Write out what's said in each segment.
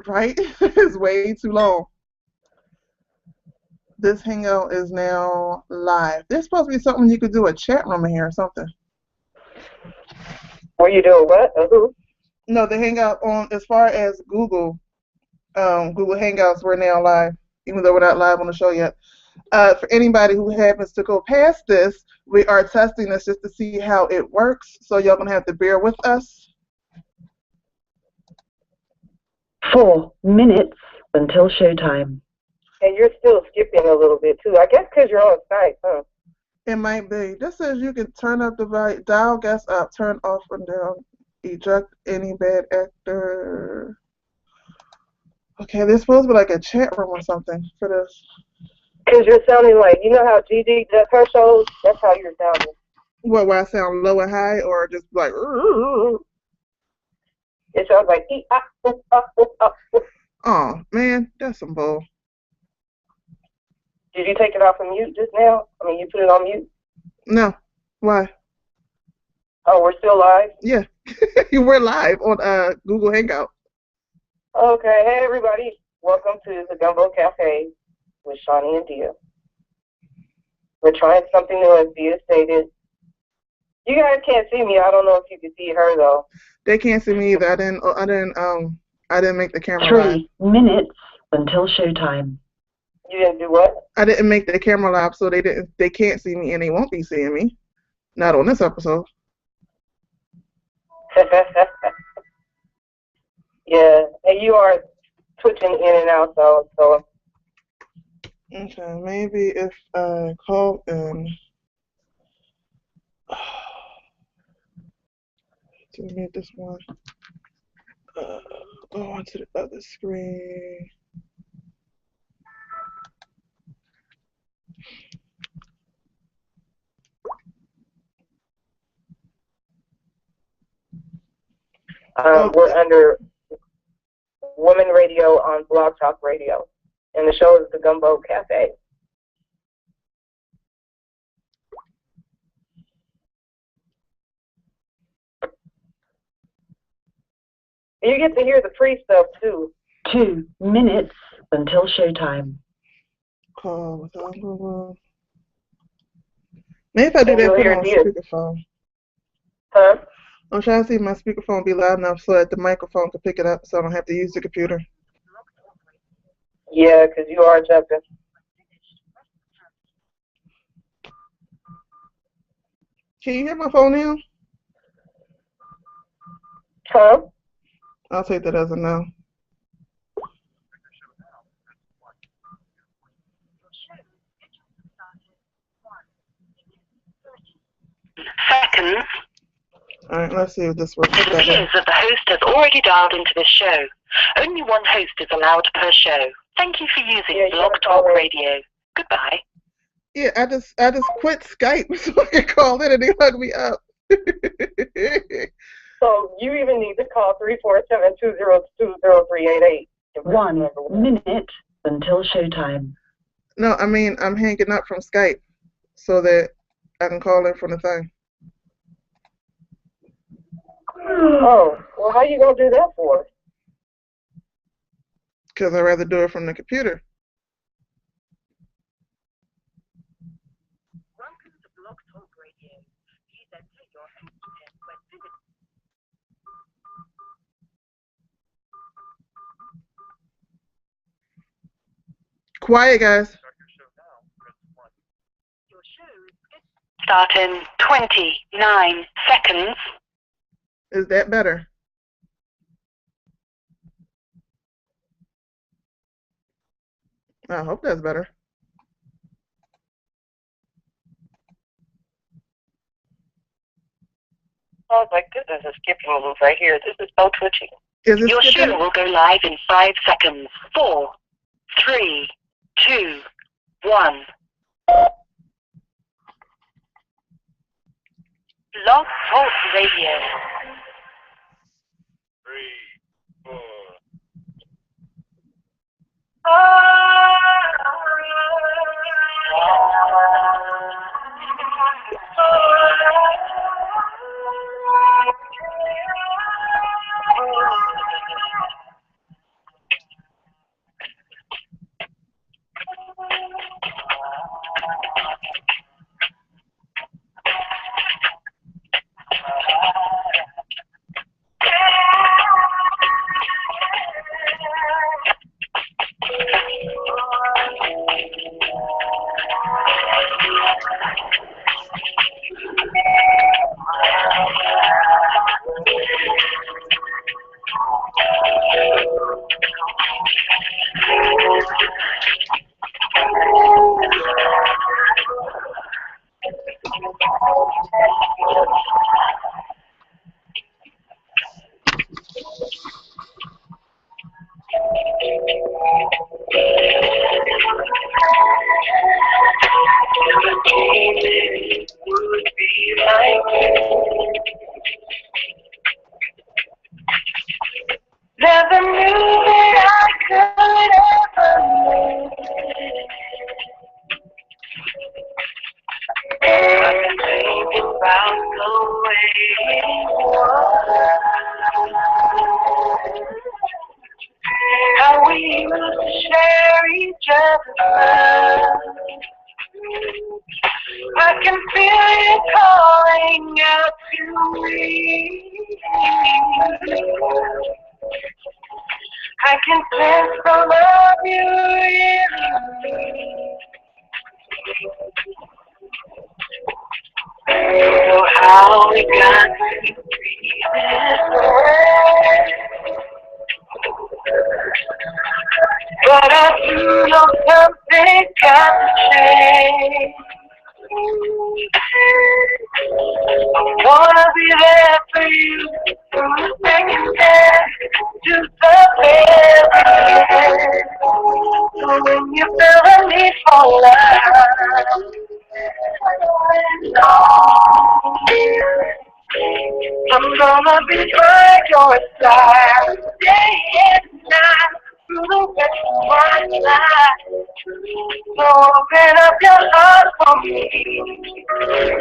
right? It's way too long. This hangout is now live. There's supposed to be something you could do a chat room in here or something. Were you doing what? Who? No, the hangout on as far as Google Hangouts, we're now live, even though we're not live on the show yet. For anybody who happens to go past this, we are testing this just to see how it works. So y'all gonna have to bear with us. 4 minutes until showtime. And you're still skipping a little bit too. I guess because you're on Skype, huh? It might be. This says you can turn up the volume, dial guests up, turn off and down, eject any bad actor. Okay, there's supposed to be like a chat room or something for this. Because you're sounding like, you know how Gigi does her shows? That's how you're sounding. What, where I sound low and high or just like, it sounds like, oh, man, that's some bull. Did you take it off of mute just now? I mean, you put it on mute? No. Why? Oh, we're still live? Yeah. We're live on Google Hangout. Okay. Hey, everybody. Welcome to the Gumbo Cafe with Shani and Diyah. We're trying something new, as Diyah stated. You guys can't see me. I don't know if you can see her, though. They can't see me either. I didn't make the camera 3 minutes until showtime. You didn't do what? I didn't make the camera live, so they can't see me and they won't be seeing me. Not on this episode. Yeah, and you are twitching in and out, so. Okay, maybe if I call in to make this one go onto the other screen. We're under Woman Radio on Blog Talk Radio, and the show is the Gumbo Cafe. You get to hear the free stuff too. 2 minutes until showtime. Call without Google. Maybe if I do that, put on speakerphone. Huh? I'm trying to see if my speakerphone be loud enough so that the microphone can pick it up so I don't have to use the computer. Yeah, because you are jumping. Can you hear my phone now? Huh? I'll take that as a no. Seconds. All right, let's see if this works. It appears that the host has already dialed into this show. Only one host is allowed per show. Thank you for using Blog Talk Radio. Goodbye. Yeah, I just quit Skype so I can call in and they hug me up. So you even need to call 347-202-0388. 1 minute until showtime. No, I mean I'm hanging up from Skype so that I can call in from the thing. Oh, well, how you gonna do that for? Because I'd rather do it from the computer. Welcome to Blog Talk Radio. Please enter your entry when visiting. Quiet, guys. Your show is start in 29 seconds. Is that better? I hope that's better. Sounds like this is a skipping move right here. This is so twitchy. Your show will go live in 5 seconds. 4, 3, 2, 1. Blog Talk Radio. 3, 4. other's love. I can feel you calling out to me. I can sense the love you really. So how we got to be this way. But I do know something got to change. I wanna be there for you from the second day to the very end. So when you feel the need for love, I'm gonna be by your side day and night through the rest of my life. So open up your heart for me.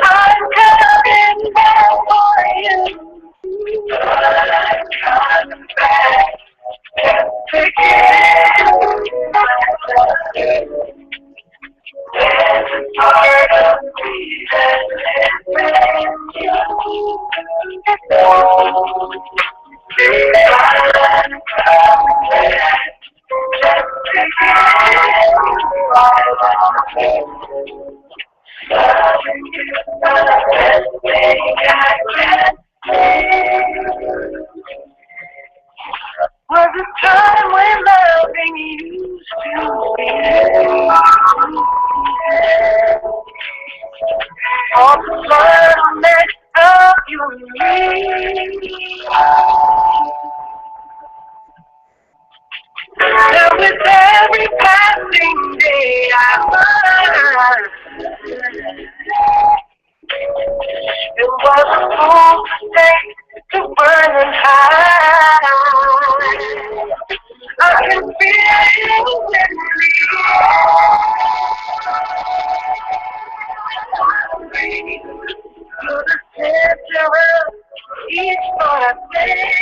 I'm coming back for you. I'm coming back again. There's a part of me that lives in you. I'm coming back. Was a time when loving used to be all the fun next of you and me. And with every passing day I learned it was a full mistake to burn and hide. I can feel you in me. You're the center of each part I say.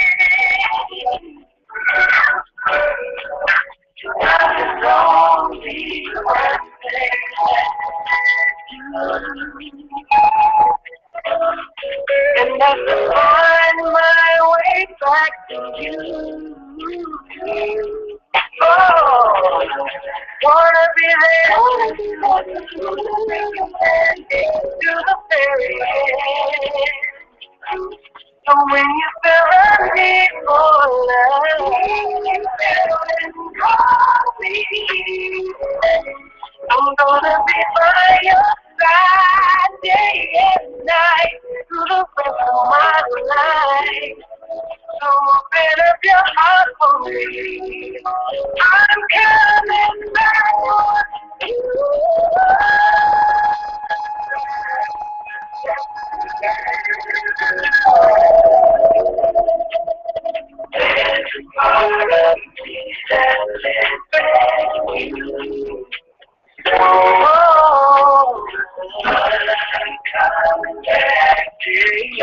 I don't need one thing. And that's to find my way back to you. Oh, wanna be there to the very end. So when you feel the need for love, call me. I'm gonna be by your side day and night through the rest of my life. So open up your heart for me. I'm coming back for you. There's a part of me that lives in you. Oh, I'm coming back to you.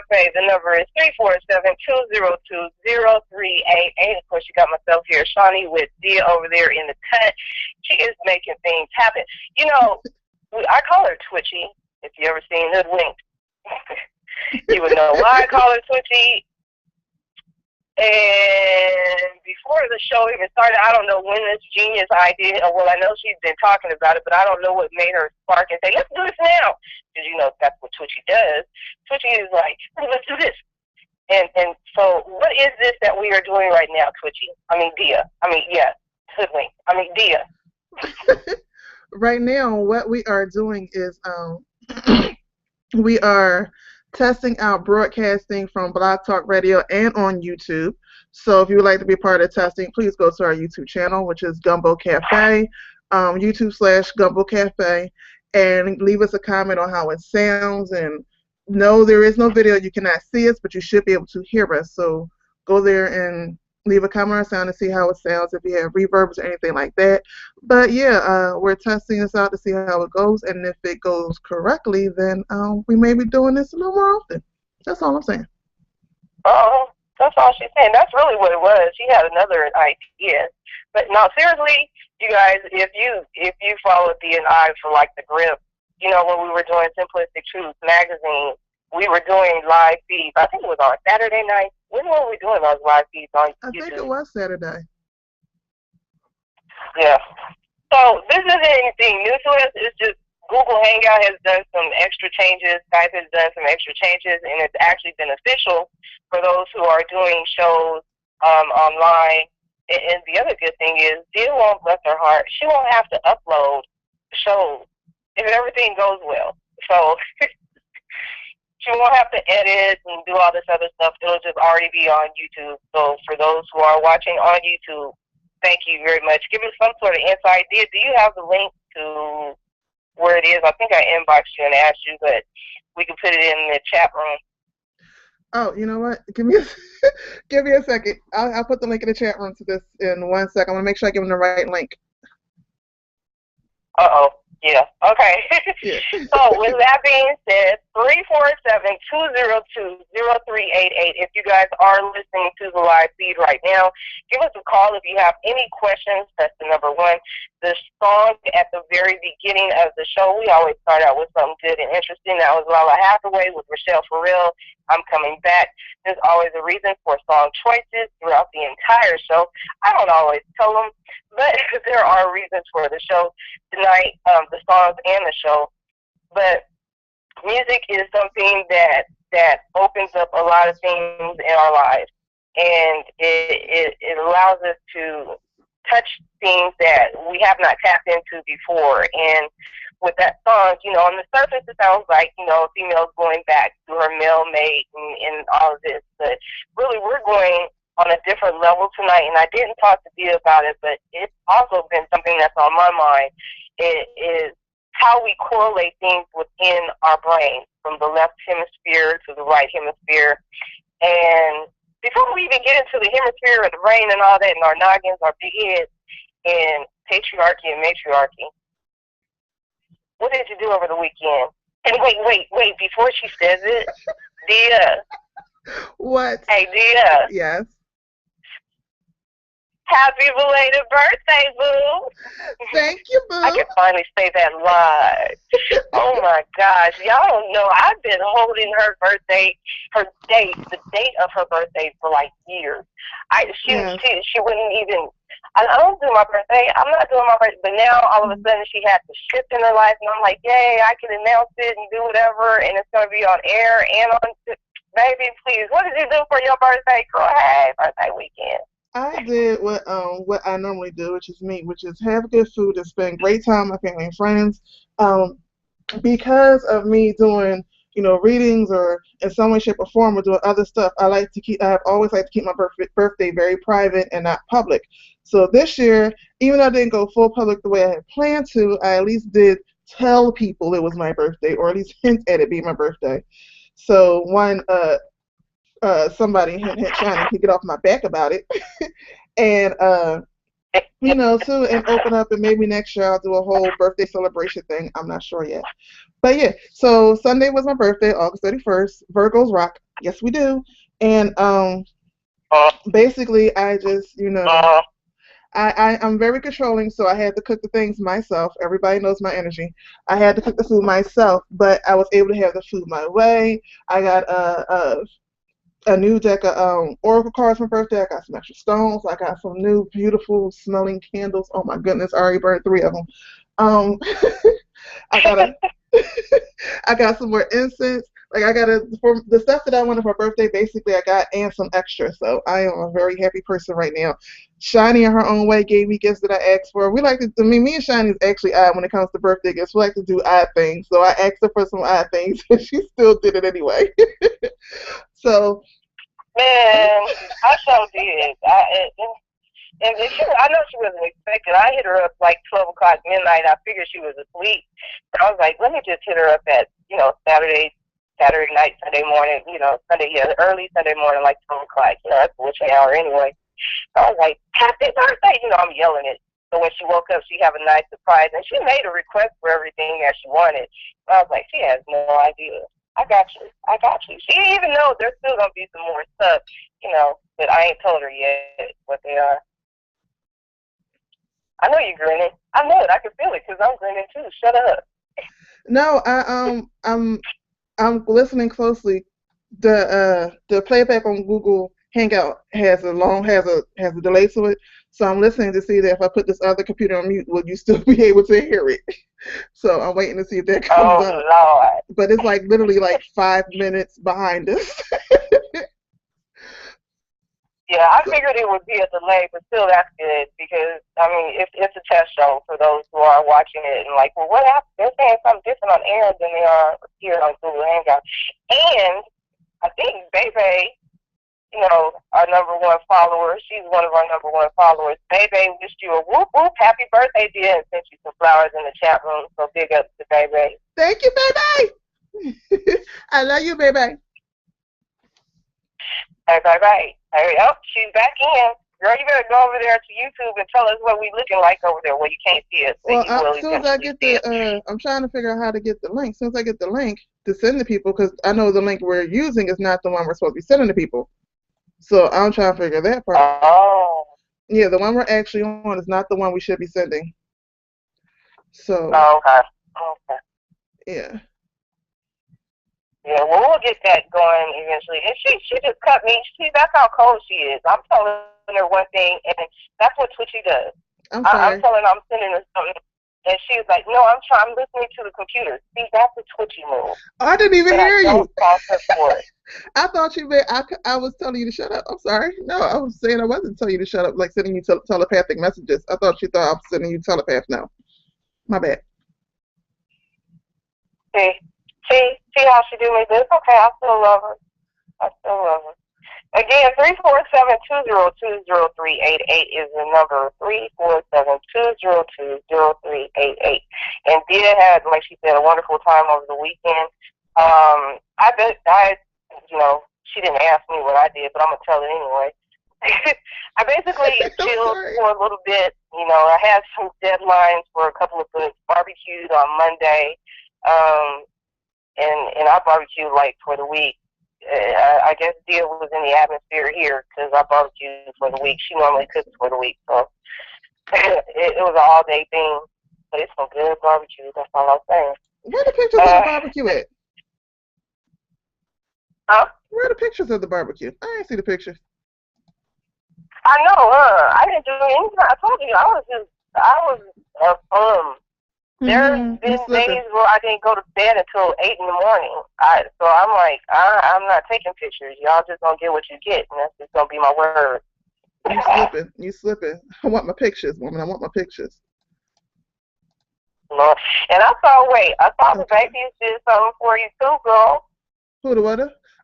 Cafe. The number is 347-202-0388. Of course, you got myself here, Shani, with Diyah over there in the cut. She is making things happen. You know, I call her Twitchy. If you ever seen Hoodwinked, you would know why I call her Twitchy. And before the show even started, I don't know when this genius idea, well, I know she's been talking about it, but I don't know what made her spark and say, let's do this now. Because, you know, that's what Twitchy does. Twitchy is like, hey, let's do this. And so what is this that we are doing right now, Twitchy? I mean, Diyah. I mean, yeah, Hoodwink. I mean, Diyah. Right now, what we are doing is we are testing out broadcasting from Blog Talk Radio and on YouTube. So if you would like to be a part of the testing, please go to our YouTube channel, which is Gumbo Cafe, YouTube/Gumbo Cafe, and leave us a comment on how it sounds. And no, there is no video. You cannot see us, but you should be able to hear us. So go there and leave a comment on sound to see how it sounds, if you have reverbs or anything like that. But yeah, we're testing this out to see how it goes, and if it goes correctly, then we may be doing this a little more often. That's all I'm saying. Oh, that's all she's saying. That's really what it was. She had another idea. But no, seriously, you guys, if you followed Diyah and I for like the grip, you know, when we were doing Simplistic Truth magazine, we were doing live feeds. I think it was on Saturday night. When were we doing those live feeds on YouTube? I think it was Saturday. Yeah. So this isn't anything new to us. It's just Google Hangout has done some extra changes. Skype has done some extra changes, and it's actually beneficial for those who are doing shows online. And the other good thing is, Diyah won't, bless her heart, she won't have to upload shows if everything goes well. So she won't have to edit and do all this other stuff. It'll just already be on YouTube. So for those who are watching on YouTube, thank you very much. Give us some sort of insight. Do you have the link to where it is? I think I inboxed you and asked you, but we can put it in the chat room. Oh, you know what? Give me a second. I'll put the link in the chat room to this in 1 second. I want to make sure I give them the right link. Uh-oh. Yeah. Okay. Yeah. So with that being said, 347-202-0388. If you guys are listening to the live feed right now, give us a call if you have any questions. That's the number one. The song at the very beginning of the show, we always start out with something good and interesting. That was Lala Hathaway with Rochelle Farrell. I'm Coming Back. There's always a reason for song choices throughout the entire show. I don't always tell them, but there are reasons for the show tonight, the songs and the show. But music is something that opens up a lot of things in our lives, and it allows us to touch things that we have not tapped into before. And with that song, you know, on the surface it sounds like, you know, females going back to her male mate and all of this, but really we're going on a different level tonight. And I didn't talk to Diyah about it, but it's also been something that's on my mind. It is how we correlate things within our brain, from the left hemisphere to the right hemisphere. And before we even get into the hemisphere of the brain and all that, and our noggins, our big heads, and patriarchy and matriarchy, what did you do over the weekend? And wait, before she says it, Diyah. What? Hey, Diyah. Yes. Happy belated birthday, boo. Thank you, boo. I can finally say that live. Oh, my gosh. Y'all don't know. I've been holding her birthday, the date of her birthday for like years. She wouldn't even, I don't do my birthday. I'm not doing my birthday. But now, all of a sudden, she had to shift in her life. And I'm like, yay, I can announce it and do whatever. And it's going to be on air and on, baby, please. What did you do for your birthday, girl? Hey, birthday weekend. I did what I normally do, which is have good food and spend great time with my family and friends. Because of me doing, you know, readings or in some way, shape, or form, or doing other stuff, I've always liked to keep my birthday very private and not public. So this year, even though I didn't go full public the way I had planned to, I at least did tell people it was my birthday, or at least hint at it being my birthday. So somebody hint Shani could get off my back about it. And too, and open up, and maybe next year I'll do a whole birthday celebration thing. I'm not sure yet. But yeah, so Sunday was my birthday, August 31st. Virgos rock. Yes, we do. And basically, I just, I'm very controlling, so I had to cook the things myself. Everybody knows my energy. I had to cook the food myself, but I was able to have the food my way. I got a new deck of oracle cards for my birthday. I got some extra stones. I got some new beautiful smelling candles. Oh my goodness, I already burned 3 of them. Um, I got a I got some more incense. Like I got for the stuff that I wanted for my birthday. Basically, I got and some extra. So I am a very happy person right now. Shani, in her own way, gave me gifts that I asked for. We like to. I mean, me and Shani is actually odd when it comes to birthday gifts. We like to do odd things. So I asked her for some odd things, and she still did it anyway. So. Man, I so did. I know she wasn't expecting. I hit her up like 12 o'clock midnight. I figured she was asleep. And I was like, let me just hit her up at, Saturday night, Sunday morning, early Sunday morning, like 12 o'clock. That's a witching hour anyway. So I was like, happy birthday. I'm yelling it. So when she woke up, she have a nice surprise. And she made a request for everything that she wanted. So I was like, she has no idea. I got you. She didn't even know there's still going to be some more stuff, but I ain't told her yet what they are. I know you're grinning. I know it. I can feel it because I'm grinning too. Shut up. No, I'm listening closely. The playback on Google Hangout has a delay to it, so I'm listening to see that if I put this other computer on mute, will you still be able to hear it? So I'm waiting to see if that comes up. Lord. But it's like literally like 5 minutes behind us. Yeah, I figured it would be a delay, but still that's good because, it's a test show for those who are watching it and like, well, what happened? They're saying something different on air than they are here on Google Hangout. And I think Bebe, our number one follower, she's one of our number one followers. Bebe wished you a whoop whoop happy birthday, dear, and sent you some flowers in the chat room, so big up to Bebe. Thank you, Bebe. I love you, Bebe. Right. Hurry up, she's back in. Girl, you better go over there to YouTube and tell us what we looking like over there where you can't see us. Well, as soon as I get I'm trying to figure out how to get the link. As soon as I get the link to send to people, because I know the link we're using is not the one we're supposed to be sending to people. So I'm trying to figure that part out. Oh. Yeah, the one we're actually on is not the one we should be sending. So. Oh, okay. Yeah. Yeah, well, we'll get that going eventually. And she just cut me. That's how cold she is. I'm telling her one thing, and that's what Twitchy does. I'm sorry. I'm telling her I'm sending her something, and she's like, no, I'm listening to the computer. See, that's a Twitchy move. I didn't even hear you. For it. I thought you meant I was telling you to shut up. I'm sorry. No, I was saying I wasn't telling you to shut up, like sending you telepathic messages. I thought you thought I was sending you telepath now. My bad. See how she do me? But it's okay. I still love her. Again, 347-202-0388 is the number. 347-202-0388. And Diyah had, like she said, a wonderful time over the weekend. She didn't ask me what I did, but I'm gonna tell it anyway. I basically chilled for a little bit. I had some deadlines for a couple of books. Barbecued on Monday. And I barbecued for the week. I guess Diyah was in the atmosphere here because I barbecued for the week. She normally cooks for the week, so it was an all-day thing. But it's some good barbecue. That's all I'm saying. Where are the pictures of the barbecue at? Huh? Where are the pictures of the barbecue? I didn't see the pictures. I know. I didn't do anything. I told you I was There's been days where I didn't go to bed until 8 in the morning. So I'm like, I'm not taking pictures. Y'all just gonna get what you get, and that's just gonna be my word. You slipping. I want my pictures, woman. I want my pictures. No. And I saw the babies did something for you too, girl. Who, the what?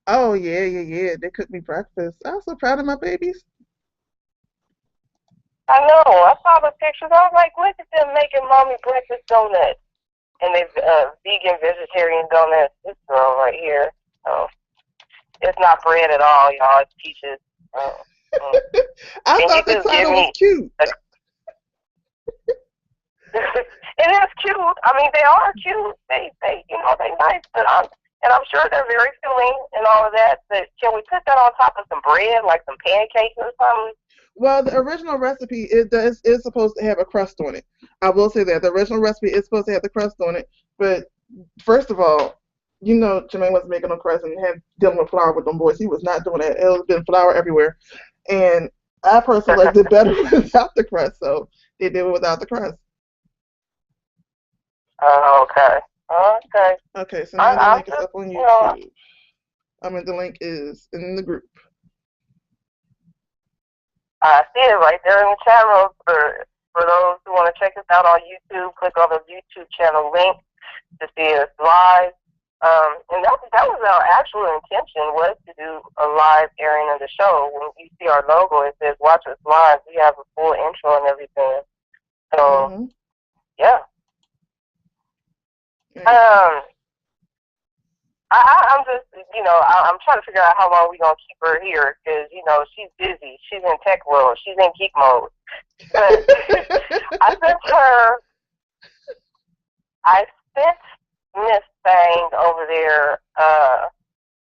Oh, yeah. They cooked me breakfast. I was so proud of my babies. I know. I saw the pictures. I was like, look at them making mommy breakfast donuts. And they vegan, vegetarian donuts. This girl right here. Oh, it's not bread at all, y'all. It's peaches. I thought the title was cute. It is cute. I mean, they are cute. They nice. But I'm sure they're very filling and all of that. But can we put that on top of some bread, like some pancakes or something? Well, the original recipe is supposed to have a crust on it. I will say that the original recipe is supposed to have the crust on it. But first of all, Jermaine wasn't making no crust and had dealing with flour with them boys. He was not doing that. It was been flour everywhere, and I personally liked it better without the crust. So they did it without the crust. Oh, okay. Okay. Okay, so now the I'm link is just, up on YouTube. The link is in the group. I see it right there in the chat room for those who want to check us out on YouTube. Click on the YouTube channel link to see us live. And that was our actual intention, was to do a live airing of the show. When you see our logo, it says "Watch us live." We have a full intro and everything. So yeah. I'm just, I'm trying to figure out how long we're going to keep her here because, she's busy. She's in tech world. She's in geek mode. But I sent Miss Thang over there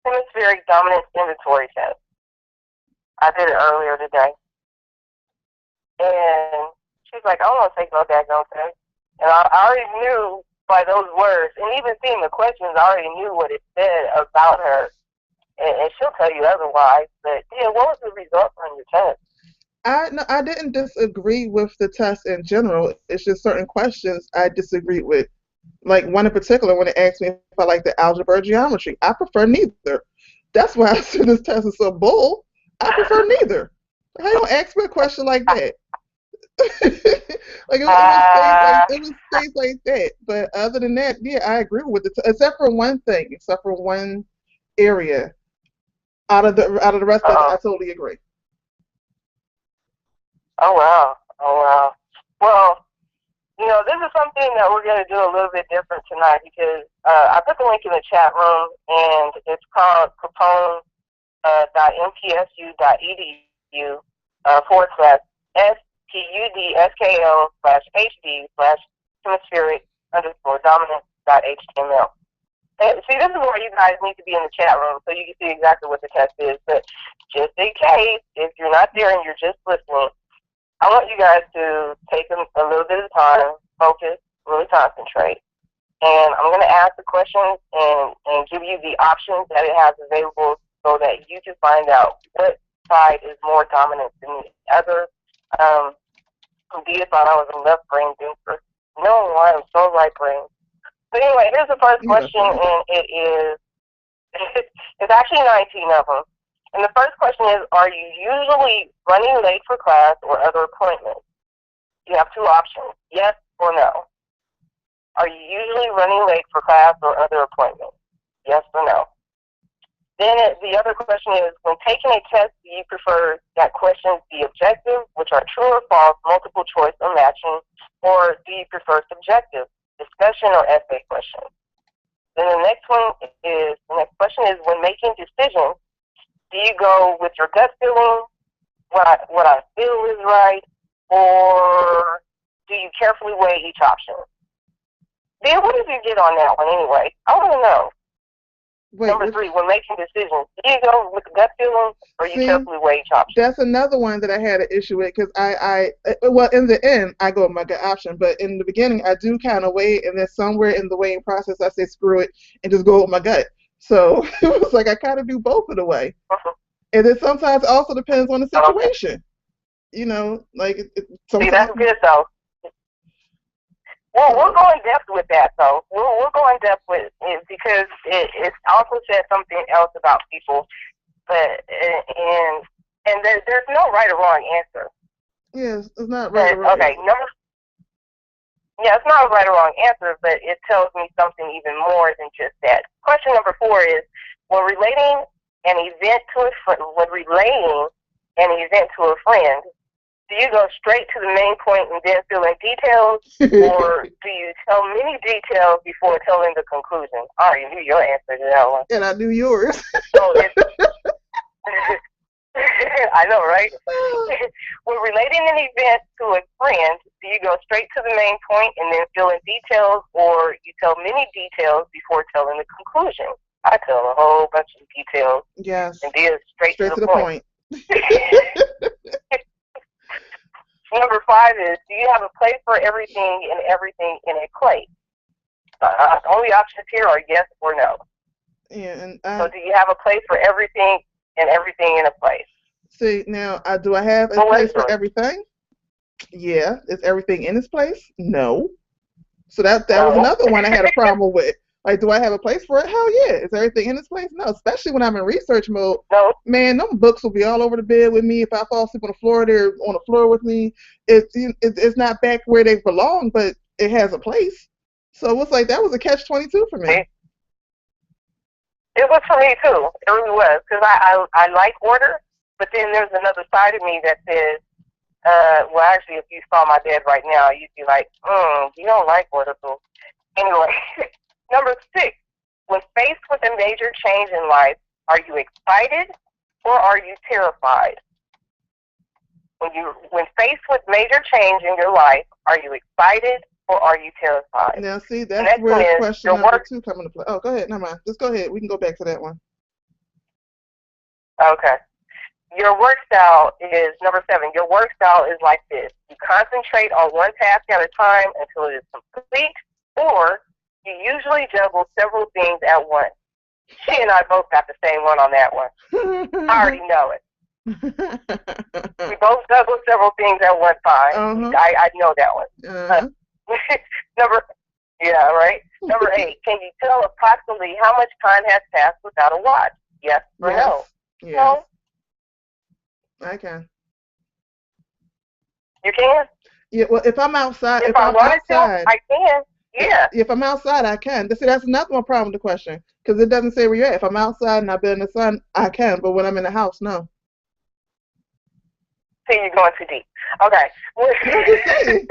hemispheric dominance inventory test. I did it earlier today. And she's like, I don't want to take no daggone test. And I already knew by those words, and even seeing the questions, I already knew what it said about her, and she'll tell you otherwise. But yeah, what was the result on your test? I didn't disagree with the test in general. It's just certain questions I disagreed with. Like one in particular, when it asked me if I like the algebra or geometry, I prefer neither. That's why I said this test is so bull. I prefer neither. How you gonna ask me a question like that? Like it was things like that. But other than that, yeah, I agree with it. Except for one thing, except for one area. Out of the rest of it, I totally agree. Oh wow. Well, this is something that we're going to do a little bit different tonight because I put the link in the chat room, and it's called capone.mpsu.edu /studhd/hemispheric_dominant.html. And see, this is where you guys need to be in the chat room so you can see exactly what the test is. But just in case, if you're not there and you're just listening, I want you guys to take a little bit of time, focus, really concentrate. And I'm going to ask the questions and give you the options that it has available so that you can find out what side is more dominant than the other. Diyah thought I was a left brain thinker. No, I am so right brain. But anyway, here's the first question, and it is, it's actually 19 of them. And the first question is, are you usually running late for class or other appointments? You have two options, yes or no. Are you usually running late for class or other appointments? Yes or no. Then the other question is, when taking a test, do you prefer that questions be objective, which are true or false, multiple choice or matching, or do you prefer subjective, discussion or essay questions? Then the next question is, when making decisions, do you go with your gut feeling, what I feel is right, or do you carefully weigh each option? Then what did you get on that one anyway? I want to know. Number 3, when making decisions, do you go with the gut feeling, or you carefully weigh each option? That's another one that I had an issue with because well, in the end, I go with my gut option, but in the beginning, I do kind of weigh, and then somewhere in the weighing process, I say screw it and just go with my gut. So it was like I kind of do both of the way. And then sometimes it also depends on the situation. Like sometimes. See, that's good though. Well, we'll go in depth with that though. We'll go in depth with it because it also says something else about people, but and there's no right or wrong answer. Yes, it's not right or wrong. Okay, it's not a right or wrong answer, but it tells me something even more than just that. Question number 4 is, when relaying an event to a friend, do you go straight to the main point and then fill in details, or do you tell many details before telling the conclusion? I already knew your answer to that one. And I knew yours. So I know, right? When relating an event to a friend, do you go straight to the main point and then fill in details, or you tell many details before telling the conclusion? I tell a whole bunch of details, Yes. and Dia's straight to the point. Number 5 is, do you have a place for everything and everything in a place? Only options here are yes or no. Yeah, and so do you have a place for everything and everything in a place? See, now, do I have a place for everything? Yeah. Is everything in its place? No. So that was another one I had a problem with. Like, do I have a place for it? Hell yeah. Is everything in its place? No. Especially when I'm in research mode. No. Man, them books will be all over the bed with me. If I fall asleep on the floor, they're on the floor with me. It's not back where they belong, but it has a place. So it's like that was a catch-22 for me. It was for me too. It really was, because I like order, but then there's another side of me that says, well, actually, if you saw my bed right now, you'd be like, you don't like order, boo. Anyway, number 6, when faced with a major change in life, are you excited or are you terrified? When faced with major change in your life, are you excited or are you terrified? Now, see, that's where question number 2 comes into play. Oh, go ahead. Never mind. Just go ahead. We can go back to that one. Okay. Your work style is, number 7, your work style is like this. You concentrate on one task at a time until it is complete, or you usually juggle several things at once. She and I both got the same one on that one. I already know it. We both juggle several things at one time. I know that one. Number 8, can you tell approximately how much time has passed without a watch? Yes or no? Yes. No? I can. You can? Yeah, well, if I'm outside, if I'm outside, I can. Yeah. If I'm outside, I can. See, that's another one problem with the question, because it doesn't say where you're at. If I'm outside and I've been in the sun, I can, but when I'm in the house, no. See, you're going too deep. Okay. I'm just saying.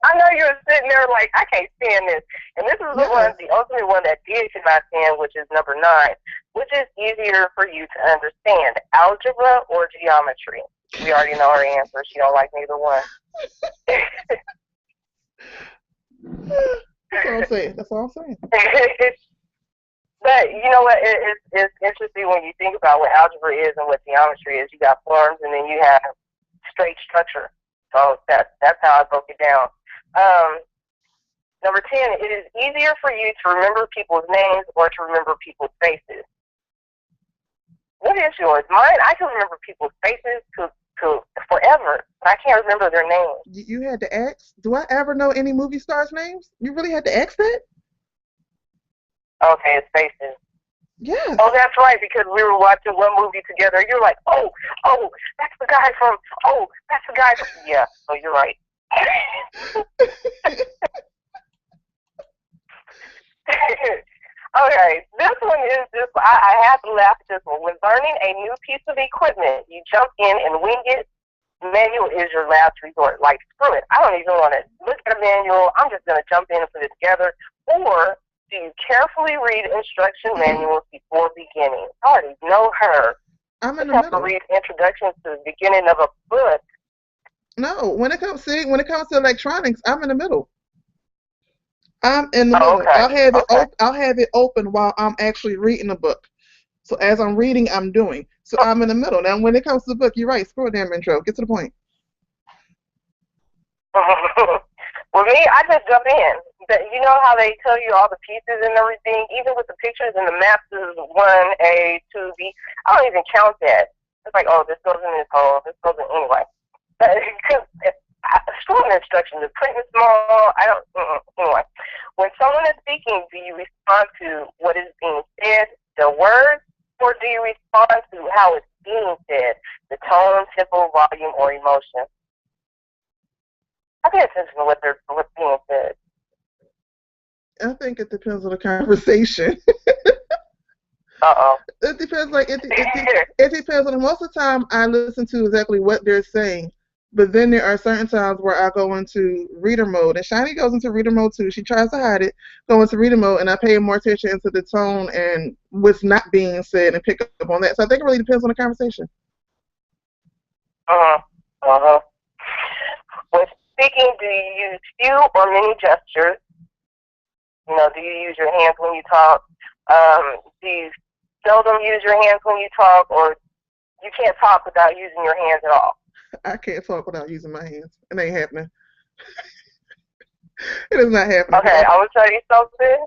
I know you're sitting there like, I can't stand this. And this is the ultimate one that Dia cannot stand, which is number 9. Which is easier for you to understand, algebra or geometry? We already know her answer. She don't like neither one. That's all I'm saying. That's all I'm saying. But you know what? It's interesting when you think about what algebra is and what geometry is. You got forms and then you have straight structure. So that's how I broke it down. Number 10, it is easier for you to remember people's names or to remember people's faces. What is yours? Mine, I can remember people's faces to forever, but I can't remember their names. You had to ask? Do I ever know any movie stars' names? You really had to ask that? Okay, it's faces. Yes. Oh, that's right, because we were watching one movie together. You're like, oh, that's the guy from, yeah, so you're right. Okay, this one is just, I have to laugh at this one. When learning a new piece of equipment, you jump in and wing it. Manual is your last resort. Like, screw it. I don't even want to look at a manual. I'm just going to jump in and put it together. Or do you carefully read instruction manuals before beginning? I already know her. I'm in the middle. middle. To read introductions to the beginning of a book. No, when it comes to electronics, I'm in the middle. I'm in the middle. Okay. I'll have it open while I'm actually reading a book. So as I'm reading, I'm doing. So I'm in the middle. Now, when it comes to the book, you're right. Screw a damn intro. Get to the point. Well, me, I just jump in. You know how they tell you all the pieces and everything, even with the pictures and the maps is 1A, 2B. I don't even count that. It's like, oh, this goes in this hole. This goes in anyway. School instructions, the print is small. Anyway, when someone is speaking, do you respond to what is being said, the words, or do you respond to how it's being said, the tone, tempo, volume, or emotion? I pay attention to what's being said. I think it depends on the conversation. It depends. It depends on. Most of the time, I listen to exactly what they're saying. But then there are certain times where I go into reader mode, and Shani goes into reader mode too. She tries to hide it, go into reader mode, and I pay more attention into the tone and what's not being said and pick up on that. So I think it really depends on the conversation. Uh-huh. Uh-huh. When speaking, do you use few or many gestures? Do you use your hands when you talk? Do you seldom use your hands when you talk, or you can't talk without using your hands at all? I can't talk without using my hands. It ain't happening. It is not happening. Okay, I'm gonna tell you something.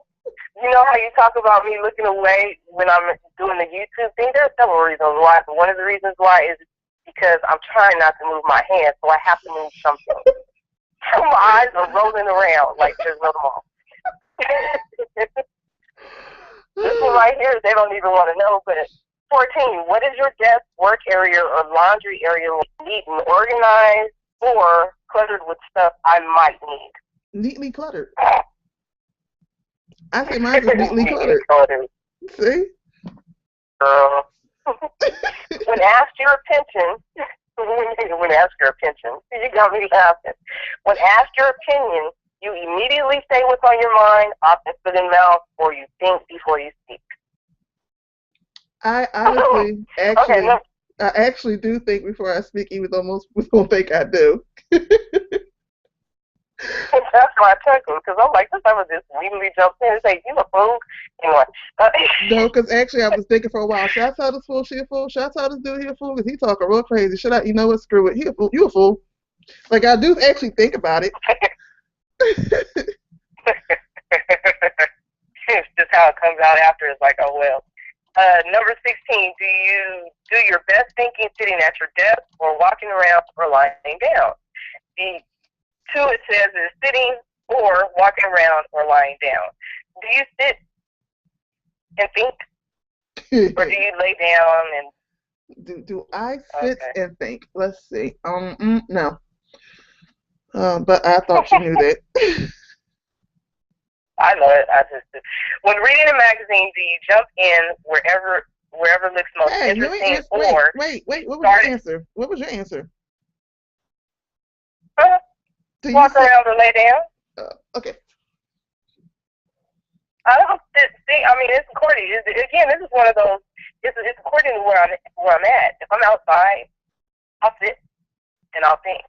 You know how you talk about me looking away when I'm doing the YouTube thing? There's several reasons why, but one of the reasons why is because I'm trying not to move my hands, so I have to move something. So my eyes are rolling around like there's no tomorrow. This one right here, they don't even want to know, but 14, what is your desk, work area, or laundry area neat and organized or cluttered with stuff I might need? Neatly cluttered. I say mine is neatly cluttered. See? When asked your opinion, you got me laughing. When asked your opinion, you immediately say what's on your mind, often foot in mouth, or you think before you speak. I honestly, I actually do think before I speak, even though most people don't think I do. That's why I took him, because I'm like, this ever just immediately jumps in and say, you a fool? Anyway. No, because actually I was thinking for a while, should I tell this fool she a fool? Should I tell this dude he a fool? Because he talking real crazy. Should I, what, screw it. He a fool. You a fool. Like, I do actually think about it. It's just how it comes out after. It's like, oh, well. Number 16, do you do your best thinking sitting at your desk or walking around or lying down? The 2, it says, is sitting or walking around or lying down. Do you sit and think? Or do you lay down and... Do I sit and think? Let's see. No. But I thought you knew that. I know it. When reading a magazine, do you jump in wherever looks most interesting, or wait? What was your answer? What was your answer? Walk around or lay down? Okay. I don't see. I mean, it's according. Again, this is one of those. It's according to where I'm at. If I'm outside, I'll sit and I'll think.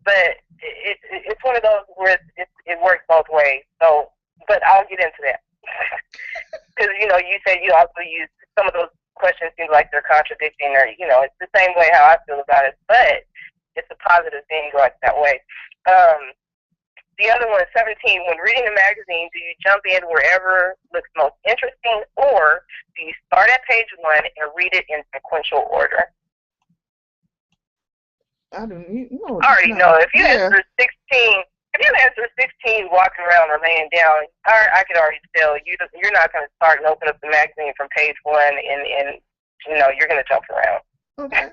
But it's one of those where it works both ways. So, but I'll get into that because you said you also use some of those questions seem like they're contradicting, or it's the same way how I feel about it, but it's a positive thing like that way. The other one, 17, when reading a magazine, do you jump in wherever looks most interesting, or do you start at page 1 and read it in sequential order? I don't know. I already know. If you answer 16, walking around or laying down, I could already tell you're not going to start and open up the magazine from page 1 and you're going to jump around. Okay.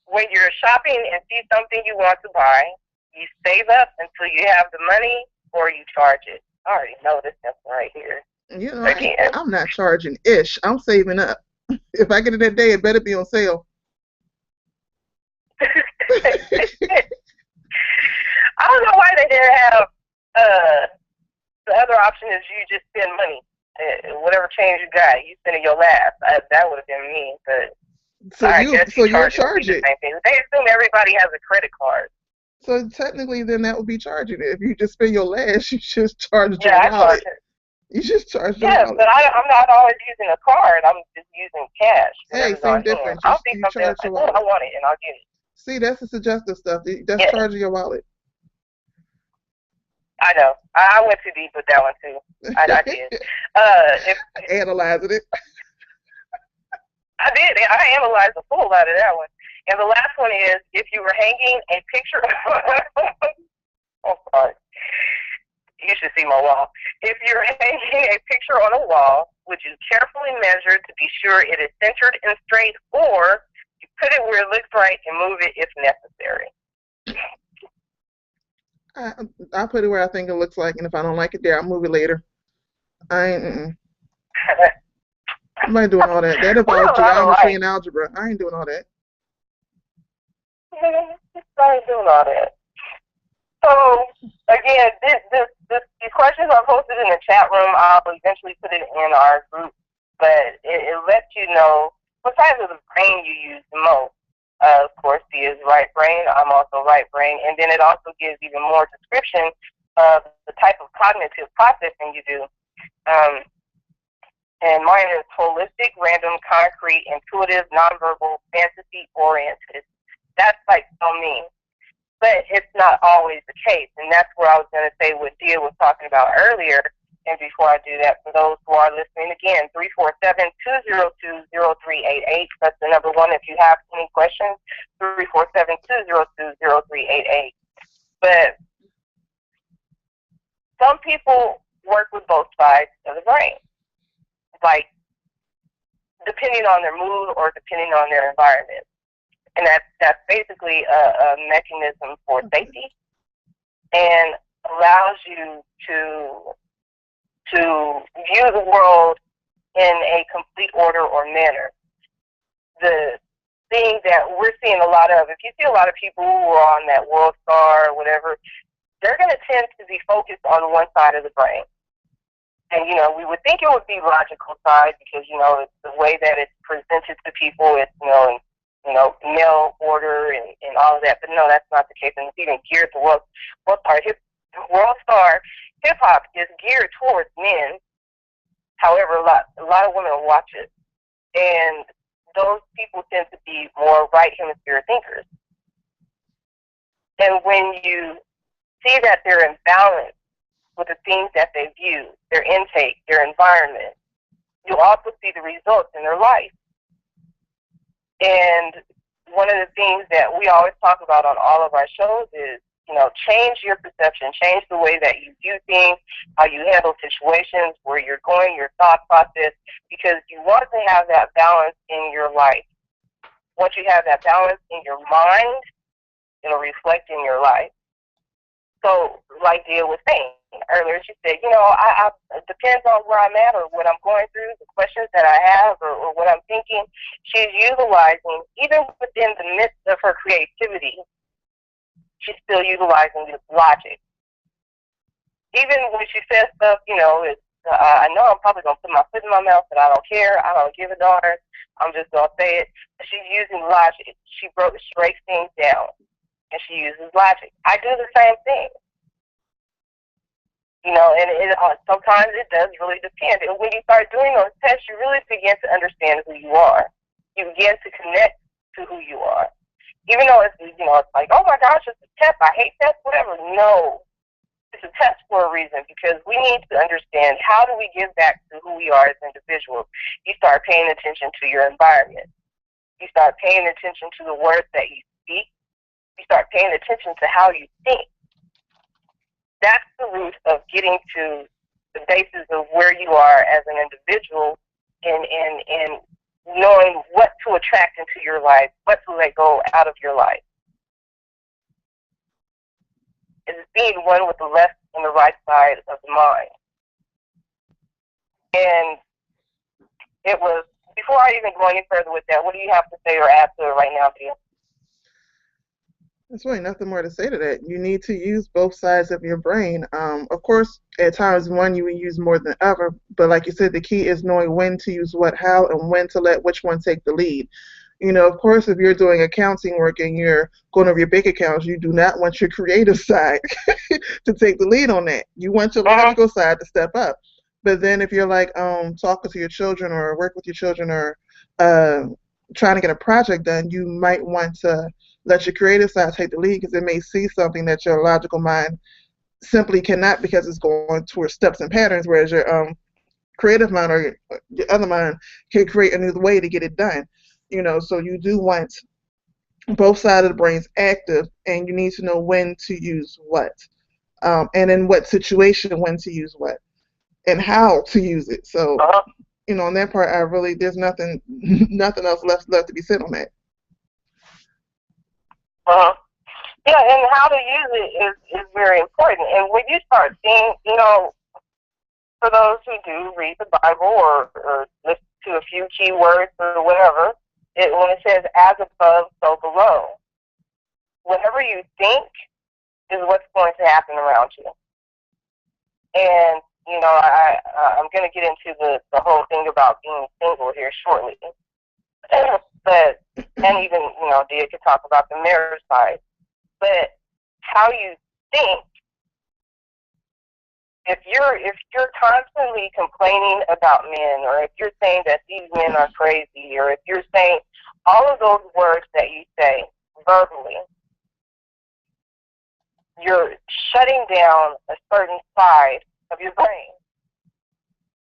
When you're shopping and see something you want to buy, you save up until you have the money, or you charge it. I already know this stuff right here. I'm not charging ish. I'm saving up. If I get it that day, it better be on sale. I don't know why they didn't have the other option is you just spend money. Whatever change you got, you spend it your last. That would have been me, but you'll charge it. They assume everybody has a credit card. So technically, then that would be charging it. If you just spend your last, you just charge your wallet. Charge it. You just charge your wallet. Yes, but I'm not always using a card. I'm just using cash. Hey, same difference. I'll see something else. I want it, and I'll get it. See, that's the suggestive stuff. That's charging your wallet. I know. I went too deep with that one, too. I did. Analyzing it. I did. I analyzed the fool out of that one. And the last one is, if you were hanging a picture... oh, sorry. You should see my wall. If you're hanging a picture on a wall, would you carefully measure to be sure it is centered and straight, or you put it where it looks right and move it if necessary? I'll put it where I think it looks like, and if I don't like it there, I'll move it later. I'm not doing all that. That involves geometry and algebra. I ain't doing all that. I ain't doing all that. So, again, these questions are posted in the chat room. I'll eventually put it in our group, but it lets you know what side of the brain you use the most. Of course, D is right brain. I'm also right brain. And then it also gives even more description of the type of cognitive processing you do. Um, and mine is holistic, random, concrete, intuitive, nonverbal, fantasy-oriented. That's like so mean. But it's not always the case. And that's where I was going to say what Dia was talking about earlier. And before I do that, for those who are listening again, 347-202-0388. That's the number one if you have any questions, 347-202-0388. But some people work with both sides of the brain, like depending on their mood or depending on their environment. And that's basically a mechanism for safety and allows you to view the world in a complete order or manner. The thing that we're seeing a lot of, if you see a lot of people who are on that World Star or whatever, they're going to tend to be focused on one side of the brain. And, you know, we would think it would be logical side because, you know, it's the way that it's presented to people. It's, mail order and all of that. But no, that's not the case. And it's even geared to World Star hip-hop is geared towards men. However, a lot of women watch it. And those people tend to be more right hemisphere thinkers. And when you see that they're in balance with the things that they view, their intake, their environment, you also see the results in their life. And one of the things that we always talk about on all of our shows is, you know, change your perception, change the way that you view things, how you handle situations, where you're going, your thought process, because you want to have that balance in your life. Once you have that balance in your mind, it'll reflect in your life. So, like Dia was saying earlier, she said, you know, it depends on where I'm at or what I'm going through, the questions that I have or what I'm thinking. She's utilizing, even within the midst of her creativity, she's still utilizing this logic. Even when she says stuff, you know, I know I'm probably going to put my foot in my mouth, but I don't care. I don't give a darn. I'm just going to say it. She's using logic. She breaks things down, and she uses logic. I do the same thing. You know, and sometimes it does really depend. And when you start doing those tests, you really begin to understand who you are. You begin to connect to who you are. Even though it's like, oh my gosh, it's a test. I hate tests, whatever. No, it's a test for a reason because we need to understand how do we give back to who we are as individuals. You start paying attention to your environment. You start paying attention to the words that you speak. You start paying attention to how you think. That's the root of getting to the basis of where you are as an individual and knowing what to attract into your life, what to let go out of your life. It's being one with the left and the right side of the mind. And it was, before I even go any further with that, what do you have to say or add to it right now, Dia? There's really nothing more to say to that. You need to use both sides of your brain. Of course, at times one you will use more than other, but like you said, the key is knowing when to use what, how, and when to let which one take the lead. You know, of course, if you're doing accounting work and you're going over your bank accounts, you do not want your creative side to take the lead on that. You want your logical side to step up. But then if you're like talking to your children or work with your children or trying to get a project done, you might want to let your creative side take the lead because it may see something that your logical mind simply cannot because it's going towards steps and patterns, whereas your creative mind or your other mind can create a new way to get it done. You know, so you do want both sides of the brains active, and you need to know when to use what, and in what situation when to use what, and how to use it. So, you know, on that part, there's nothing else left to be said on that. Yeah, and how to use it is very important. And when you start seeing, you know, for those who do read the Bible or listen to a few keywords or whatever, when it says as above, so below, whatever you think is what's going to happen around you. And, you know, I'm going to get into the whole thing about being single here shortly. But and even Diyah could talk about the mirror side. But how you think, if you're constantly complaining about men, or if you're saying that these men are crazy, or if you're saying all of those words that you say verbally, you're shutting down a certain side of your brain.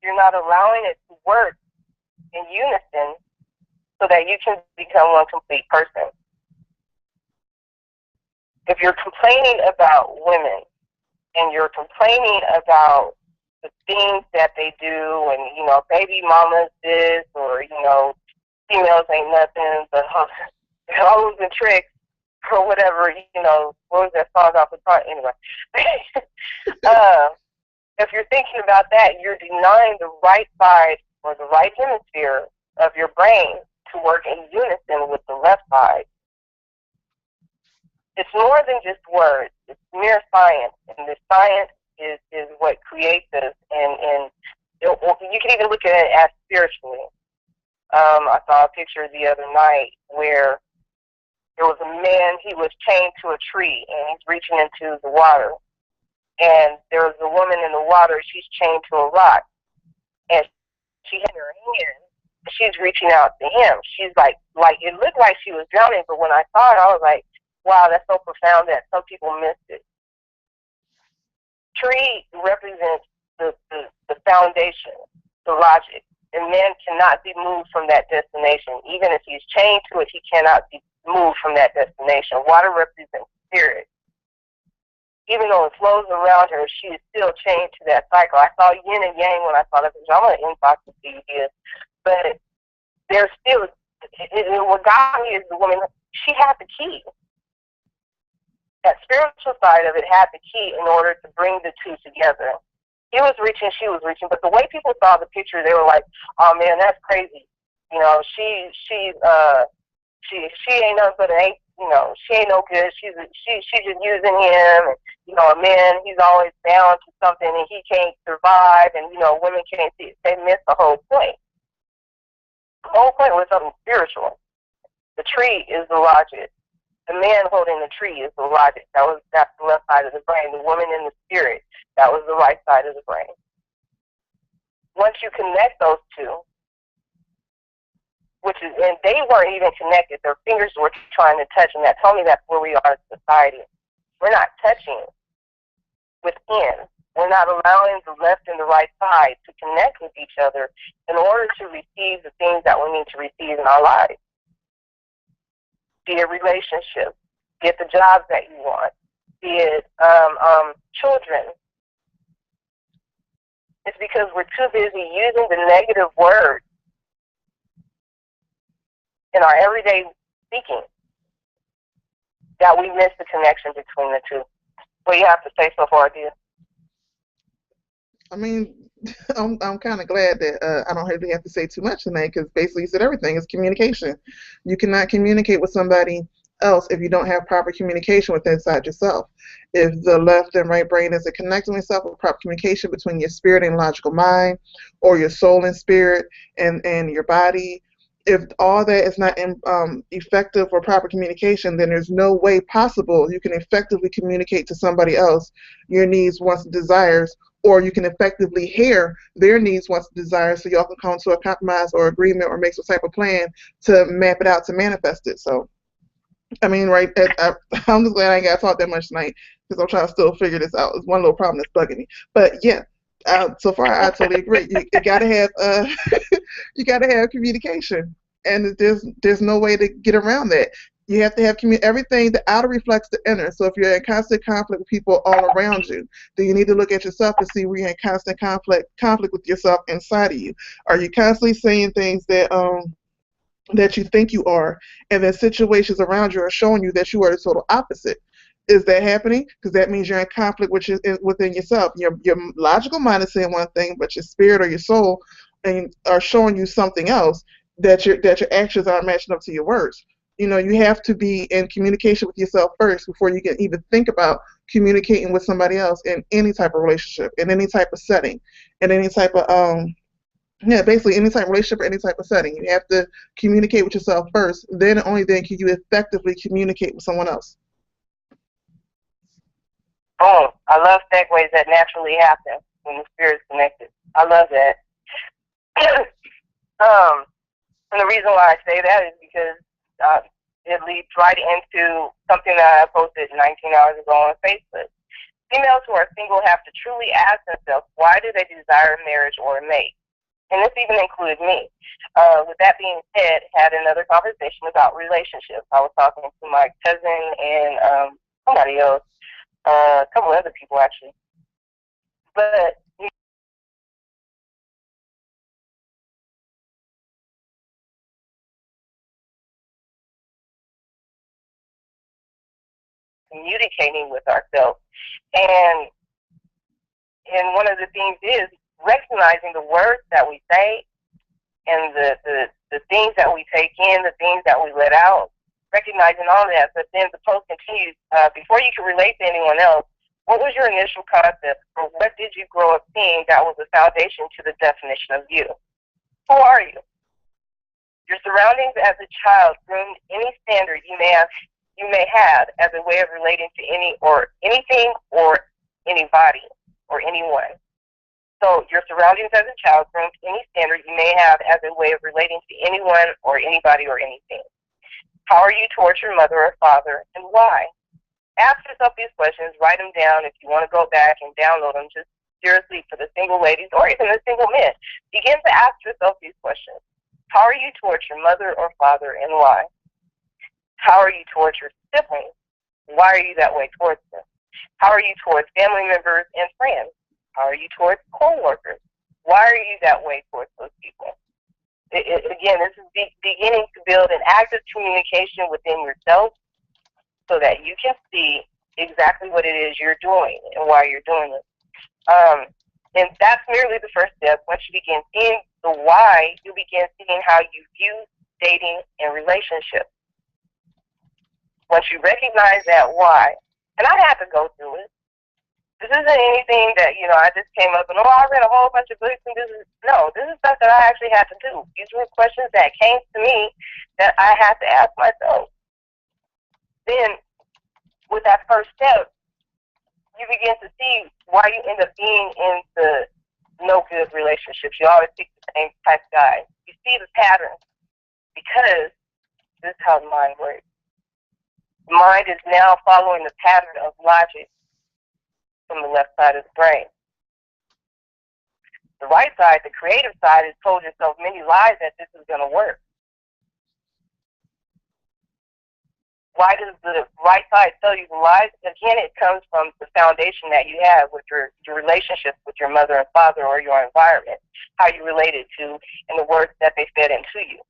You're not allowing it to work in unison so that you can become one complete person. If you're complaining about women and you're complaining about the things that they do, and baby mama's this, or females ain't nothing but hoes and tricks, or whatever, what was that song off the front? Anyway. If you're thinking about that, you're denying the right side or the right hemisphere of your brain to work in unison with the left side. It's more than just words. It's mere science, and the science is what creates us. And you can even look at it as spiritually. I saw a picture the other night where there was a man. He was chained to a tree, and he's reaching into the water. And there was a woman in the water. She's chained to a rock, and she had her hand. She's reaching out to him. She's like it looked like she was drowning, but when I saw it, I was like, wow, that's so profound that some people missed it. Tree represents the foundation, the logic. And man cannot be moved from that destination. Even if he's chained to it, he cannot be moved from that destination. Water represents spirit. Even though it flows around her, she is still chained to that cycle. I saw yin and yang when I saw that picture. I'm going to inbox it to you here. But there's still, what got me is the woman, she had the key. That spiritual side of it had the key in order to bring the two together. He was reaching, she was reaching, but the way people saw the picture, they were like, "Oh man, that's crazy." She ain't nothing but she ain't no good. She's just using him. And, a man, he's always bound to something, and he can't survive. And women can't see it. They miss the whole point. The whole point was something spiritual. The tree is the logic. The man holding the tree is the logic. That's the left side of the brain. The woman in the spirit, that was the right side of the brain. Once you connect those two, and they weren't even connected. Their fingers were trying to touch, and that told me that's where we are as a society. We're not touching within. We're not allowing the left and the right side to connect with each other in order to receive the things that we need to receive in our lives. Be it relationships, be it the jobs that you want, be it children. It's because we're too busy using the negative words in our everyday speaking that we miss the connection between the two. What do you have to say so far, Diyah? I mean, I'm kind of glad that I don't really have to say too much tonight, because basically you said everything is communication. You cannot communicate with somebody else if you don't have proper communication with inside yourself. If the left and right brain isn't connecting itself with proper communication between your spirit and logical mind, or your soul and spirit and your body, if all that is not effective or proper communication, then there's no way possible you can effectively communicate to somebody else your needs, wants, and desires, or you can effectively hear their needs, wants, and desires, so y'all can come to a compromise or agreement or make some type of plan to map it out to manifest it. So, I mean, I'm just glad I ain't got to talk that much tonight, because I'm trying to still figure this out. It's one little problem that's bugging me. But yeah, so far I totally agree. You gotta have you gotta have communication, and there's no way to get around that. You have to have everything. The outer reflects the inner. So if you're in constant conflict with people all around you, then you need to look at yourself and see where you're in constant conflict with yourself inside of you. Are you constantly saying things that you think you are, and then situations around you are showing you that you are the total opposite? Is that happening? Because that means you're in conflict within yourself. Your logical mind is saying one thing, but your spirit or your soul are showing you something else, that your actions aren't matching up to your words. You have to be in communication with yourself first before you can even think about communicating with somebody else in any type of relationship, in any type of setting, in any type of Yeah, basically any type of relationship or any type of setting. You have to communicate with yourself first. Then and only then can you effectively communicate with someone else. Boom. I love segues that naturally happen when the spirit's connected. I love that. And the reason why I say that is because it leads right into something that I posted 19 hours ago on Facebook. Females who are single have to truly ask themselves, why do they desire marriage or a mate? And this even includes me. With that being said, had another conversation about relationships. I was talking to my cousin and somebody else, a couple other people actually. But communicating with ourselves. And one of the things is recognizing the words that we say and the things that we take in, the things that we let out, recognizing all that. But then the post continues, before you can relate to anyone else, what was your initial concept, or what did you grow up seeing that was the foundation to the definition of you? Who are you? Your surroundings as a child groomed any standard you may have as a way of relating to anything or anybody or anyone. So your surroundings as a child groomed any standard you may have as a way of relating to anyone or anybody or anything. How are you towards your mother or father, and why? Ask yourself these questions, write them down if you want to go back and download them, just seriously for the single ladies or even the single men. Begin to ask yourself these questions. How are you towards your mother or father, and why? How are you towards your siblings? Why are you that way towards them? How are you towards family members and friends? How are you towards co-workers? Why are you that way towards those people? Again, this is beginning to build an active communication within yourself so that you can see exactly what it is you're doing and why you're doing it. And that's merely the first step. Once you begin seeing the why, you begin seeing how you view dating and relationships. Once you recognize that why, and I had to go through it. This isn't anything that, I just came up and, I read a whole bunch of books and this is stuff that I actually had to do. These were questions that came to me that I had to ask myself. Then, with that first step, you begin to see why you end up being in the no good relationships. You always pick the same type of guy. You see the pattern because this is how the mind works. The mind is now following the pattern of logic from the left side of the brain. The right side, the creative side, has told yourself many lies that this is going to work. Why does the right side tell you the lies? Again, it comes from the foundation that you have with your relationship with your mother and father or your environment, how you related to, and the words that they fed into you.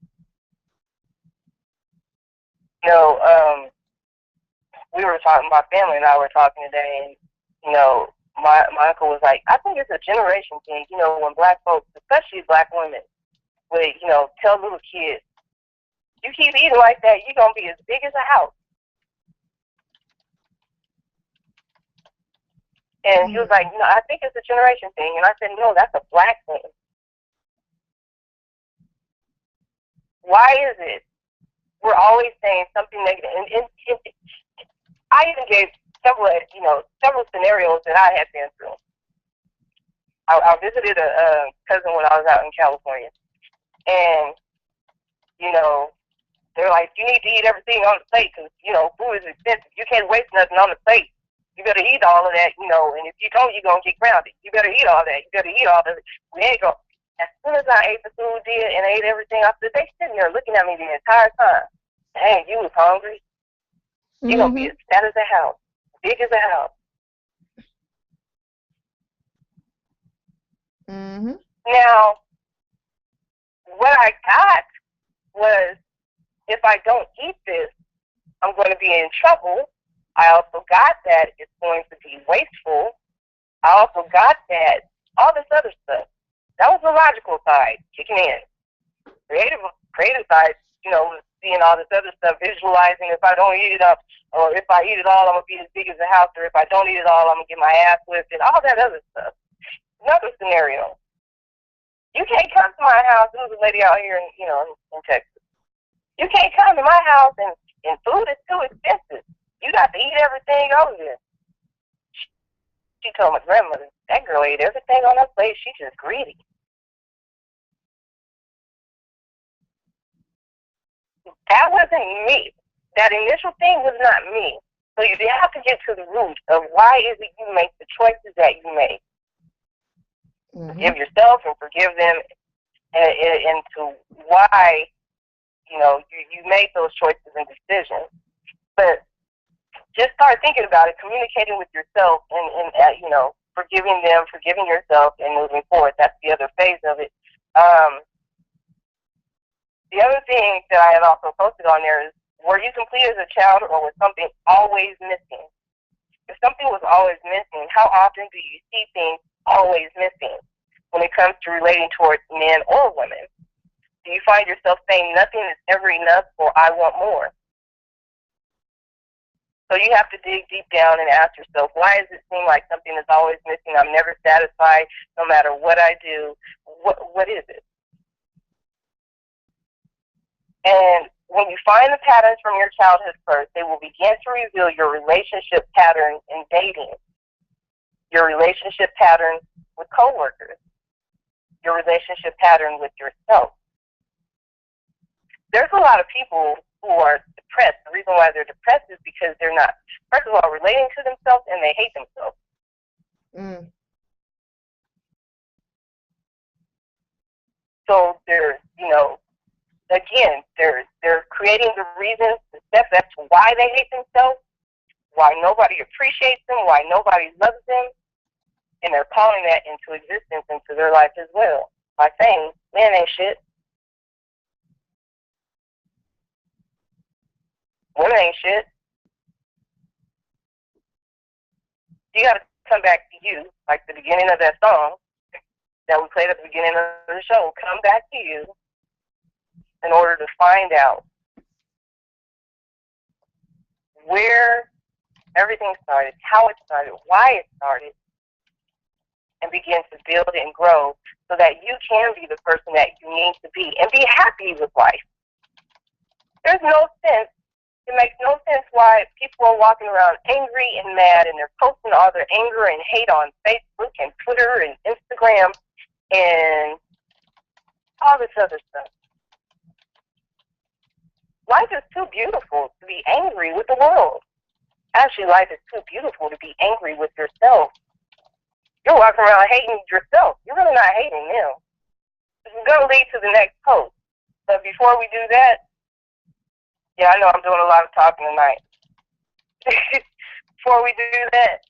We were talking, my family and I were talking today, and my uncle was like, I think it's a generation thing, when black folks, especially black women, would, tell little kids, you keep eating like that, you're going to be as big as a house. And he was like, I think it's a generation thing. And I said, no, that's a black thing. Why is it we're always saying something negative? And I even gave several scenarios that I had been through. I visited a cousin when I was out in California. And, they're like, you need to eat everything on the plate because, food is expensive. You can't waste nothing on the plate. You better eat all of that, and if you don't, you're going to get grounded. You better eat all that. You better eat all of it. There you go. As soon as I ate the food, and ate everything, they sitting there looking at me the entire time. Hey, you was hungry. You're going to be as fat as a house, big as a house. Mm-hmm. Now, what I got was, if I don't eat this, I'm going to be in trouble. I also got that it's going to be wasteful. I also got that all this other stuff. That was the logical side kicking in. Creative side, seeing all this other stuff, visualizing if I don't eat it up, or if I eat it all, I'm going to be as big as a house, or if I don't eat it all, I'm going to get my ass whipped, and all that other stuff. Another scenario. You can't come to my house. There's a lady out here in Texas. You can't come to my house and food is too expensive. You got to eat everything over here. She told my grandmother, that girl ate everything on her plate. She's just greedy. That wasn't me. That initial thing was not me. So you have to get to the root of why is it you make the choices that you make. Forgive yourself and forgive them, and to why you made those choices and decisions. But just start thinking about it, communicating with yourself, and forgiving them, forgiving yourself, and moving forward. That's the other phase of it. The other thing that I had also posted on there is, were you complete as a child, or was something always missing? If something was always missing, how often do you see things always missing when it comes to relating towards men or women? Do you find yourself saying nothing is ever enough, or I want more? So you have to dig deep down and ask yourself, why does it seem like something is always missing? I'm never satisfied no matter what I do. What is it? And when you find the patterns from your childhood first, they will begin to reveal your relationship patterns in dating, your relationship patterns with coworkers, your relationship pattern with yourself. There's a lot of people who are depressed. The reason why they're depressed is because they're not, first of all, relating to themselves, and they hate themselves. So they're, again, they're creating the reasons, the steps as to why they hate themselves, why nobody appreciates them, why nobody loves them, and they're calling that into existence into their life as well by saying, man ain't shit. Women ain't shit. You got to come back to you, like the beginning of that song that we played at the beginning of the show. Come back to you in order to find out where everything started, how it started, why it started, and begin to build and grow so that you can be the person that you need to be and be happy with life. There's no sense. It makes no sense why people are walking around angry and mad, and they're posting all their anger and hate on Facebook and Twitter and Instagram and all this other stuff. Life is too beautiful to be angry with the world. Actually, life is too beautiful to be angry with yourself. You're walking around hating yourself. You're really not hating them. This is going to lead to the next post. But before we do that, yeah, I know I'm doing a lot of talking tonight. Before we do that,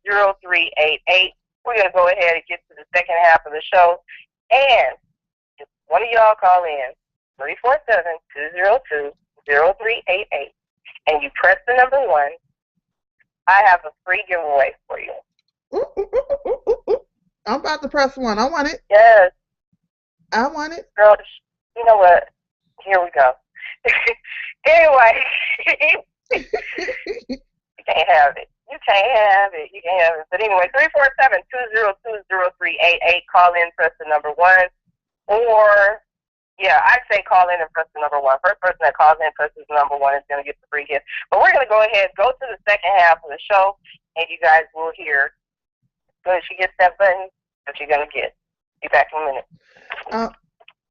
347-202-0388. We're going to go ahead and get to the second half of the show. And if one of y'all call in, 347-202-0388, and you press the number 1, I have a free giveaway for you. I'm about to press 1. I want it. Yes. I want it. Girl, you know what? Here we go. Anyway, you can't have it. You can't have it. You can't have it. But anyway, 347-202-0388. Call in, press the number 1. Or, yeah, I'd say call in and press the number 1. First person that calls in presses the number 1 is going to get the free gift. But we're going to go ahead, go to the second half of the show, and you guys will hear when she gets that button, what you're going to get. Be back in a minute.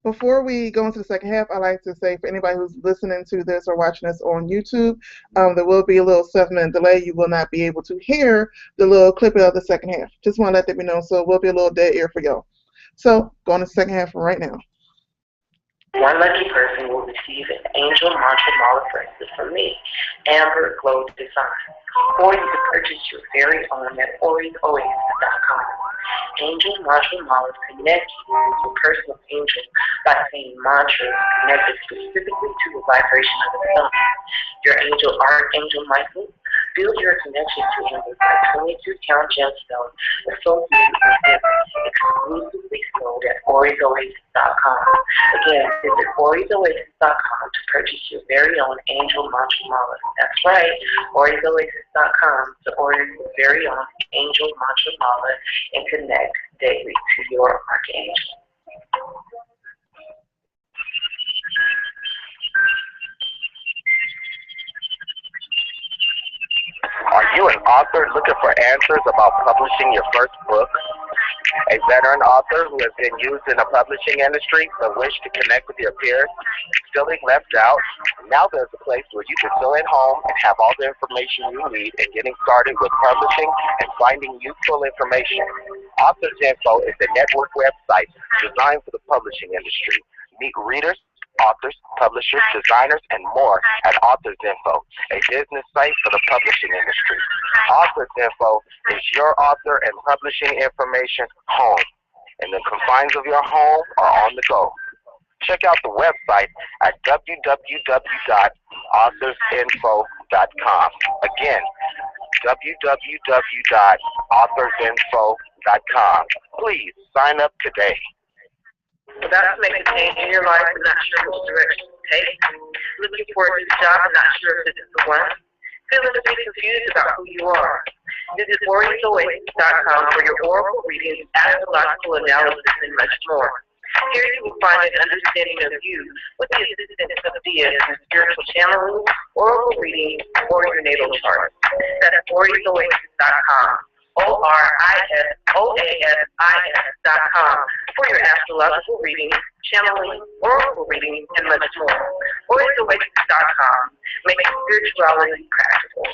Before we go into the second half, I'd like to say for anybody who's listening to this or watching this on YouTube, there will be a little 7-minute delay. You will not be able to hear the little clip of the second half. Just want to let that be known, so it will be a little dead ear for y'all. So, going to the second half right now. One lucky person will receive an Angel Mantra Mala bracelet from me, Amber Glow Design. Or you can purchase your very own at orioles.com. Angel Mantra Malas connect you with your personal angel by saying mantras connected specifically to the vibration of the sun. Your angel Archangel Michael Build your connection to him with a 22-count gemstone associated with him, exclusively sold at OriesOasis.com. Again, visit OriesOasis.com to purchase your very own Angel Mantra Mala. That's right, OriesOasis.com to order your very own Angel Mantra Mala and connect daily to your Archangel. Are you an author looking for answers about publishing your first book? A veteran author who has been used in the publishing industry but wish to connect with your peers, feeling left out? Now there's a place where you can feel at home and have all the information you need in getting started with publishing and finding useful information. Authors Info is a network website designed for the publishing industry. Meet readers, authors, publishers, designers, and more at Authors Info, a business site for the publishing industry. Authors Info is your author and publishing information home. In the confines of your home or on the go. Check out the website at www.authorsinfo.com. Again, www.authorsinfo.com. Please sign up today. About to make a change in your life and not sure which direction to take. Looking for a new job and not sure if this is the one. Feeling a bit confused about who you are. Visit OriesOasis.com for your oracle readings, astrological analysis, and much more. Here you will find an understanding of you with the assistance of Diyah and spiritual channeling, oracle reading, or your natal chart. That's OriesOasis.com. OriesOasis.com for your astrological reading, channeling, oracle reading, and much more. OriesOasis.com makes spirituality practical.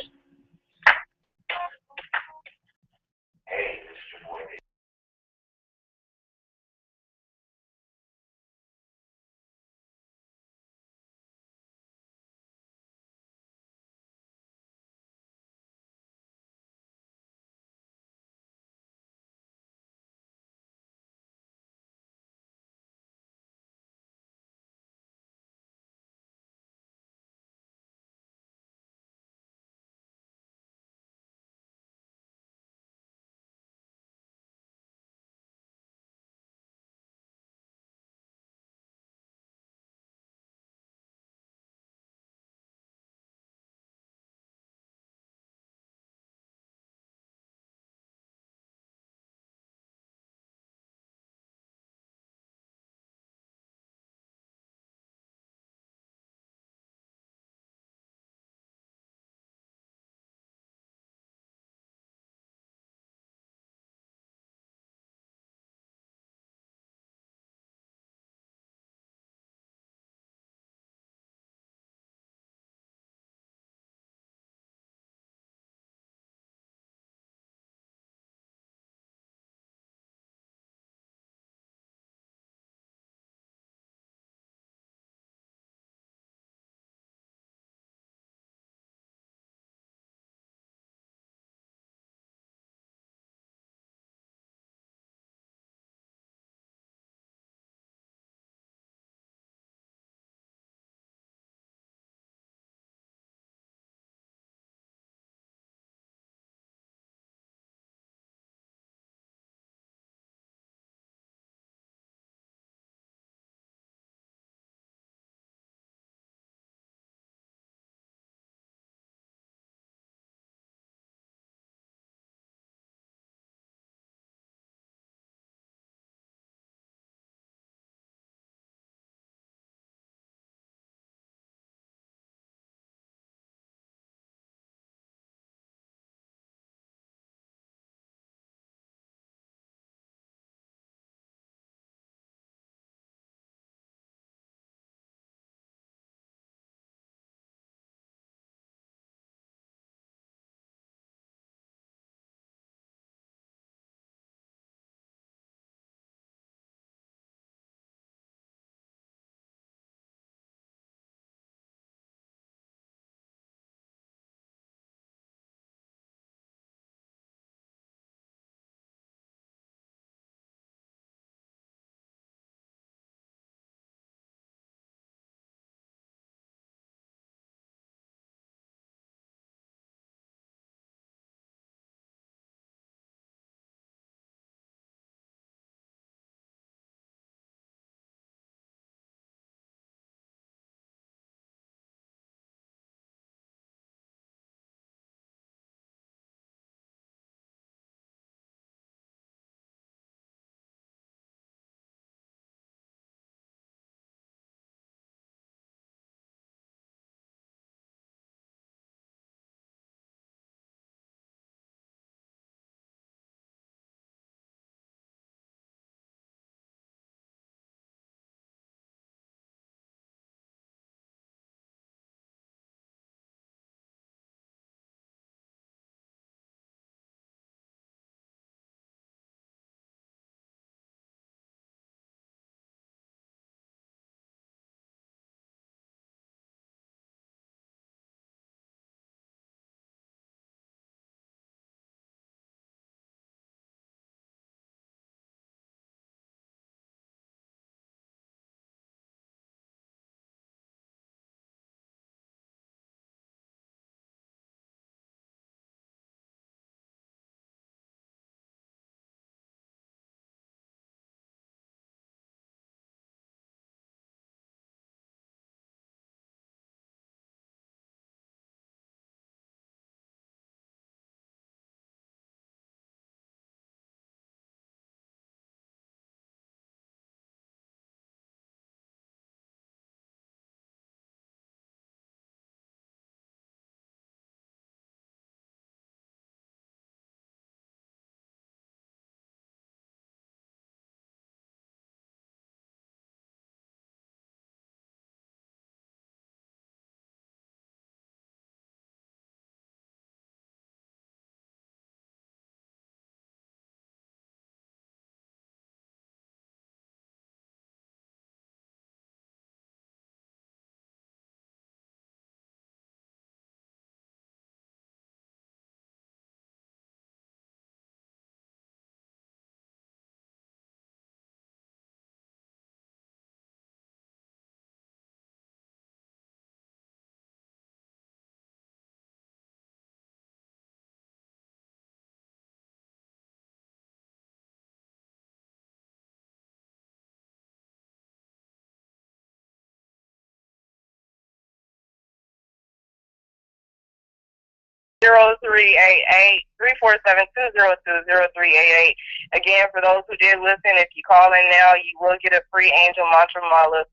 0388 347-202-0388. Again, for those who did listen, if you call in now, you will get a free Angel Mantra Mala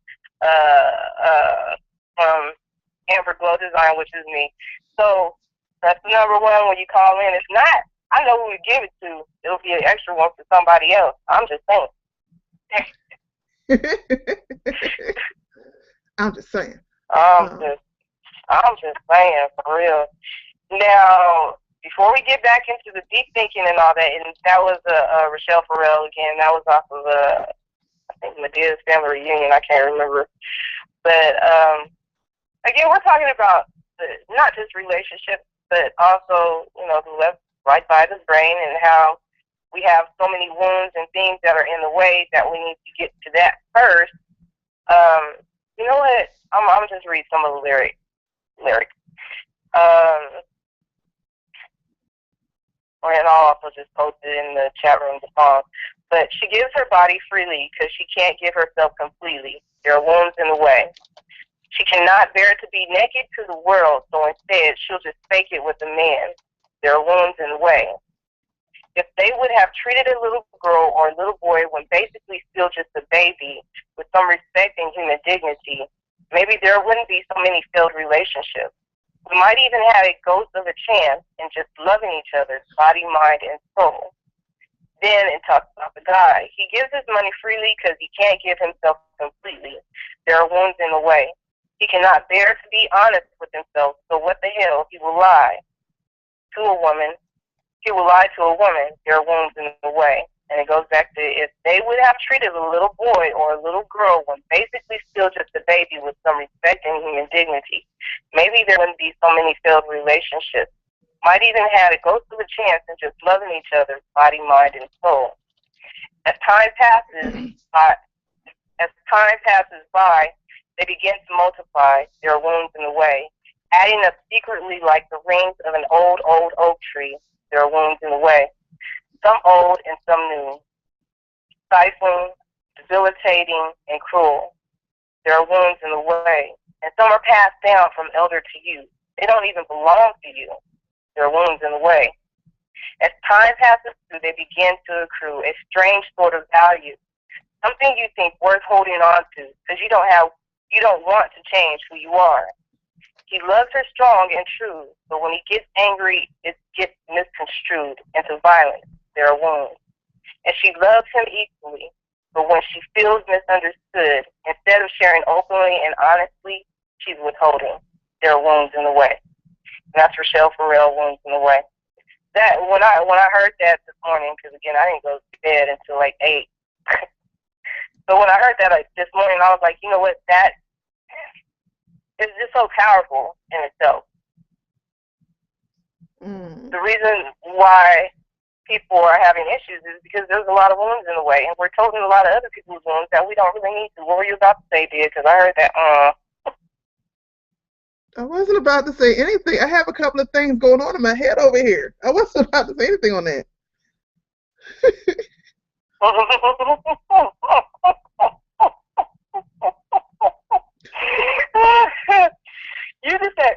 from Amber Glow Design, which is me. So that's the number one when you call in. If not, I know who to give it to. It'll be an extra one for somebody else. I'm just saying. I'm just saying. I'm just saying, for real. Now, before we get back into the deep thinking and all that, and that was Rochelle Farrell again. That was off of I think Medea's Family Reunion. I can't remember, but again, we're talking about not just relationships, but also the left right side of the brain and how we have so many wounds and things that are in the way that we need to get to that first. You know what? I'm gonna just read some of the lyrics. And I'll also just post it in the chat room, the song. But she gives her body freely because she can't give herself completely. There are wounds in the way. She cannot bear to be naked to the world, so instead she'll just fake it with a man. There are wounds in the way. If they would have treated a little girl or a little boy when basically still just a baby with some respect and human dignity, maybe there wouldn't be so many failed relationships. We might even have a ghost of a chance in just loving each other, body, mind, and soul. Then it talks about the guy. He gives his money freely because he can't give himself completely. There are wounds in the way. He cannot bear to be honest with himself, so what the hell? He will lie to a woman. He will lie to a woman. There are wounds in the way. And it goes back to if they would have treated a little boy or a little girl when basically still just a baby with some respect and human dignity, maybe there wouldn't be so many failed relationships. Might even have a ghost of a chance in just loving each other, body, mind, and soul. As time passes by, they begin to multiply. There are wounds in the way, adding up secretly like the rings of an old oak tree. There are wounds in the way. Some old and some new, stifling, debilitating, and cruel. There are wounds in the way, and some are passed down from elder to youth. They don't even belong to you. There are wounds in the way. As time passes through, they begin to accrue a strange sort of value, something you think worth holding on to, because you don't want to change who you are. He loves her strong and true, but when he gets angry, it gets misconstrued into violence. There are wounds. And she loves him equally, but when she feels misunderstood, instead of sharing openly and honestly, she's withholding. There are wounds in the way. And that's Rochelle Farrell, Wounds in the Way. That when I heard that this morning, because again I didn't go to bed until like 8. So when I heard that this morning, I was like, you know what, that is just so powerful in itself. The reason why people are having issues is because there's a lot of wounds in the way, and we're toting a lot of other people's wounds that we don't really need to. What were you about to say, dear? Because I heard that. I wasn't about to say anything. I have a couple of things going on in my head over here. I wasn't about to say anything on that. You just said,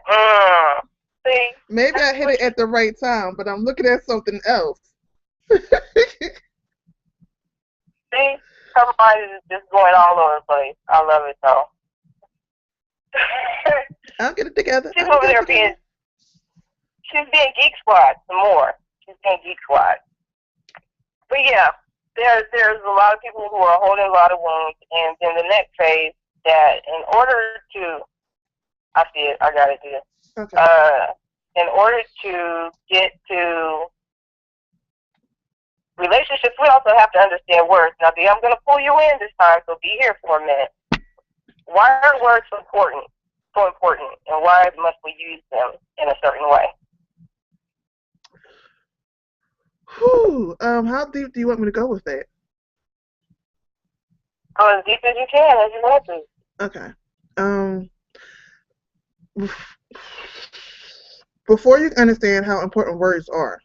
see? Maybe I hit it at the right time, but I'm looking at something else. See? Her mind is just going all over the place. I love it, though. I'll get it together. She's over there being Geek Squad some more. She's being Geek Squad. But yeah, there's a lot of people who are holding a lot of wounds, and then the next phase that in order to, I see it, I got it here. Okay. In order to get to relationships, we also have to understand words. Now, Dee, I'm going to pull you in this time, so be here for a minute. Why are words so important, and why must we use them in a certain way? Whew. How deep do you want me to go with that? Go as deep as you can, as you want to. Okay. Before you understand how important words are,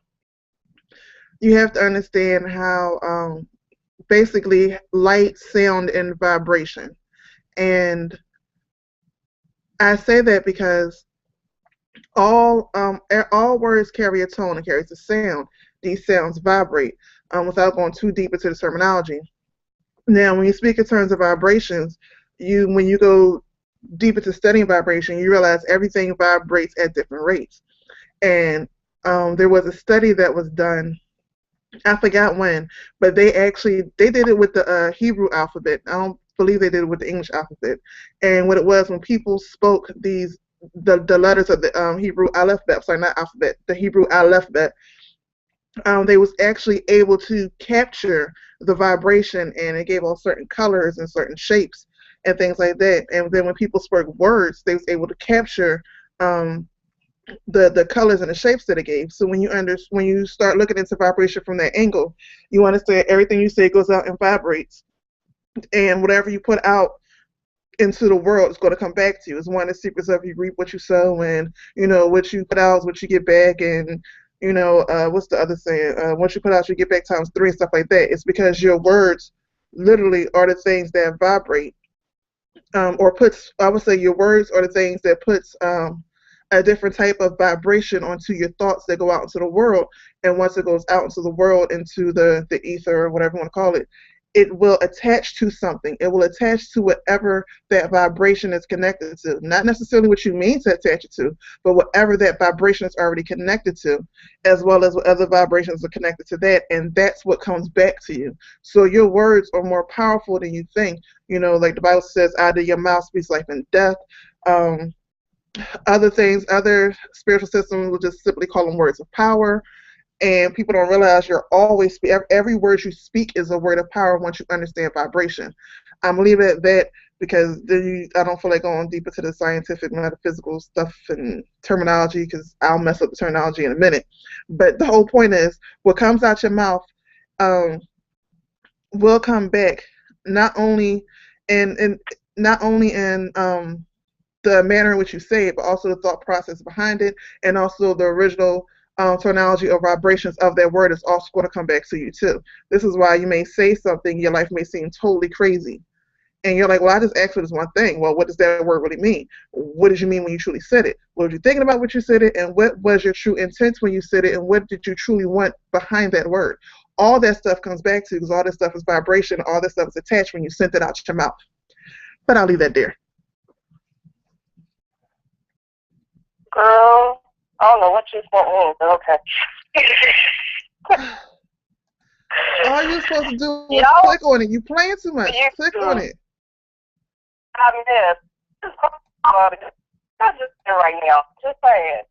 you have to understand how basically light, sound, and vibration. And I say that because All words carry a tone and carries a sound. These sounds vibrate. Without going too deep into the terminology. Now, when you speak in terms of vibrations, when you go deep into studying vibration, you realize everything vibrates at different rates. And there was a study that was done. I forgot when, but they did it with the Hebrew alphabet. I don't believe they did it with the English alphabet. And what it was, when people spoke the letters of the Hebrew alphabet, sorry, not alphabet, the Hebrew alphabet, they was actually able to capture the vibration, and it gave all certain colors and certain shapes and things like that. And then when people spoke words, they was able to capture um, the colors and the shapes that it gave. So when you start looking into vibration from that angle, you understand everything you say goes out and vibrates, and whatever you put out into the world is going to come back to you. It's one of the secrets of you reap what you sow, and what you put out is what you get back. And what's the other saying? Once you put out, you get back times three and stuff like that. It's because your words literally are the things that vibrate, or puts. I would say your words are the things that puts a different type of vibration onto your thoughts that go out into the world. And once it goes out into the world, into the ether, or whatever you want to call it, it will attach to something. It will attach to whatever that vibration is connected to. Not necessarily what you mean to attach it to, but whatever that vibration is already connected to, as well as what other vibrations are connected to that. And that's what comes back to you. So your words are more powerful than you think. Like the Bible says, out of your mouth speaks life and death. Other things, other spiritual systems will just simply call them words of power. And people don't realize every word you speak is a word of power once you understand vibration. I'm gonna leave it at that, because I don't feel like going deep into the scientific, metaphysical stuff and terminology, because I'll mess up the terminology in a minute. But the whole point is, what comes out your mouth will come back, not only in the manner in which you say it, but also the thought process behind it, and also the original terminology or vibrations of that word is also going to come back to you too. This is why you may say something, your life may seem totally crazy, and you're like, well, I just asked for this one thing. Well, what does that word really mean? What did you mean when you truly said it? What were you thinking about what you said it, and what was your true intent when you said it, and what did you truly want behind that word? All that stuff comes back to you, because all this stuff is vibration. All this stuff is attached when you sent it out your mouth. But I'll leave that there. Girl, I don't know what you want me, but okay. All you're supposed to do is click on it. You playing too much. Click on it. I miss. I just right now. Just saying.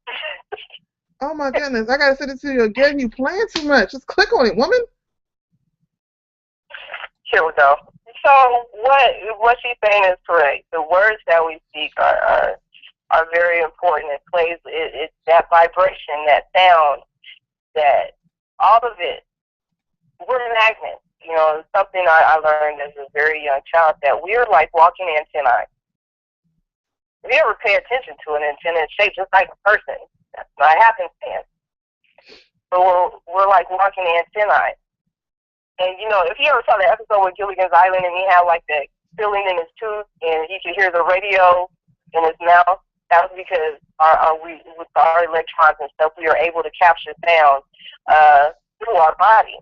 Oh my goodness! I gotta send it to you again. You playing too much. Just click on it, woman. Here we go. So what she's saying is correct. The words that we speak are very important. It plays. It's that vibration, that sound, that all of it. We're magnets. It's something I learned as a very young child, that we're like walking antennae. If you ever pay attention to an antenna, it's shaped just like a person. That's not happenstance. So we're like walking antennae. And if you ever saw the episode with Gilligan's Island, and he had like the filling in his tooth, and he could hear the radio in his mouth, that was because with our electrons and stuff, we are able to capture sound through our body,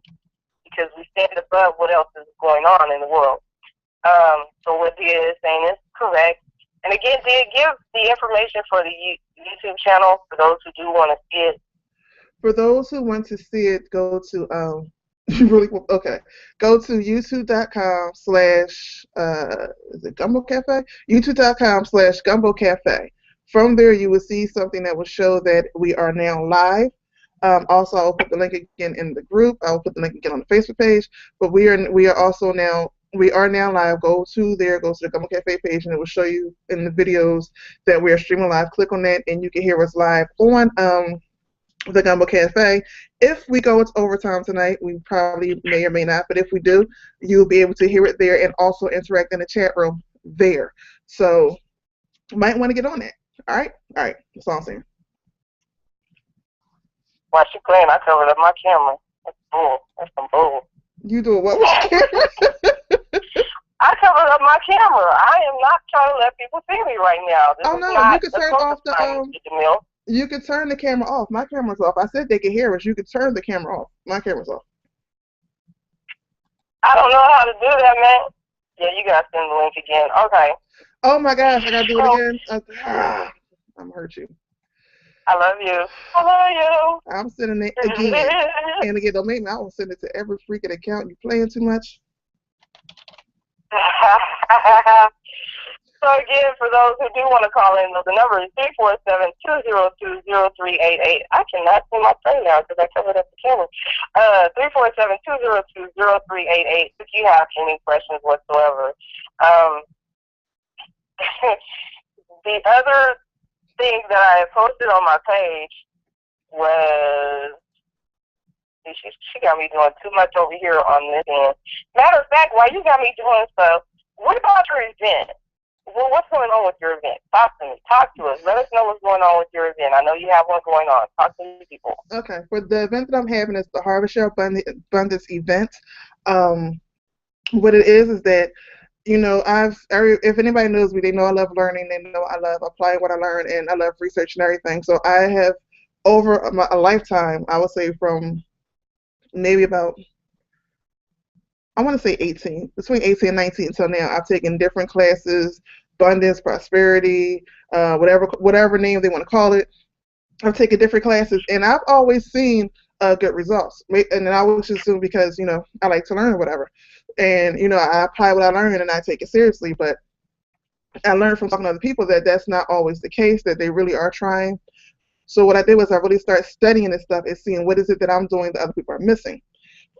because we stand above what else is going on in the world. So what Diyah is saying is correct. And again, Diyah, give the information for the YouTube channel for those who do want to see it. For those who want to see it, go to go to youtube.com/ is it Gumbo Cafe? youtube.com/ Gumbo Cafe. From there, you will see something that will show that we are now live. Also, I'll put the link again in the group. I'll put the link again on the Facebook page. But we are now live. Go to the Gumbo Cafe page, and it will show you in the videos that we are streaming live. Click on that, and you can hear us live on the Gumbo Cafe. If we go into overtime tonight, we probably may or may not, but if we do, you'll be able to hear it there and also interact in the chat room there. So you might want to get on that. All right? All right. That's all I'm saying. While she playing, I covered up my camera. That's bull. That's some bull. You doing what with your camera? I covered up my camera. I am not trying to let people see me right now. You can turn off the You could turn the camera off. My camera's off. I said they could hear us. You could turn the camera off. My camera's off. I don't know how to do that, man. Yeah, you gotta send the link again. Okay. Oh my gosh, I gotta do it Oh, again. I'm gonna hurt you. I love you. I love you. I'm sending it again. And again, don't make me. I will send it to every freaking account. You playing too much? So again, for those who do want to call in, the number is 347-202-0388. I cannot see my phone now because I covered up the camera. 347-202-0388 if you have any questions whatsoever. The other thing that I posted on my page was, she got me doing too much over here on this end. Matter of fact, while you got me doing stuff, what about your event? Well, what's going on with your event? Talk to me. Talk to us. Let us know what's going on with your event. I know you have one going on. Talk to the people. Okay. For the event that I'm having is the Harvest Share Abundance event. What it is that, you know, if anybody knows me, they know I love learning. They know I love applying what I learn, and I love research and everything. So I have, over a lifetime, I would say from maybe about, I want to say between 18 and 19 until now, I've taken different classes, abundance, prosperity, whatever name they want to call it. I've taken different classes, and I've always seen good results. And I always assume because, you know, I like to learn or whatever. And, you know, I apply what I learn and I take it seriously. But I learned from talking to other people that that's not always the case, that they really are trying. So what I did was I really started studying this stuff and seeing what is it that I'm doing that other people are missing.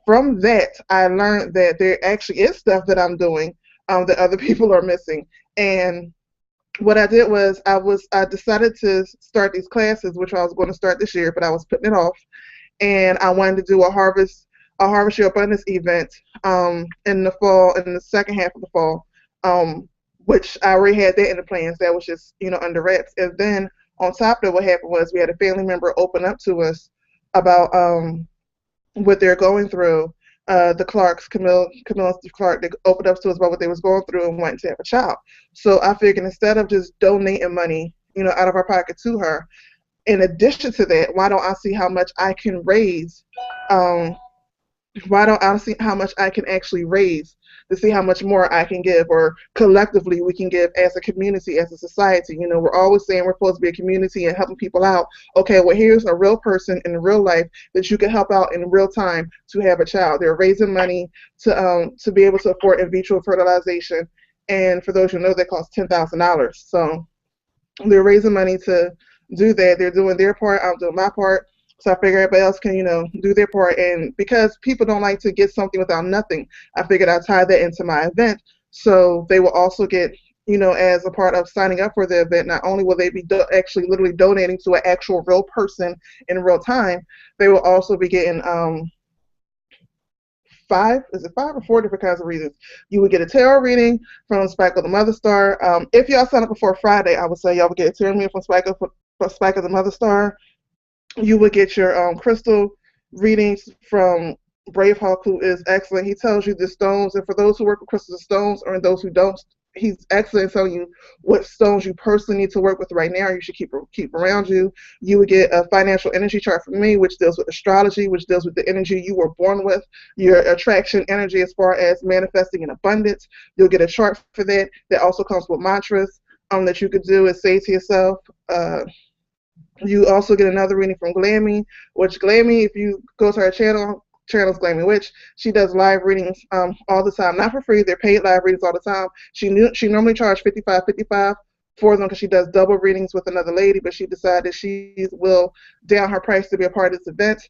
From that, I learned that there actually is stuff that I'm doing that other people are missing. And what I did was I decided to start these classes, which I was going to start this year, but I was putting it off. And I wanted to do a Harvest Your Abundance event in the fall, in the second half of the fall, which I already had that in the plans. That was just, you know, under wraps. And then on top of it, what happened was we had a family member open up to us about what they're going through. The Clarks, Camille and Steve Clark, they opened up to us about what they was going through and wanting to have a child. So I figured instead of just donating money, you know, out of our pocket to her, in addition to that, why don't I see how much I can raise? Why don't I see how much I can actually raise to see how much more I can give, or collectively we can give as a community, as a society? You know, we're always saying we're supposed to be a community and helping people out. Okay, well, here's a real person in real life that you can help out in real time to have a child. They're raising money to be able to afford in vitro fertilization, and for those who know, that costs $10,000. So they're raising money to do that. They're doing their part. I'm doing my part. So I figured everybody else can, you know, do their part. And because people don't like to get something without nothing, I figured I'd tie that into my event. So they will also get, you know, as a part of signing up for the event, not only will they be actually literally donating to an actual real person in real time, they will also be getting five or four different kinds of readings. You would get a tarot reading from Spike of the Mother Star. If y'all sign up before Friday, I would say y'all would get a tarot reading from Spike of the Mother Star. You would get your crystal readings from Braveheart, who is excellent. He tells you the stones, and for those who work with crystal stones, or those who don't, he's excellent in telling you what stones you personally need to work with right now. You should keep around you. You would get a financial energy chart from me, which deals with astrology, which deals with the energy you were born with, your attraction energy as far as manifesting in abundance. You'll get a chart for that. That also comes with mantras that you could do and say to yourself. You also get another reading from Glammy, which Glammy, if you go to her channel's Glammy Witch, she does live readings all the time. Not for free, they're paid live readings all the time. She normally charges $55 for them because she does double readings with another lady, but she decided she will down her price to be a part of this event.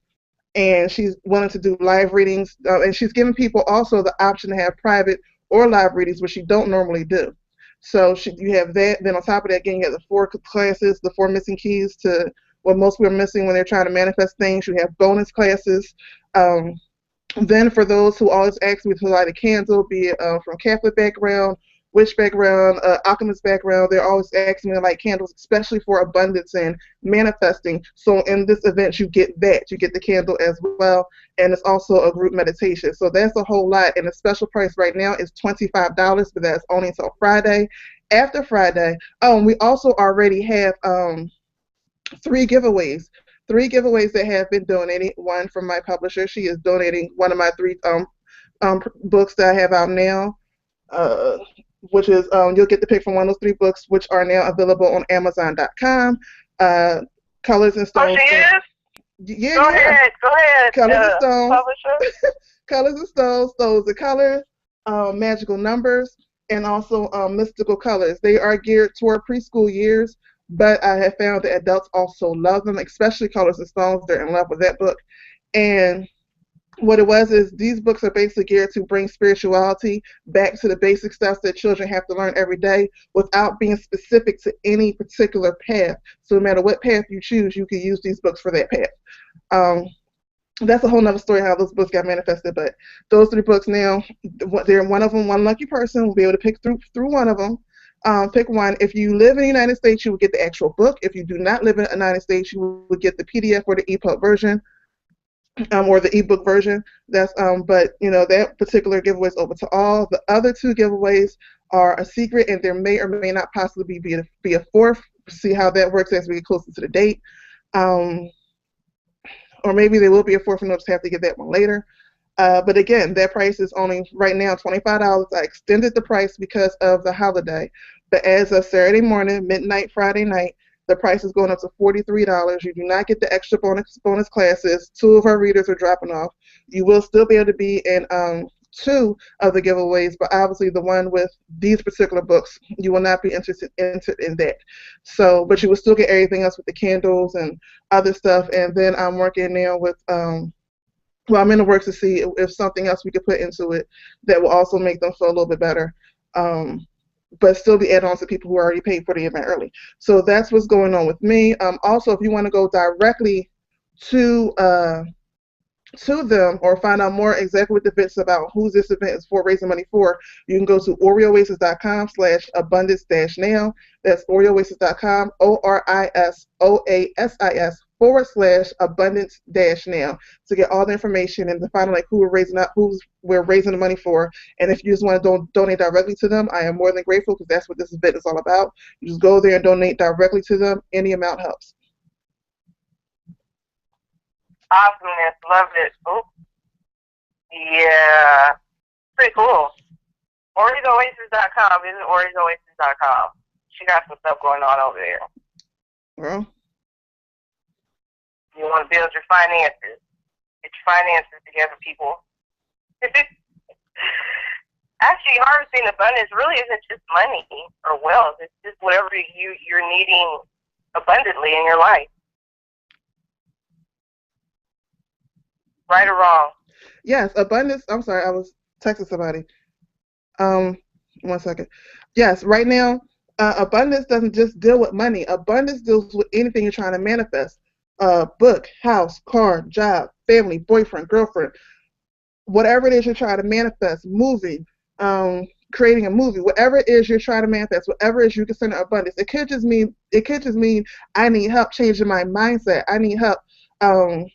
And she's willing to do live readings. And she's giving people also the option to have private or live readings, which she don't normally do. So you have that. Then on top of that, again, you have the 4 classes, the 4 missing keys to what most people are missing when they're trying to manifest things. You have bonus classes. Then for those who always ask me to light a candle, be it from Catholic background, witch background, alchemist background, they're always asking me to light candles, especially for abundance and manifesting. So in this event, you get that. You get the candle as well, and it's also a group meditation. So that's a whole lot, and the special price right now is $25, but that's only until Friday. After Friday, we also already have three giveaways. Three giveaways that have been donated. One from my publisher. She is donating one of my three books that I have out now, uh, which is you'll get to pick from one of those three books, which are now available on Amazon.com. Uh, Colors and Oh, Stones. she is? Yeah, Go yeah. ahead. Go ahead. Colors and Stones. Publisher. Colors and Stones. Stones and Colors. Magical Numbers, and also Mystical Colors. They are geared toward preschool years, but I have found that adults also love them, especially Colors and Stones. They're in love with that book. And what it was is these books are basically geared to bring spirituality back to the basic stuff that children have to learn every day without being specific to any particular path. So no matter what path you choose, you can use these books for that path. Um, that's a whole nother story how those books got manifested, but those three books now, they're one of them. One lucky person will be able to pick through one of them. Pick one. If you live in the United States, you will get the actual book. If you do not live in the United States, you will get the PDF or the EPUB version, or the ebook version. That's but that particular giveaway is open to all. The other two giveaways are a secret, and there may or may not possibly be a fourth. See how that works as we get closer to the date. Or maybe there will be a fourth, and we'll just have to get that one later. But again, that price is only right now $25. I extended the price because of the holiday. But as of Saturday morning, midnight, Friday night, the price is going up to $43. You do not get the extra bonus classes. Two of our readers are dropping off. You will still be able to be in two of the giveaways, but obviously the one with these particular books, you will not be entered in that. So, but you will still get everything else with the candles and other stuff. And then I'm working now with I'm in the works to see if something else we could put into it that will also make them feel a little bit better, but still be add-ons to people who already paid for the event early. So that's what's going on with me. Also, if you want to go directly to them or find out more exactly what the event's about, who this event is for, raising money for, you can go to orioasis.com/abundance-now. That's orioasis.com, ORIOASIS/abundance-now to get all the information and to find out who we're raising the money for. And if you just want to donate directly to them, I am more than grateful because that's what this event is all about. You just go there and donate directly to them. Any amount helps. Awesomeness. Love it. Oh, yeah. Pretty cool. OriOasis.com. Visit OriOasis.com. She got some stuff going on over there. Well, you want to build your finances. Get your finances together, people. Actually, harvesting abundance really isn't just money or wealth. It's just whatever you're needing abundantly in your life. Right or wrong? Yes, abundance. I'm sorry, I was texting somebody. 1 second. Yes, right now, abundance doesn't just deal with money. Abundance deals with anything you're trying to manifest. Book, house, car, job, family, boyfriend, girlfriend, whatever it is you're trying to manifest, moving, creating a movie, whatever it is you're trying to manifest, whatever it is you consider abundance. It could just mean I need help changing my mindset. I need help to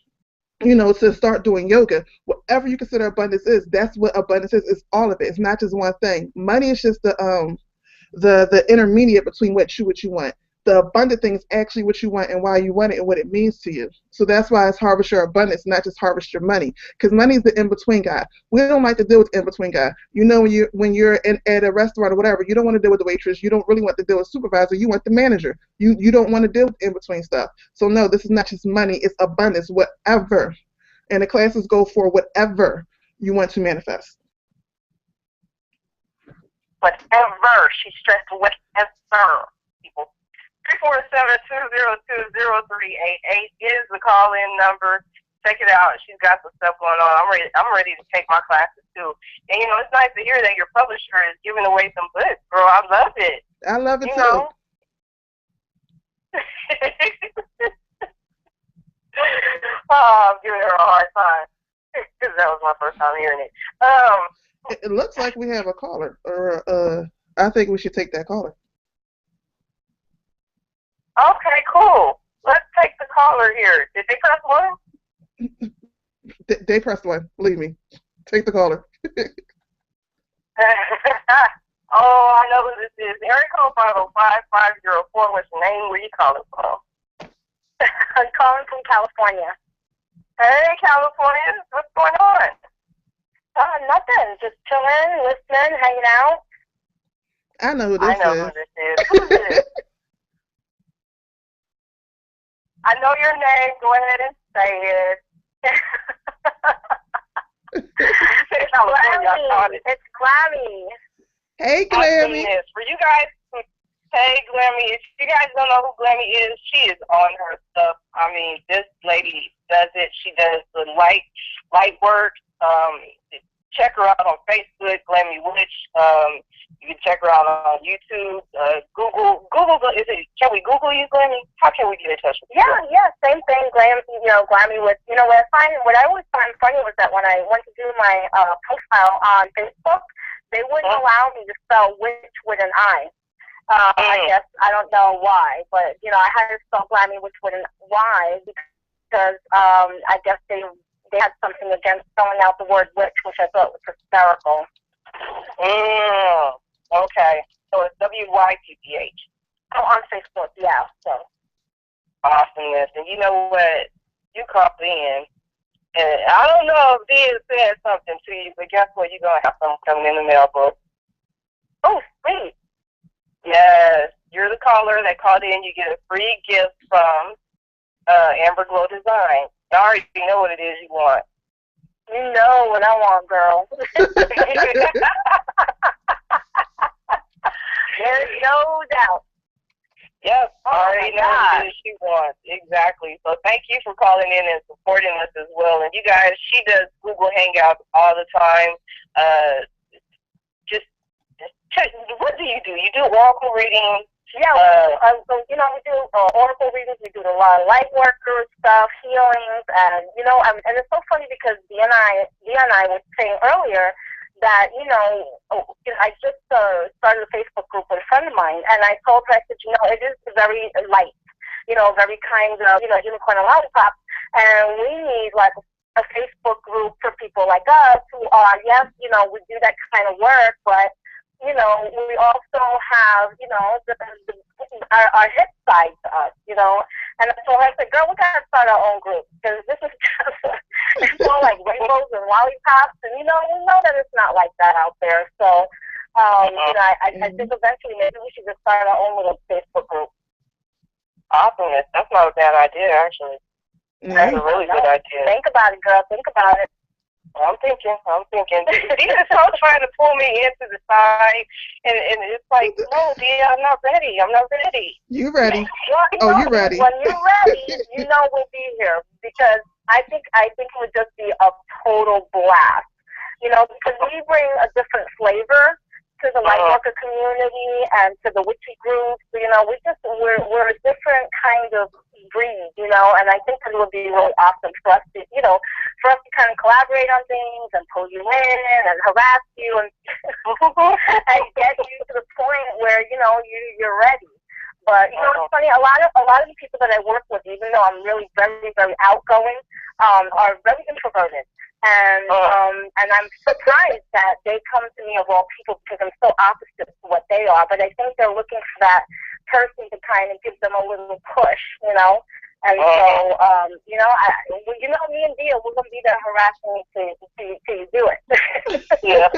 start doing yoga. Whatever you consider abundance is, that's what abundance is. It's all of it. It's not just one thing. Money is just the intermediate between what you want. The abundant thing is actually what you want and why you want it and what it means to you. So that's why it's harvest your abundance, not just harvest your money. Because money is the in-between guy. We don't like to deal with the in-between guy. When you're at a restaurant or whatever, you don't want to deal with the waitress. You don't really want to deal with the supervisor. You want the manager. You don't want to deal with in-between stuff. So no, this is not just money. It's abundance, whatever. And the classes go for whatever you want to manifest. Whatever. She stressed whatever, people. 347-202-0388 is the call-in number. Check it out. She's got some stuff going on. I'm ready to take my classes too. And it's nice to hear that your publisher is giving away some books, girl. I love it. I love it too. Oh, I'm giving her a hard time because that was my first time hearing it. It looks like we have a caller, or I think we should take that caller. Okay, cool. Let's take the caller here. Did they press one? They pressed one. Believe me. Take the caller. Oh, I know who this is. Area code 505-504. What's your name? Where you calling from? I'm calling from California. Hey, California, what's going on? Nothing. Just chilling, listening, hanging out. I know who I this know is. who this is. Who's this? I know your name. Go ahead and say it. It's Glammy. It's Glammy. Hey, I've seen Glammy. this. For you guys, hey, Glammy, if you guys don't know who Glammy is, she is on her stuff. I mean, this lady does it. She does the light work. Check her out on Facebook, Glammy Witch. You can check her out on YouTube. Google. Is it? Can we Google you, Glammy? How can we get in touch with you? Yeah, same thing. Glammy with, what I always find funny was that when I went to do my profile on Facebook, they wouldn't allow me to spell witch with an I. I guess, I don't know why, but, I had to spell Glammy witch with an Y because I guess they had something against spelling out the word witch, which I thought was hysterical. Okay. So it's WYTPH. Oh, on Facebook, yeah. So. Awesomeness. And you know what? You called in. And I don't know if Diyah said something to you, but guess what? You're going to have something coming in the mailbox. Oh, sweet. Yes. You're the caller that called in. You get a free gift from Amber Glow Design. I already know what it is you want. You know what I want, girl. There's no doubt. Yep, already know what it is she wants. Exactly. So thank you for calling in and supporting us as well. And you guys, she does Google Hangouts all the time. Just check. What do? You do oracle readings. Yeah, so, we do oracle readings, we do a lot of light worker stuff, healings, and, and it's so funny because Diyah and I were saying earlier that, I just started a Facebook group with a friend of mine, and I told her, I said, it is very light, very kind of, unicorn and lollipop, and we need, like, a Facebook group for people like us who are, yes, we do that kind of work, but we also have, our hip side to us, And so I said, girl, we got to start our own group because this is just, it's more like rainbows and lollipops. And, we know that it's not like that out there. So, I think eventually maybe we should just start our own little Facebook group. Awesome. That's not a bad idea, actually. That's a really good idea. Think about it, girl. Think about it. I'm thinking. Diyah's so trying to pull me into the side, and it's like, no, Diyah, I'm not ready. You ready? You're ready. When you're ready, we'll be here because I think it would just be a total blast. Because we bring a different flavor to the light worker community and to the witchy groups. We're a different kind of breed, and I think it would be really awesome for us to, kind of collaborate on things and pull you in and harass you and and get you to the point where, you're ready. But, it's funny, a lot of the people that I work with, even though I'm really very, very outgoing, are very introverted. And I'm surprised that they come to me of all people because I'm so opposite to what they are. But I think they're looking for that person to kind of give them a little push, And so, me and Diyah, we're gonna be there harassing you till you do it. Yeah.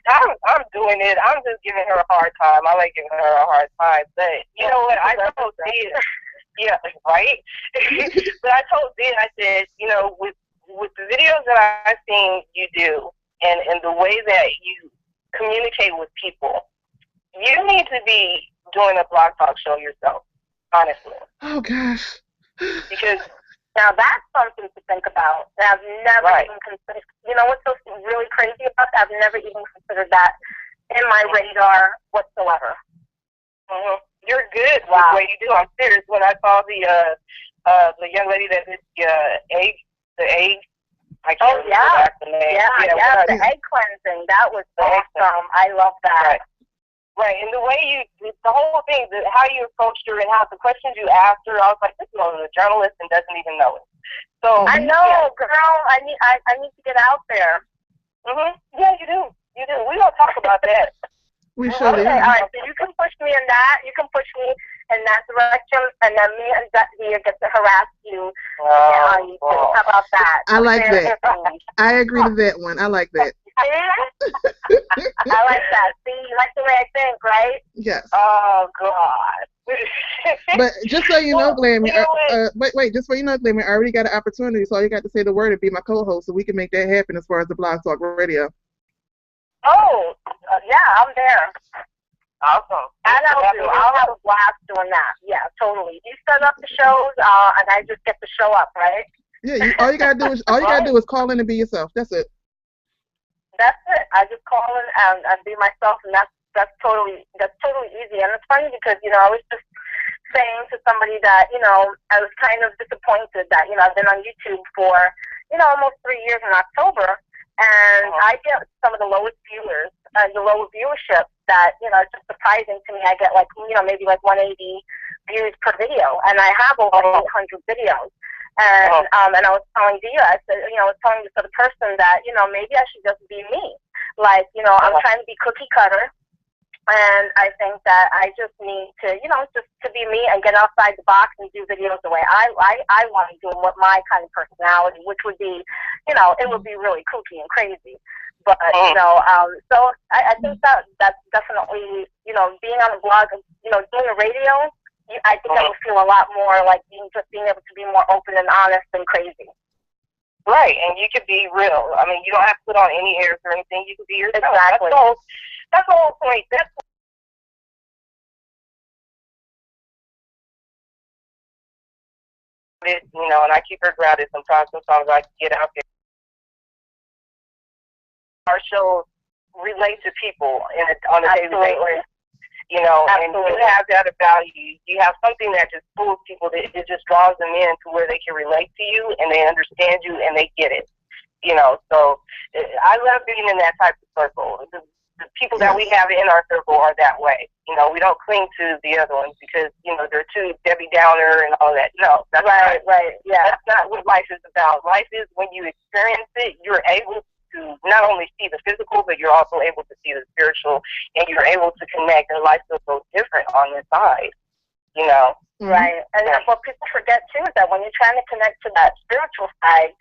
I'm doing it. I'm just giving her a hard time. I like giving her a hard time. But you know what? I told Diyah. Yeah, right. But I told Diyah, I said, with the videos that I've seen you do and the way that you communicate with people, you need to be doing a blog talk show yourself, honestly. Oh, gosh. Because now that's something to think about. I've never even considered, what's so really crazy about that? I've never even considered that in my radar whatsoever. Mm-hmm. You're good with what you do. I'm serious. When I saw the young lady that did the egg. I can't remember the name. Yeah, the egg cleansing. That was awesome. I love that. Right, and the way the whole thing, how you approached her and how the questions you asked her, I was like, this woman is a journalist and doesn't even know it. So I know, girl. I need to get out there. Yeah, you do. We don't talk about that. We surely okay, all right. So you can push me in that. You can push me in that direction, and then me and Diyah get to harass you on YouTube. How about that? I like that. I agree to that one. I like that. I like that. See, you like the way I think, right? Yes. Oh, God. But just so you know, Glammy, wait, just so you know, Glammy, I already got an opportunity, so all you got to say the word and be my co-host, so we can make that happen as far as the Blog Talk Radio. Oh, yeah, I'm there. Awesome. And I'll have a blast doing that. Yeah, totally. You set up the shows, and I just get to show up, right? Yeah, all you gotta do is call in and be yourself. That's it. That's it. I just call in and be myself, and that's totally easy. And it's funny because I was just saying to somebody that I was kind of disappointed that I've been on YouTube for almost 3 years in October, and I get some of the lowest viewers, the lowest viewership that it's just surprising to me. I get maybe 180 views per video, and I have over 800 videos. And and I was telling Diyah, I said, I was telling this other person that maybe I should just be me. I'm trying to be cookie cutter, and I think that I just need to just to be me and get outside the box and do videos the way I want to do them with my kind of personality, which would be it would be really kooky and crazy. But so I think that's definitely being on a blog and doing a radio. I think I would feel a lot more like being able to be more open and honest and crazy. Right, and you could be real. I mean, you don't have to put on any airs or anything. You could be yourself. Exactly. That's the whole point. That's it, and I keep her grounded sometimes. Sometimes I get out there. Our shows relate to people on a daily basis. And you have that about you. You have something that just pulls people, that it just draws them in to where they can relate to you and they understand you and they get it. So I love being in that type of circle. The people that we have in our circle are that way. We don't cling to the other ones because, they're too Debbie Downer and all that. No, that's right. Yeah. That's not what life is about. Life is when you experience it, you're able to not only see the physical, but you're also able to see the spiritual, and you're able to connect, and life feels so different on this side, Right. And what people forget, too, is that when you're trying to connect to that spiritual side,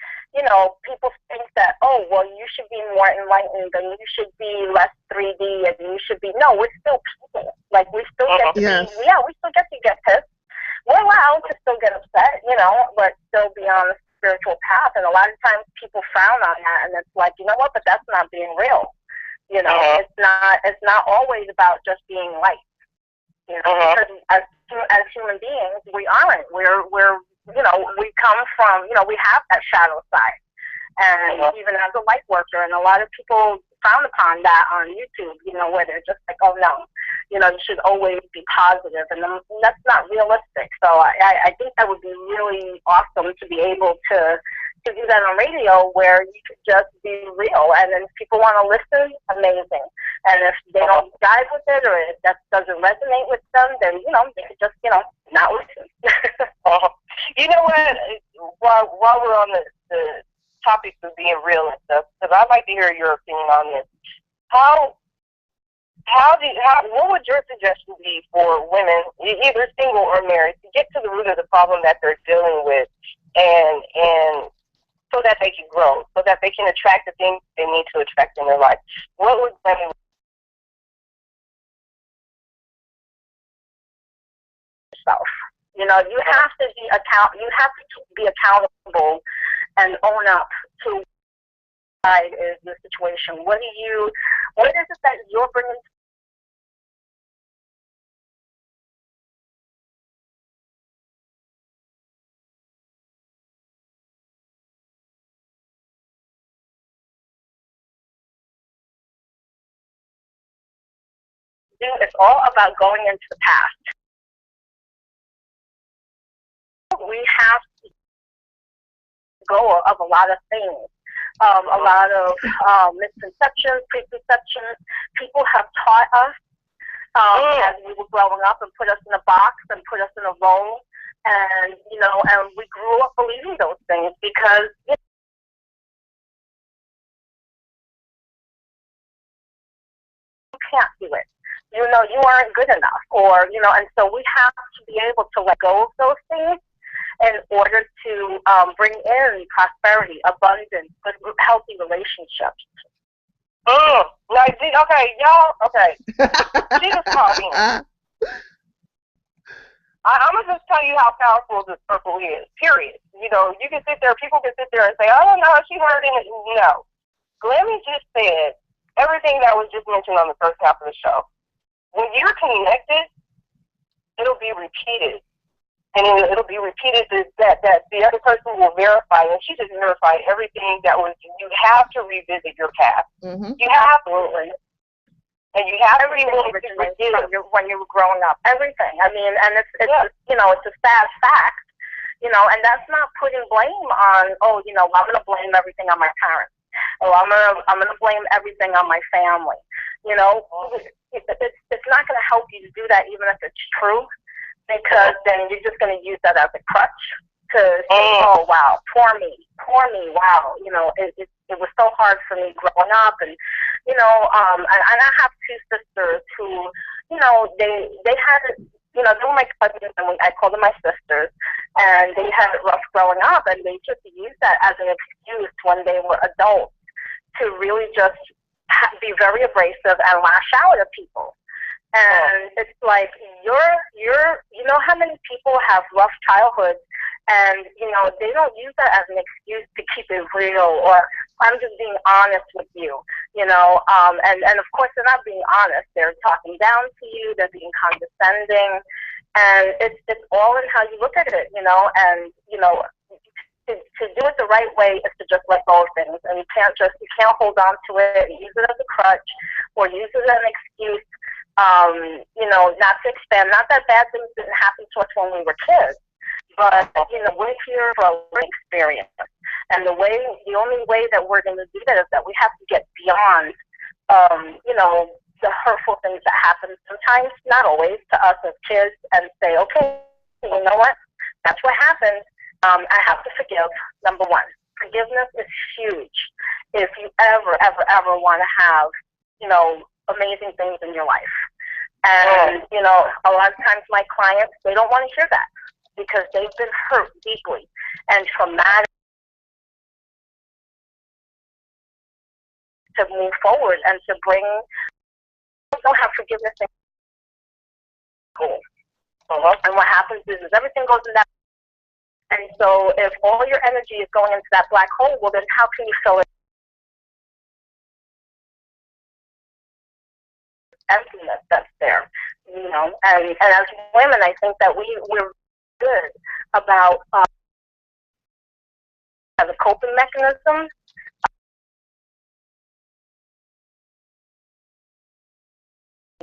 people think that, you should be more enlightened, and you should be less 3D, and you should be, no, we're still people. We still get to we still get to get pissed. We're allowed to still get upset, but still be on the spiritual path. And a lot of times people frown on that, and it's like, what, but that's not being real. It's not always about just being light. Because as human beings, we aren't. We're we come from, we have that shadow side. And even as a light worker, and a lot of people frown upon that on YouTube, where they're just like, oh no, you should always be positive, and that's not realistic. So I think that would be really awesome to be able to do that on radio, where you could just be real, and then if people want to listen, amazing. And if they don't dive with it, or if that doesn't resonate with them, then they could just not listen. You know what? While we're on the topics of being real and stuff, because I'd like to hear your opinion on this. What would your suggestion be for women, either single or married, to get to the root of the problem that they're dealing with, and so that they can grow, so that they can attract the things they need to attract in their life? What would women yourself? You have to be accountable and own up to what is the situation. What is it that you're bringing to? It's all about going into the past. We have to go of a lot of things. A lot of misconceptions, preconceptions. People have taught us as we were growing up and put us in a box and put us in a role, and and we grew up believing those things because you can't do it. you aren't good enough, or, and so we have to be able to let go of those things in order to bring in prosperity, abundance, good, healthy relationships. Like, okay, y'all, okay. She was talking. I'm going to just tell you how powerful this purple is, period. You can sit there, people can sit there and say, oh, no, she heard it. No. Glammy just said everything that was just mentioned on the first half of the show. When you're connected, it'll be repeated. And it'll be repeated that the other person will verify, and she just verified everything that was. You have to revisit your past. Mm-hmm. You have to, and you have to be willing to forgive when you were growing up. Everything. I mean, and it's it's a sad fact, and that's not putting blame on. Oh, I'm going to blame everything on my parents. Oh, I'm gonna blame everything on my family. It's not going to help you to do that, even if it's true. Because then you're just going to use that as a crutch to say, oh, wow, poor me, wow, it was so hard for me growing up, and, and I have two sisters who, they had, they were my cousins, and I called them my sisters, and they had it rough growing up, and they just used that as an excuse when they were adults to really just be very abrasive and lash out at people. And it's like how many people have rough childhoods, and they don't use that as an excuse to keep it real, or I'm just being honest with you, and of course they're not being honest. They're talking down to you. They're being condescending, and it's all in how you look at it, and to do it the right way is to just let go of things, and you can't hold on to it and use it as a crutch or use it as an excuse. Not to expand. Not that bad things didn't happen to us when we were kids, but we're here for a learning experience, and the only way that we're going to do that is that we have to get beyond, the hurtful things that happen sometimes, not always, to us as kids, and say, okay, you know what? That's what happened. I have to forgive. Number one, forgiveness is huge. If you ever want to have, amazing things in your life. And, a lot of times my clients, they don't want to hear that because they've been hurt deeply and traumatic to move forward and to bring, don't have forgiveness in school. And what happens is everything goes in that. And so if all your energy is going into that black hole, well, then how can you fill it? Emptiness that's there, and as women, I think that we're good about as a coping mechanism.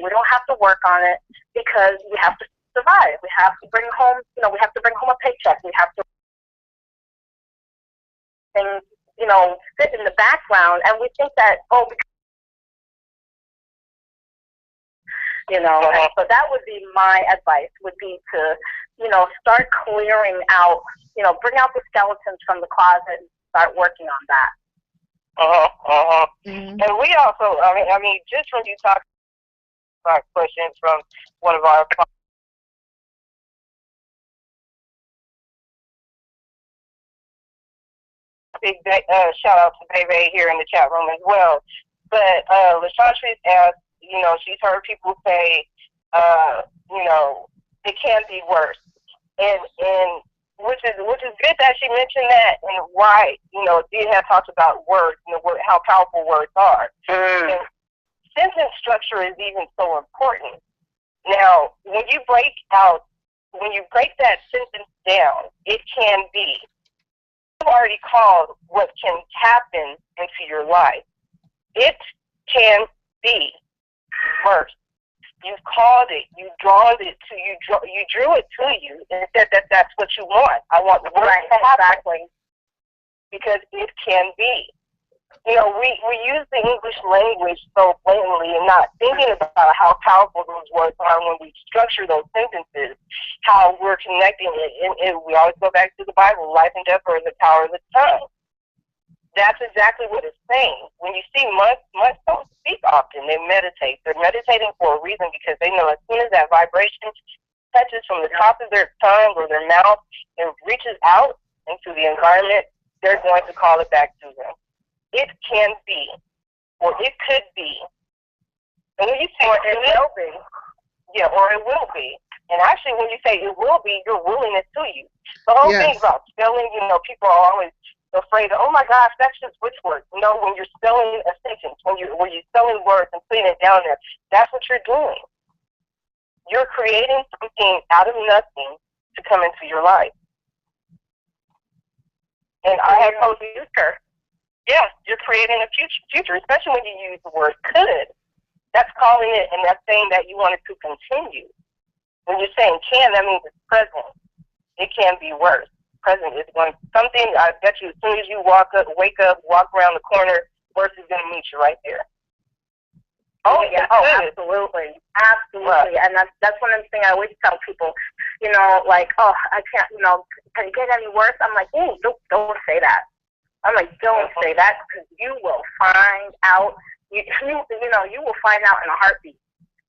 We don't have to work on it because we have to survive. We have to bring home, we have to bring home a paycheck. We have to things, sit in the background, and we think that so that would be my advice, would be to, start clearing out, bring out the skeletons from the closet and start working on that. Mm-hmm. And we also, I mean, just when you talk about questions from one of our big shout out to Bebe here in the chat room as well. But LaShantre's asked, she's heard people say, it can be worse, and which is good that she mentioned that, and why Diyah had talked about words and how powerful words are. And sentence structure is even so important. Now, when you break that sentence down, it can be. You've already called what can happen into your life. It can be worse. You've called it. You drawn it to you. You drew it to you and said that that's what you want. I want the worst to happen. Exactly. Because it can be. We use the English language so blatantly and not thinking about how powerful those words are when we structure those sentences, how we're connecting it. And we always go back to the Bible. Life and death are in the power of the tongue. That's exactly what it's saying. When you see monks don't speak often. They meditate. They're meditating for a reason because they know as soon as that vibration touches from the top of their tongue or their mouth and reaches out into the environment, they're going to call it back to them. It can be, or it could be. And when you say or it will be, yeah, or it will be. And actually, when you say it will be, your willingness to you. The whole thing about spelling, people are always afraid of, oh my gosh, that's just which word. When you're spelling a sentence, when you're spelling words and putting it down there, that's what you're doing. You're creating something out of nothing to come into your life. And I have told you, future. Yeah, you're creating a future, especially when you use the word could. That's calling it, and that's saying that you want it to continue. When you're saying can, that means it's present. It can be worse. Present is going something. I bet you, as soon as you wake up, walk around the corner, worse is going to meet you right there. Oh yeah, absolutely, absolutely, and that's one of the things I always tell people. Like, oh, I can't. Can it get any worse? I'm like, don't say that. I'm like, don't say that because you will find out. You will find out in a heartbeat.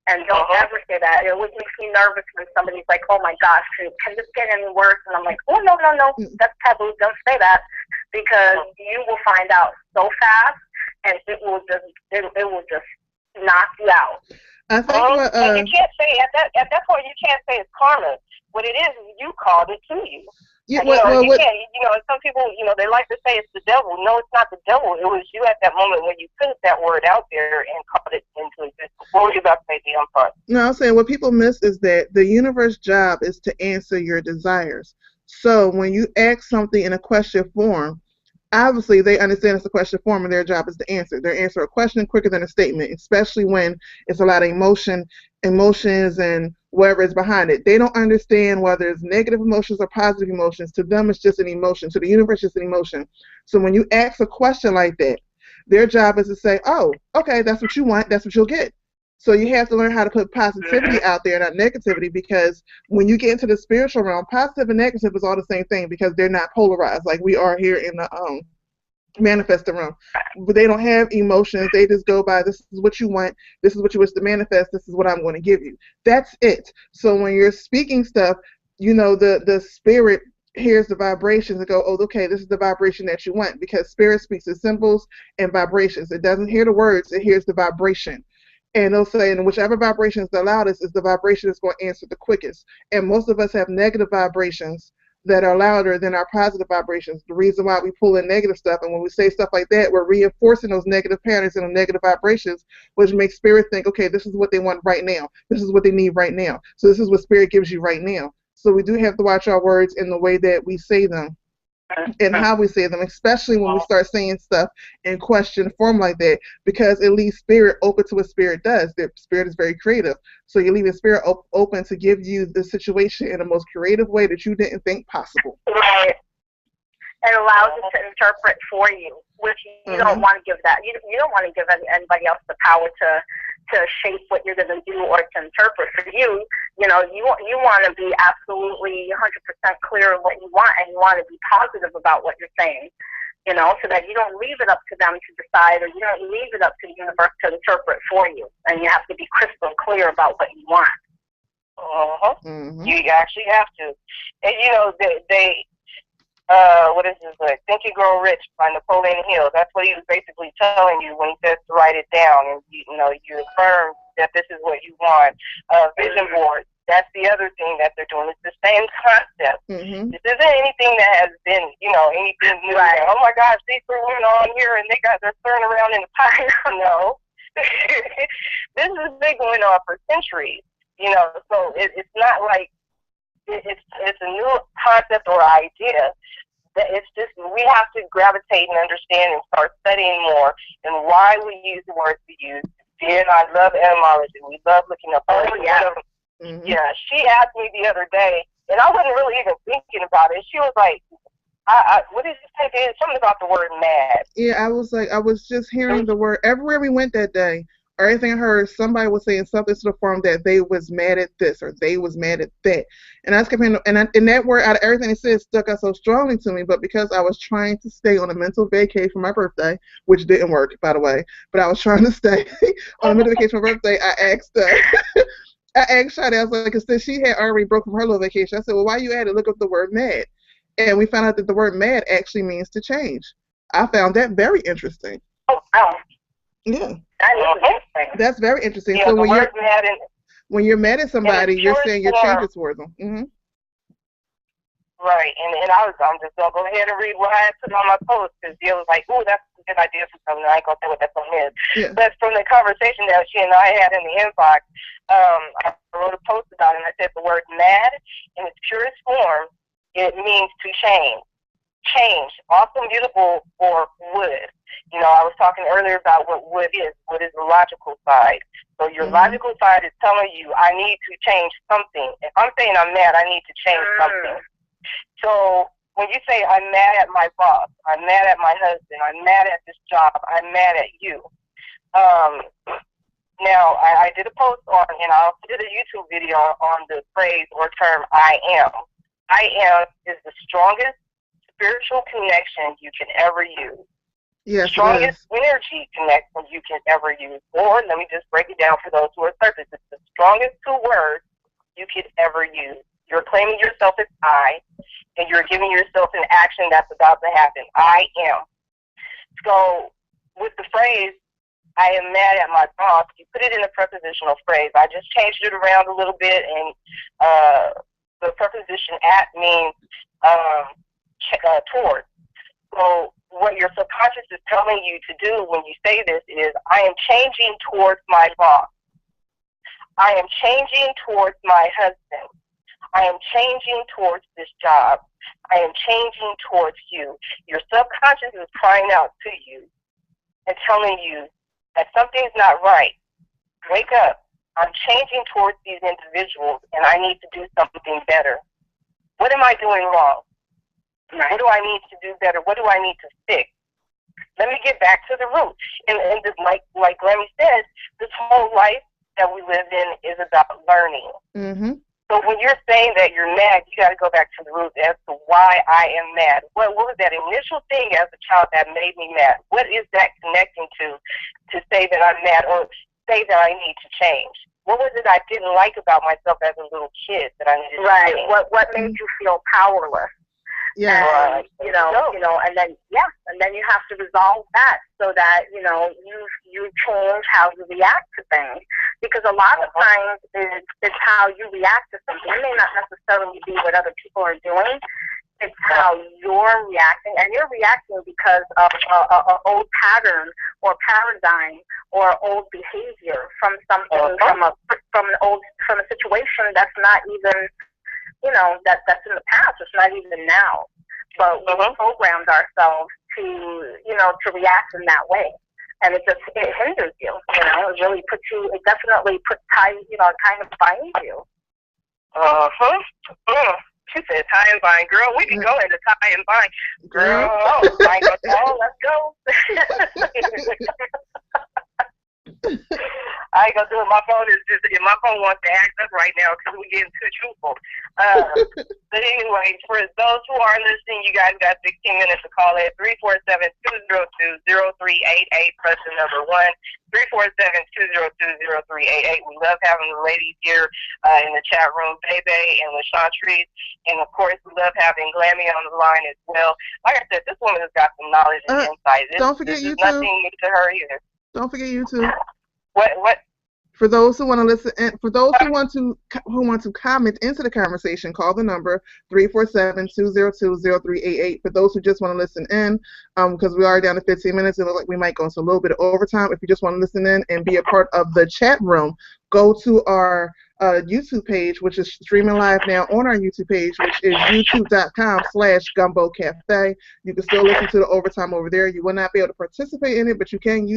And don't ever say that. It always makes me nervous when somebody's like, oh my gosh, can this get any worse? And I'm like, oh, no, that's taboo. Don't say that because you will find out so fast and it will just knock you out. I think and you can't say, at that point, you can't say it's karma. What it is you called it to you. Yeah, you can't, some people, they like to say it's the devil. No, it's not the devil. It was you at that moment when you put that word out there and called it into existence. What were you about to say, Diyah? I'm sorry. No, I'm saying what people miss is that the universe's job is to answer your desires. So when you ask something in a question form, obviously they understand it's a question form and their job is to answer. They answer a question quicker than a statement, especially when it's a lot of emotions and whatever is behind it. They don't understand whether it's negative emotions or positive emotions. To them, it's just an emotion. To the universe, it's an emotion. So when you ask a question like that, their job is to say, oh, okay, that's what you want, that's what you'll get. So you have to learn how to put positivity out there, not negativity, because when you get into the spiritual realm, positive and negative is all the same thing because they're not polarized like we are here in the manifesting realm. But they don't have emotions. They just go by, this is what you want, this is what you wish to manifest, this is what I'm going to give you. That's it. So when you're speaking stuff, the spirit hears the vibrations and go, oh, okay, this is the vibration that you want, because spirit speaks in symbols and vibrations. It doesn't hear the words, it hears the vibration. And they'll say, and whichever vibration is the loudest is the vibration that's going to answer the quickest. And most of us have negative vibrations that are louder than our positive vibrations. The reason why we pull in negative stuff, and when we say stuff like that, we're reinforcing those negative patterns and those negative vibrations, which makes spirit think, okay, this is what they want right now. This is what they need right now. So this is what spirit gives you right now. So we do have to watch our words in the way that we say them and how we say them, especially when we start saying stuff in question form like that, because it leaves spirit open to what spirit does. The spirit is very creative. So you're leaving spirit open to give you the situation in the most creative way that you didn't think possible. Right. It allows it to interpret for you, which you don't want to give that. You don't want to give anybody else the power to shape what you're going to do or to interpret. For you, you want to be absolutely 100% clear on what you want, and you want to be positive about what you're saying, so that you don't leave it up to them to decide, or you don't leave it up to the universe to interpret for you. And you have to be crystal clear about what you want. You actually have to. And, they what is this, like, Think You Grow Rich by Napoleon Hill. That's what he was basically telling you when he says to write it down, and you affirm that this is what you want. Vision boards, that's the other thing that they're doing. It's the same concept. This isn't anything that has been, anything new. Right. Oh my gosh, these three women on here and they're throwing around in the pie. No. This has been going on for centuries, so it's not like it's a new concept or idea. It's just we have to gravitate and understand and start studying more and why we use the words we use. Diyah and I love etymology. We love looking up. Yeah, she asked me the other day, and I wasn't really even thinking about it. She was like, what did you say? Something about the word mad. Yeah, I was just hearing the word everywhere we went that day. or anything I heard, somebody was saying something to the forum that they was mad at this or they was mad at that. And I was comparing, and that word out of everything they said stuck out so strongly to me. But because I was trying to stay on a mental vacay for my birthday, which didn't work, by the way, but I was trying to stay on a mental vacation for my birthday, I asked Shadi, I was like, since she had already broken from her little vacation, I said, well, why you added? Look up the word mad. And we found out that the word mad actually means to change. I found that very interesting. Oh, wow. Yeah. That is interesting. That's very interesting. Yeah, So when you're mad at somebody, you're saying you're changing towards them. Mm-hmm. Right, and I'm just gonna go ahead and read what I put on my post because Dia was like, "Ooh, that's a good idea for something." I ain't gonna say what that something is, but from the conversation that she and I had in the inbox, I wrote a post about it, and I said the word "mad" in its purest form, it means to change, awesome, beautiful, or would. You know, I was talking earlier about what would is. Would is the logical side. So your logical side is telling you, I need to change something. If I'm saying I'm mad, I need to change something. So when you say I'm mad at my boss, I'm mad at my husband, I'm mad at this job, I'm mad at you. Now, I did a post on, and I also did a YouTube video on the phrase or term I am. I am is the strongest spiritual connection you can ever use. Yes, strongest energy connection you can ever use. Or let me just break it down for those who are surface. It's the strongest two words you could ever use. You're claiming yourself as I, and you're giving yourself an action that's about to happen. I am. So with the phrase, I am mad at my boss, you put it in a prepositional phrase. I just changed it around a little bit, and the preposition at means towards. So what your subconscious is telling you to do when you say this is, I am changing towards my boss. I am changing towards my husband. I am changing towards this job. I am changing towards you. Your subconscious is crying out to you and telling you that something's not right. Wake up. I'm changing towards these individuals, and I need to do something better. What am I doing wrong? What do I need to do better? What do I need to fix? Let me get back to the root. And just like Grammy said, this whole life that we live in is about learning. Mm-hmm. So when you're saying that you're mad, you got to go back to the root as to why I am mad. What was that initial thing as a child that made me mad? What is that connecting to say that I'm mad or say that I need to change? What was it I didn't like about myself as a little kid that I needed to change? What made you feel powerless? Yeah. And, you know, and then you have to resolve that so that, you change how you react to things. Because a lot of times it's how you react to something. It may not necessarily be what other people are doing. It's how you're reacting, and you're reacting because of an old pattern or paradigm or old behavior from something from a situation that's not even that's in the past. It's not even now. But we programmed ourselves to react in that way. And it hinders you, it really it definitely kind of binds you. She said tie and bind. Girl, we can go into tie and bind. Girl, let's go. I ain't gonna do it. My phone wants to act up right now because we're getting too truthful. But anyway, for those who are listening, you guys got 16 minutes to call at 347-202-0388. Press the number 1. 347-202-0388. We love having the ladies here in the chat room, Bebe and LaShantreese. And of course, we love having Glammy on the line as well. Like I said, this woman has got some knowledge and insight. Don't forget this is YouTube. Nothing new to her either. Don't forget YouTube. What? For those who want to listen, and for those who want to comment into the conversation, call the number 347-202-0388. For those who just want to listen in, because we are down to 15 minutes, and we might go into a little bit of overtime. If you just want to listen in and be a part of the chat room, go to our YouTube page, which is streaming live now on our YouTube page, which is youtube.com/Gumbo Cafe. You can still listen to the overtime over there. You will not be able to participate in it, but you can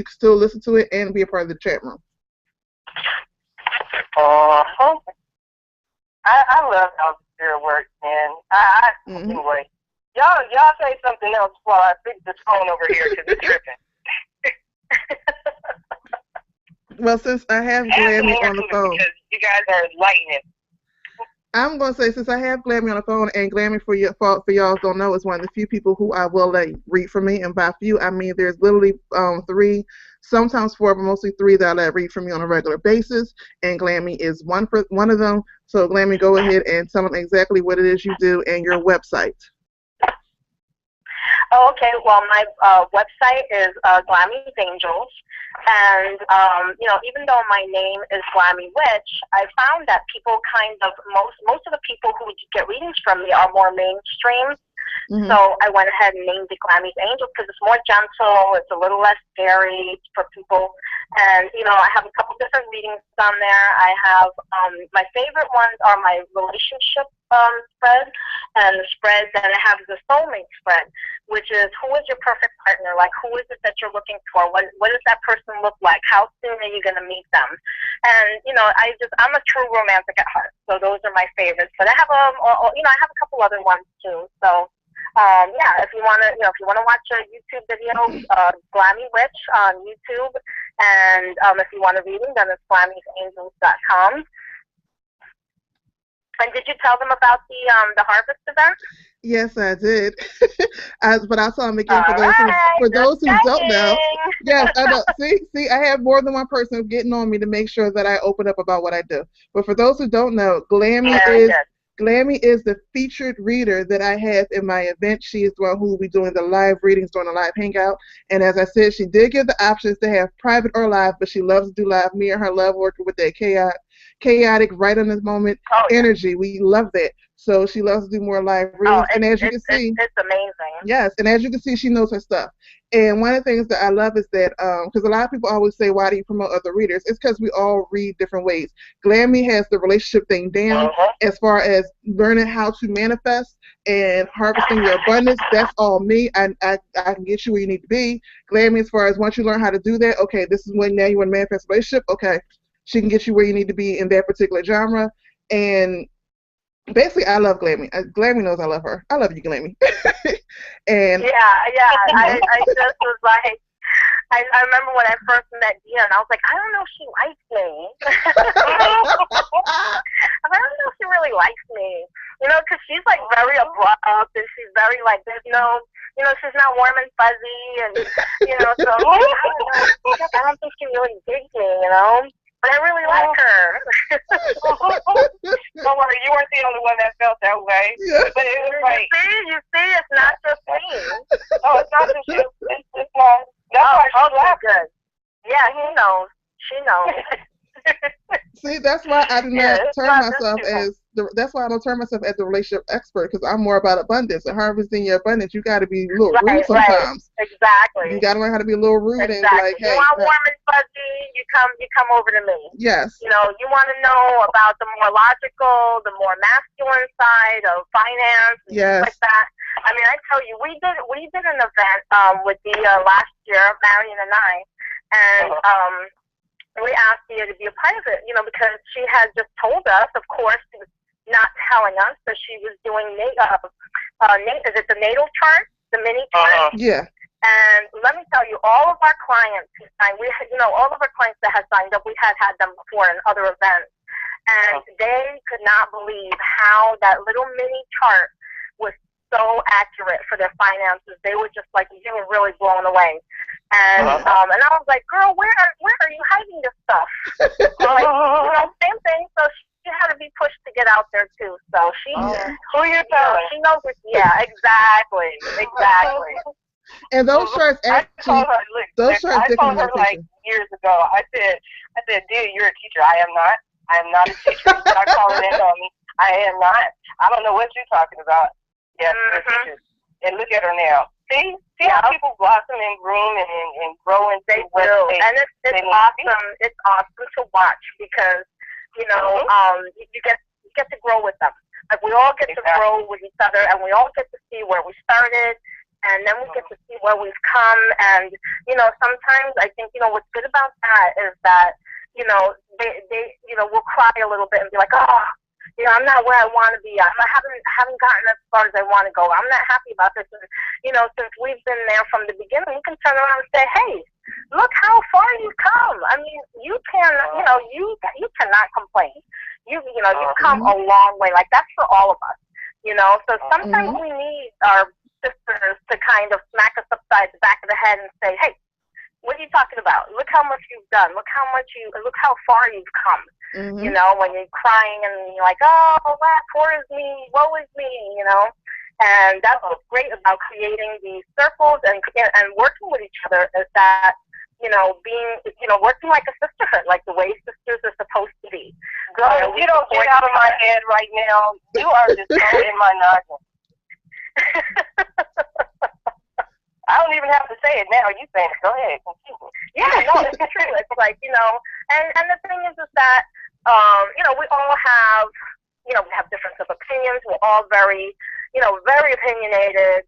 still listen to it and be a part of the chat room. I love how the spirit works, man. Anyway, y'all say something else while I fix this phone over here because it's tripping. Well, since I have Add some Glammy more on the to it phone, because you guys are lightning. I'm going to say, since I have Glammy on the phone, and Glammy, for y'all don't know, is one of the few people who I will let read for me. And by few, I mean there's literally 3, sometimes 4, but mostly 3 that I let read for me on a regular basis. And Glammy is one of them. So Glammy, go ahead and tell them exactly what it is you do and your website. Oh, okay. Well, my website is Glammy's Angels, and even though my name is Glammy Witch, I found that people kind of most of the people who get readings from me are more mainstream. Mm-hmm. So I went ahead and named it Glammy's Angels because it's more gentle, it's a little less scary for people. And, I have a couple different readings on there. I have my favorite ones are my relationship spread, and the spread that I have is the soulmate spread, which is who is your perfect partner? Like, who is it that you're looking for? What does that person look like? How soon are you going to meet them? And, I'm a true romantic at heart. So those are my favorites. But I have I have a couple other ones too. So if you want to watch a YouTube video, Glammy Witch on YouTube, and if you want a reading, then it's glammysangels.com. And did you tell them about the harvest event? Yes, I did. But I'll tell them again for those who don't know. Yes, I know. See, I have more than one person getting on me to make sure that I open up about what I do. But for those who don't know, Glammy is the featured reader that I have in my event. She is the one who will be doing the live readings during the live hangout. And as I said, she did give the options to have private or live, but she loves to do live. Me and her love working with that chaotic, right in this moment energy. We love that. So she loves to do more live readings. And as you can see, it's amazing. Yes, and as you can see, she knows her stuff. And one of the things that I love is that, because a lot of people always say, why do you promote other readers? It's because we all read different ways. Glammy has the relationship thing down as far as learning how to manifest and harvesting your abundance. That's all me. I can get you where you need to be. Glammy, as far as once you learn how to do that, okay, this is when now you want to manifest a relationship, okay, she can get you where you need to be in that particular genre. And basically, I love Glammy. Glammy knows I love her. I love you, Glammy. And I just was like, I remember when I first met Diyah, and I was like, I don't know if she likes me. I don't know if she really likes me, because she's like very abrupt, and she's very like, there's no, she's not warm and fuzzy, and so I don't think she really digs me, But I really like her. Don't worry, you weren't the only one that felt that way. Yeah. But it was like, you see, it's not just me. Oh, it's not just you. It's not. That's why she's laughing. Yeah, he knows. She knows. See, that's why I do not turn myself as that's why I don't turn myself as a relationship expert, because I'm more about abundance and harvesting your abundance. You got to be a little rude sometimes. Right. Exactly. You got to learn how to be a little rude and be like, hey. You want warm and fuzzy, you come over to me. Yes. You want to know about the more logical, the more masculine side of finance, and things like that. I mean, I tell you, we did an event with Diyah last year, Marion and I, and we asked Diyah to be a part of it, because she had just told us, of course, she was not telling us, that she was doing, is it the natal chart, the mini chart? Yeah. And let me tell you, all of our clients who signed, all of our clients that had signed up, we had them before in other events, and they could not believe how that little mini chart was so accurate for their finances. They were just like, they were really blown away. And and I was like, girl, where are you hiding this stuff? Same thing. So she had to be pushed to get out there too. So she, who you telling? She knows it. Yeah, exactly. And those shirts actually, those shirts I told her like years ago. I said, Diyah, you're a teacher. I am not. I am not a teacher. Stop calling in on me. I am not. I don't know what you're talking about. Yes, you're a teacher. And look at her now. See how people blossom and groom and grow into what they and it's awesome. It's awesome to watch because you get to grow with them. Like we all get to grow with each other, and we all get to see where we started, and then we get to see where we've come. And sometimes I think what's good about that is that they will cry a little bit and be like, oh. I'm not where I want to be. I haven't gotten as far as I want to go. I'm not happy about this. And, since we've been there from the beginning, we can turn around and say, hey, look how far you've come. I mean, you can, you cannot complain. You've come a long way. Like, that's for all of us, So sometimes we need our sisters to kind of smack us upside the back of the head and say, hey, what are you talking about? Look how much you've done. Look how far you've come. When you're crying and you're like, oh, poor is me, woe is me, And that's what's great about creating these circles and working with each other is that, working like a sisterhood, like the way sisters are supposed to be. Girl, if you don't get out of my head right now, you are just so in my noggin. I don't even have to say it now. You say it. Go ahead. Continue. Yeah, no, it's true. It's like, and the thing is that, we all have, we have difference of opinions. We're all very, very opinionated.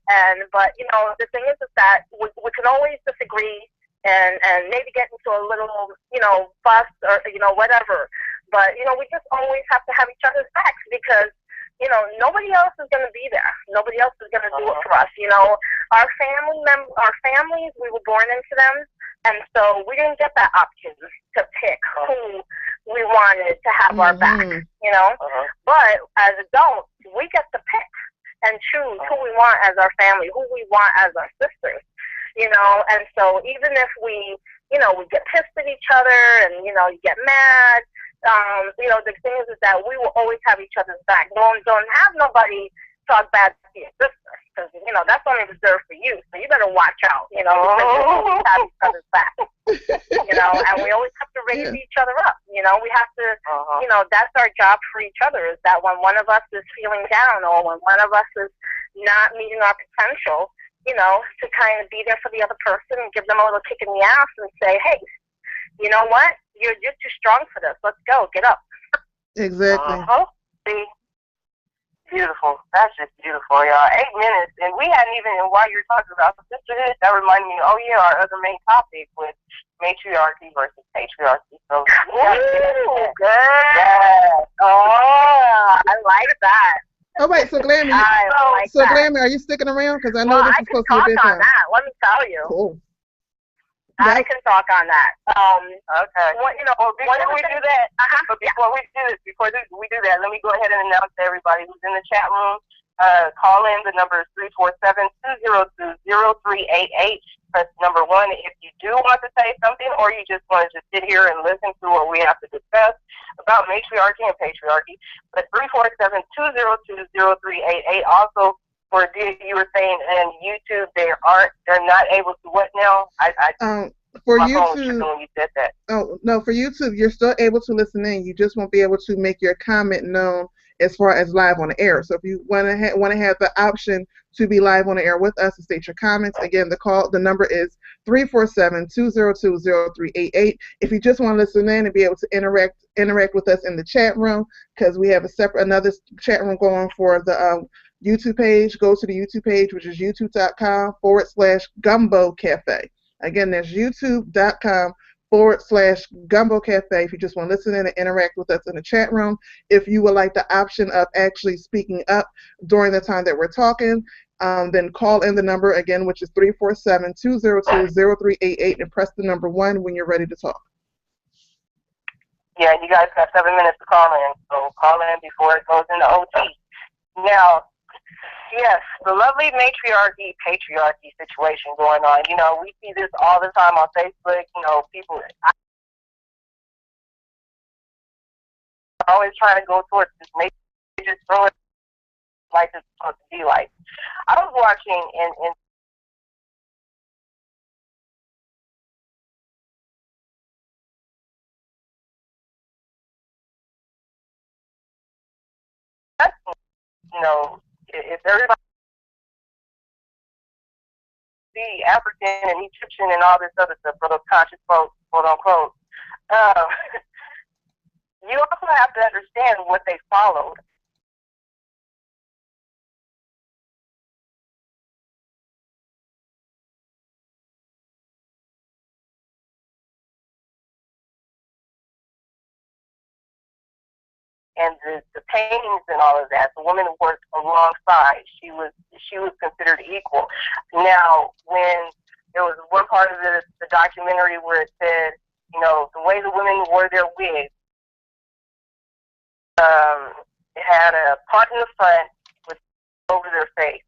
But the thing is that we can always disagree and maybe get into a little, fuss or, whatever. But, we just always have to have each other's backs because, nobody else is going to be there. Nobody else is going to do it for us. Our families, we were born into them. And so we didn't get that option to pick who we wanted to have our back, But as adults, we get to pick and choose who we want as our family, who we want as our sisters, And so even if we get pissed at each other and, you get mad, the thing is that we will always have each other's back. Don't have nobody talk bad to your sister because, that's only reserved for you. So you better watch out, because we always have each other's back, and we always have to raise each other up. We have to, that's our job for each other is that when one of us is feeling down or when one of us is not meeting our potential, to kind of be there for the other person and give them a little kick in the ass and say, hey, you know what? You're too strong for this. Let's go. Get up. Exactly. See? Beautiful. That's just beautiful, y'all. 8 minutes, and we hadn't even, and while you're talking about sisterhood, that reminded me, our other main topic was matriarchy versus patriarchy. So, ooh, good. Yeah. Oh, I like that. Oh, wait, so Glammy, Glammy, are you sticking around? Because I know this is supposed to be a bit time. That. Let me tell you. Cool. I can talk on that. Okay. Before we do that, let me go ahead and announce to everybody who's in the chat room. Call in. The number is 347-202-0388. Press number 1 if you do want to say something, or you just want to sit here and listen to what we have to discuss about matriarchy and patriarchy. But 347-202-0388. Also, for Diyah, you were saying, and YouTube, they're not able to what now? For my YouTube, phone was tripping when you said that. Oh no, for YouTube, you're still able to listen in. You just won't be able to make your comment known as far as live on the air. So if you want to have the option to be live on the air with us and state your comments, again, the number is 347-202-0388. If you just want to listen in and be able to interact with us in the chat room, because we have another chat room going for the YouTube page, go to the YouTube page, which is youtube.com/Gumbo Cafe. Again, that's youtube.com/Gumbo Cafe if you just want to listen in and interact with us in the chat room. If you would like the option of actually speaking up during the time that we're talking, then call in the number again, which is 347-202-0388, and press the number 1 when you're ready to talk. Yeah, you guys got 7 minutes to call in, so call in before it goes into OT. Now, yes, the lovely matriarchy, patriarchy situation going on. We see this all the time on Facebook. People always trying to go towards this. Maybe just throw it like it's supposed to be like. I was watching in if everybody see African and Egyptian and all this other stuff, for those conscious folks, quote unquote, you also have to understand what they followed. And the paintings and all of that, the woman who worked alongside, she was considered equal. Now, when there was one part of the documentary where it said, you know, the way the women wore their wigs. It had a part in the front with over their face,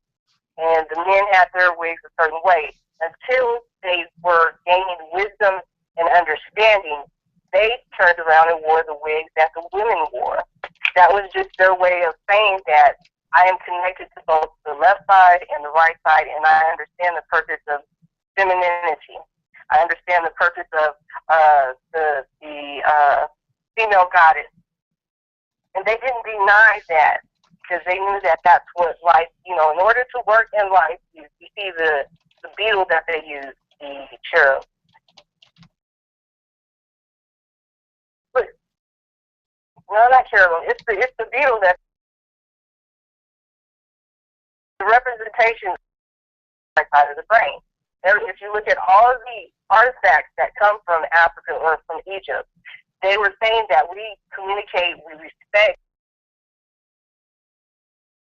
and the men had their wigs a certain way. Until they were gaining wisdom and understanding, they turned around and wore the wigs that the women wore. That was just their way of saying that I am connected to both the left side and the right side, and I understand the purpose of femininity. I understand the purpose of the female goddess. And they didn't deny that, because they knew that that's what life, you know, in order to work in life, you see the beetle that they use, the cherub. But, no, not cherub. It's the beetle that the representation side of the brain. If you look at all of the artifacts that come from Africa or from Egypt, they were saying that we communicate, we respect,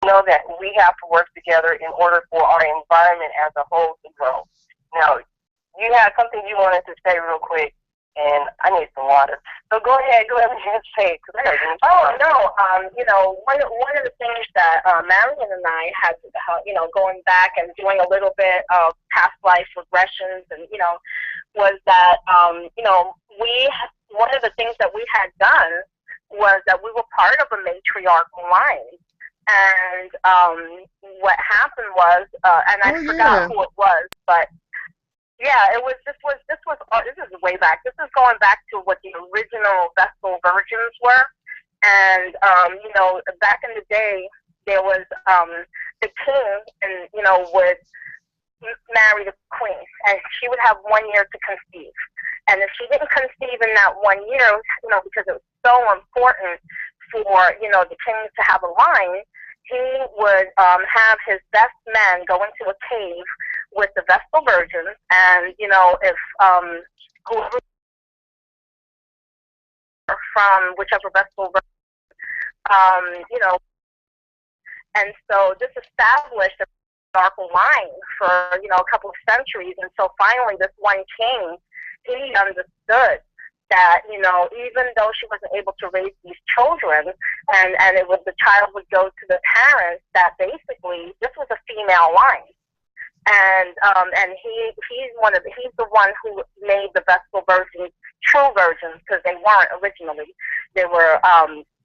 know that we have to work together in order for our environment as a whole to grow. Now, you had something you wanted to say real quick, and I need some water. So go ahead and say it. You know, one of the things that Marion and I had, you know, going back and doing a little bit of past life regressions, and you know, was that you know, one of the things that we had done was that we were part of a matriarchal line. And what happened was, and I forgot who it was, but yeah, this is way back. This is going back to what the original Vestal Virgins were. And, you know, back in the day, there was the king, and, you know, would marry the queen, and she would have 1 year to conceive. And if she didn't conceive in that 1 year, you know, because it was so important for, you know, the king to have a line, he would have his best men go into a cave with the Vestal Virgins, and, you know, if whoever from whichever Vestal Virgin, you know, and so this established a historical line for, you know, a couple of centuries, and so finally this one king, he understood that, you know, even though she wasn't able to raise these children, and it was the child would go to the parents, that basically this was a female line, and he's the one who made the Vestal Virgins true virgins, because they weren't originally. They were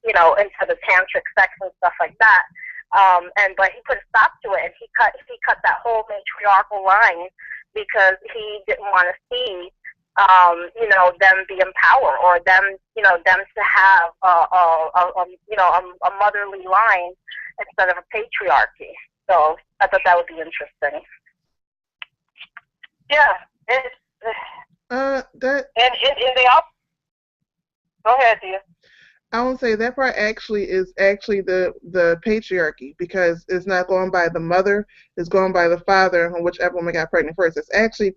you know, into the tantric sex and stuff like that. But he put a stop to it, and he cut that whole matriarchal line because he didn't want to see, you know, them be in power, or them, you know, them to have you know, a motherly line instead of a patriarchy. So I thought that would be interesting. Yeah, and they all. Go ahead, Diyah. I would say that part actually is the patriarchy, because it's not going by the mother, it's going by the father, and whichever woman got pregnant first. It's actually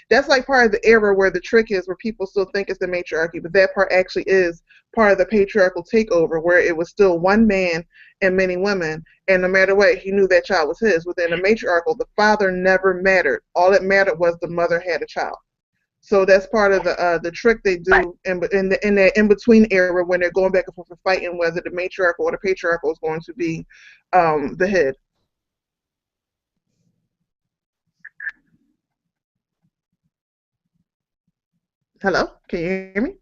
that's like part of the era where the trick is, where people still think it's the matriarchy, but that part actually is part of the patriarchal takeover, where it was still one man and many women, and no matter what, he knew that child was his. Within the matriarchal, the father never mattered. All that mattered was the mother had a child. So that's part of the trick they do in the in-between era, when they're going back and forth and fighting whether the matriarchal or the patriarchal is going to be the head. Hello? Can you hear me?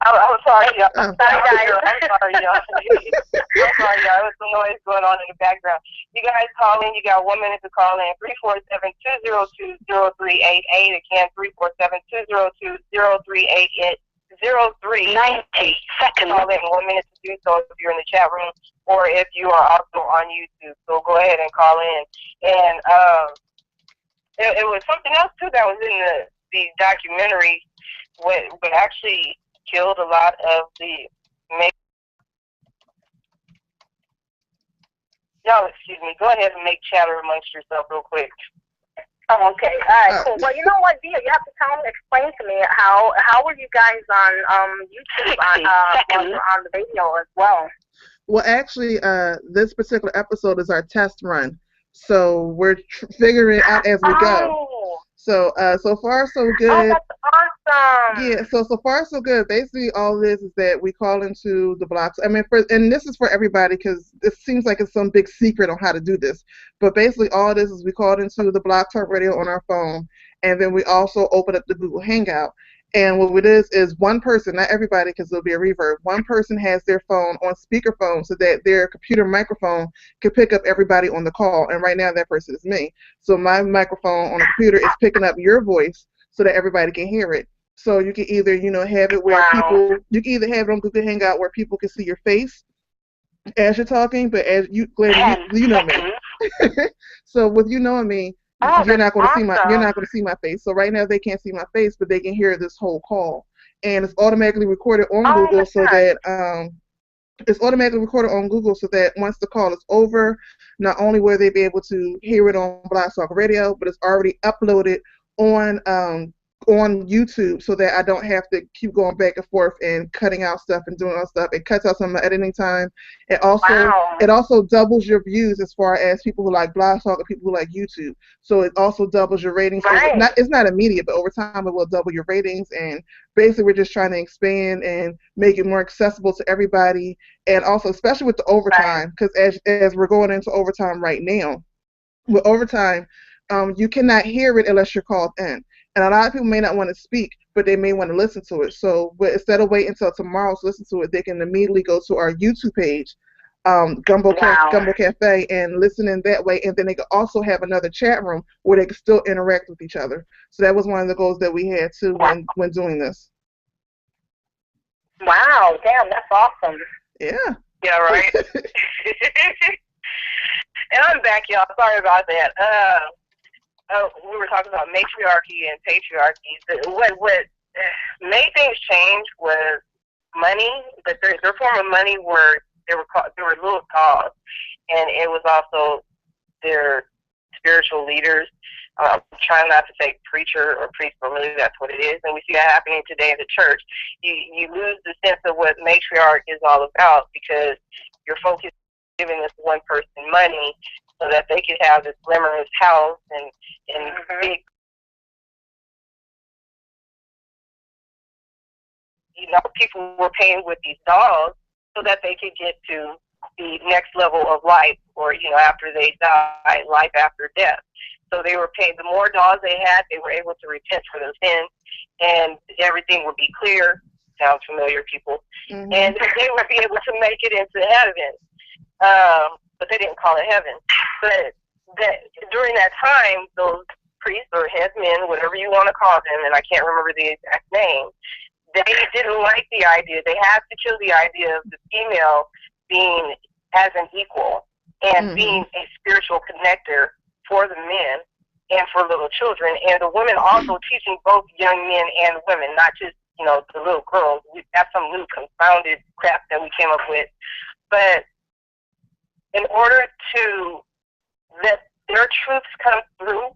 I'm sorry, y'all. Oh. I'm sorry, y'all. I'm sorry, y'all. There was some noise going on in the background. You guys call in. You got 1 minute to call in. 347-202-0388. Again, 347-202-0388. 90 seconds. Call in 1 minute to do so if you're in the chat room, or if you are also on YouTube. So go ahead and call in. And it was something else too that was in the documentary. What actually killed a lot of the y'all, excuse me, go ahead and make chatter amongst yourself real quick. Oh, okay. All right, cool. Well, you know what, Diyah, you have to explain to me how were you guys on YouTube on the video as well? Well, actually, this particular episode is our test run, so we're figuring it out as we go. So so far so Oh, good. that's Yeah, awesome. so far so good. Basically, all it is that we call into the blocks. I mean, and this is for everybody because it seems like it's some big secret on how to do this. But basically, all it is we call into the Block Talk Radio on our phone, and then we also open up the Google Hangout. And what it is one person, not everybody, because there'll be a reverb. One person has their phone on speakerphone so that their computer microphone can pick up everybody on the call. And right now, that person is me. So my microphone on the computer is picking up your voice so that everybody can hear it. So you can either, have it where Wow. you can either have it on Google Hangout where people can see your face as you're talking, but as you, Glenn, you know me. So with you knowing me, Oh, you're that's not going to see awesome. my face. So right now they can't see my face, but they can hear this whole call, and it's automatically recorded on Oh, Google that's so nice. that it's automatically recorded on Google so that once the call is over, not only will they be able to hear it on Blog Talk Radio, but it's already uploaded on on YouTube so that I don't have to keep going back and forth and cutting out stuff and doing all stuff. It cuts out some of my editing time. Wow. It also doubles your views as far as people who like Blog Talk and people who like YouTube. So it also doubles your ratings. Right. It's not immediate, but over time it will double your ratings. And basically we're just trying to expand and make it more accessible to everybody, and also especially with the Right. overtime, because as we're going into overtime right now, with overtime, you cannot hear it unless you're called in. And a lot of people may not want to speak, but they may want to listen to it. So, but instead of waiting until tomorrow to listen to it, they can immediately go to our YouTube page, Wow. Gumbo Cafe, and listen in that way. And then they can also have another chat room where they can still interact with each other. So that was one of the goals that we had too Wow. when doing this. Wow. Damn, that's awesome. Yeah. Yeah, right. And I'm back, y'all. Sorry about that. We were talking about matriarchy and patriarchy. What made things change was money, but their form of money were they were little cause, and it was also their spiritual leaders. Trying not to say preacher or priest, but really that's what it is. And we see that happening today in the church. You lose the sense of what matriarch is all about because you're focused on giving this one person money so that they could have this glamorous house and big, people were paying with these dolls so that they could get to the next level of life, or after they die, life after death. So they were paying. The more dolls they had, they were able to repent for their sins, and everything would be clear. Sounds familiar, people? Mm-hmm. And they would be able to make it into heaven. But they didn't call it heaven. But during that time, those priests or headmen, whatever you want to call them, and I can't remember the exact name, they didn't like the idea. They had to kill the idea of the female being as an equal and being a spiritual connector for the men and for little children, and the women also teaching both young men and women, not just the little girls. That's some new confounded crap that we came up with. But in order to let their truths come through,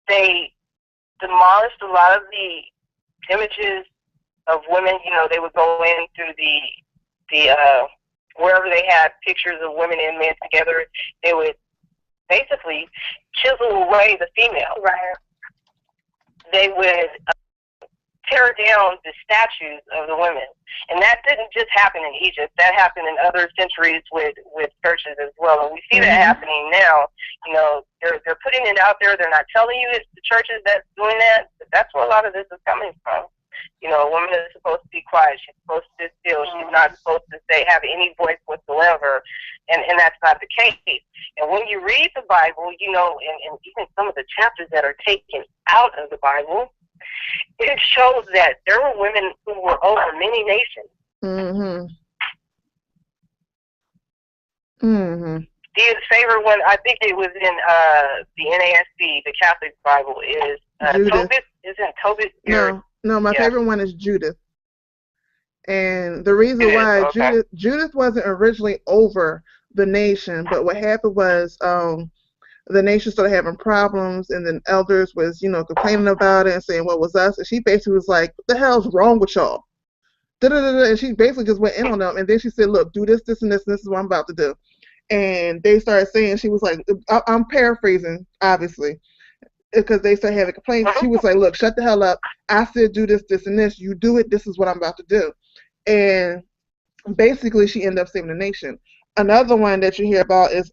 they demolished a lot of the images of women. They would go in through the wherever they had pictures of women and men together, they would basically chisel away the female. Right. They would tear down the statues of the women. And that didn't just happen in Egypt. That happened in other centuries with churches as well. And we see that happening now. They're putting it out there. They're not telling you it's the churches that's doing that, but that's where a lot of this is coming from. A woman is supposed to be quiet. She's supposed to sit still. She's not supposed to have any voice whatsoever. And that's not the case. And when you read the Bible, and even some of the chapters that are taken out of the Bible, it shows that there were women who were over many nations. Mm-hmm. Mm-hmm. His favorite one, I think it was in the NASB, the Catholic Bible, is Tobit. Isn't Tobit? No, my favorite one is Judith. And the reason why Judith wasn't originally over the nation, but what happened was the nation started having problems, and then elders was, complaining about it and saying, what was us? And she basically was like, what the hell's wrong with y'all? And she basically just went in on them. And then she said, look, do this, this, and this, and this is what I'm about to do. And they started saying, she was like, I'm paraphrasing, obviously. because they started having complaints. She was like, look, shut the hell up. I said do this, this, and this. You do it. This is what I'm about to do. And basically, she ended up saving the nation. Another one that you hear about is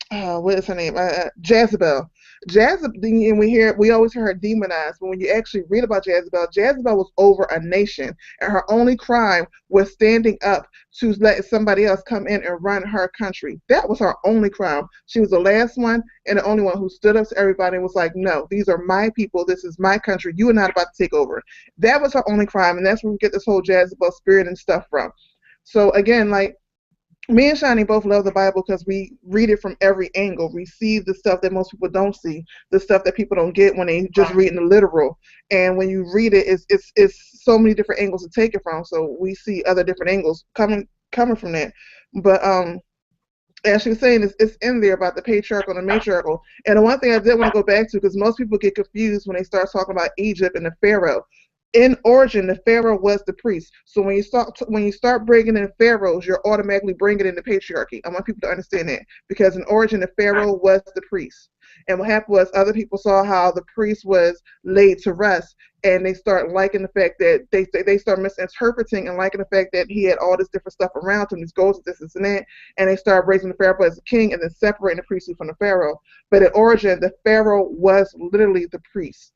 what is her name? Jezebel. Jezebel, and we always hear her demonized, but when you actually read about Jezebel, Jezebel was over a nation, and her only crime was standing up to let somebody else come in and run her country. That was her only crime. She was the last one and the only one who stood up to everybody and was like, no, these are my people. This is my country. You are not about to take over. That was her only crime, and that's where we get this whole Jezebel spirit and stuff from. So again, like, me and Shani both love the Bible because we read it from every angle. We see the stuff that most people don't see, the stuff that people don't get when they just read in the literal. And when you read it, it's so many different angles to take it from. So we see other different angles coming from that. But as she was saying, it's in there about the patriarchal and the matriarchal. And the one thing I did want to go back to, because most people get confused when they start talking about Egypt and the Pharaoh. In origin, the Pharaoh was the priest. So when you start bringing in pharaohs, you're automatically bringing in the patriarchy. I want people to understand that, because in origin, the Pharaoh was the priest. And what happened was other people saw how the priest was laid to rest, and they start liking the fact that they start misinterpreting and liking the fact that he had all this different stuff around him, these goals, this and that, and they start raising the Pharaoh as a king and then separating the priesthood from the Pharaoh. But in origin, the Pharaoh was literally the priest.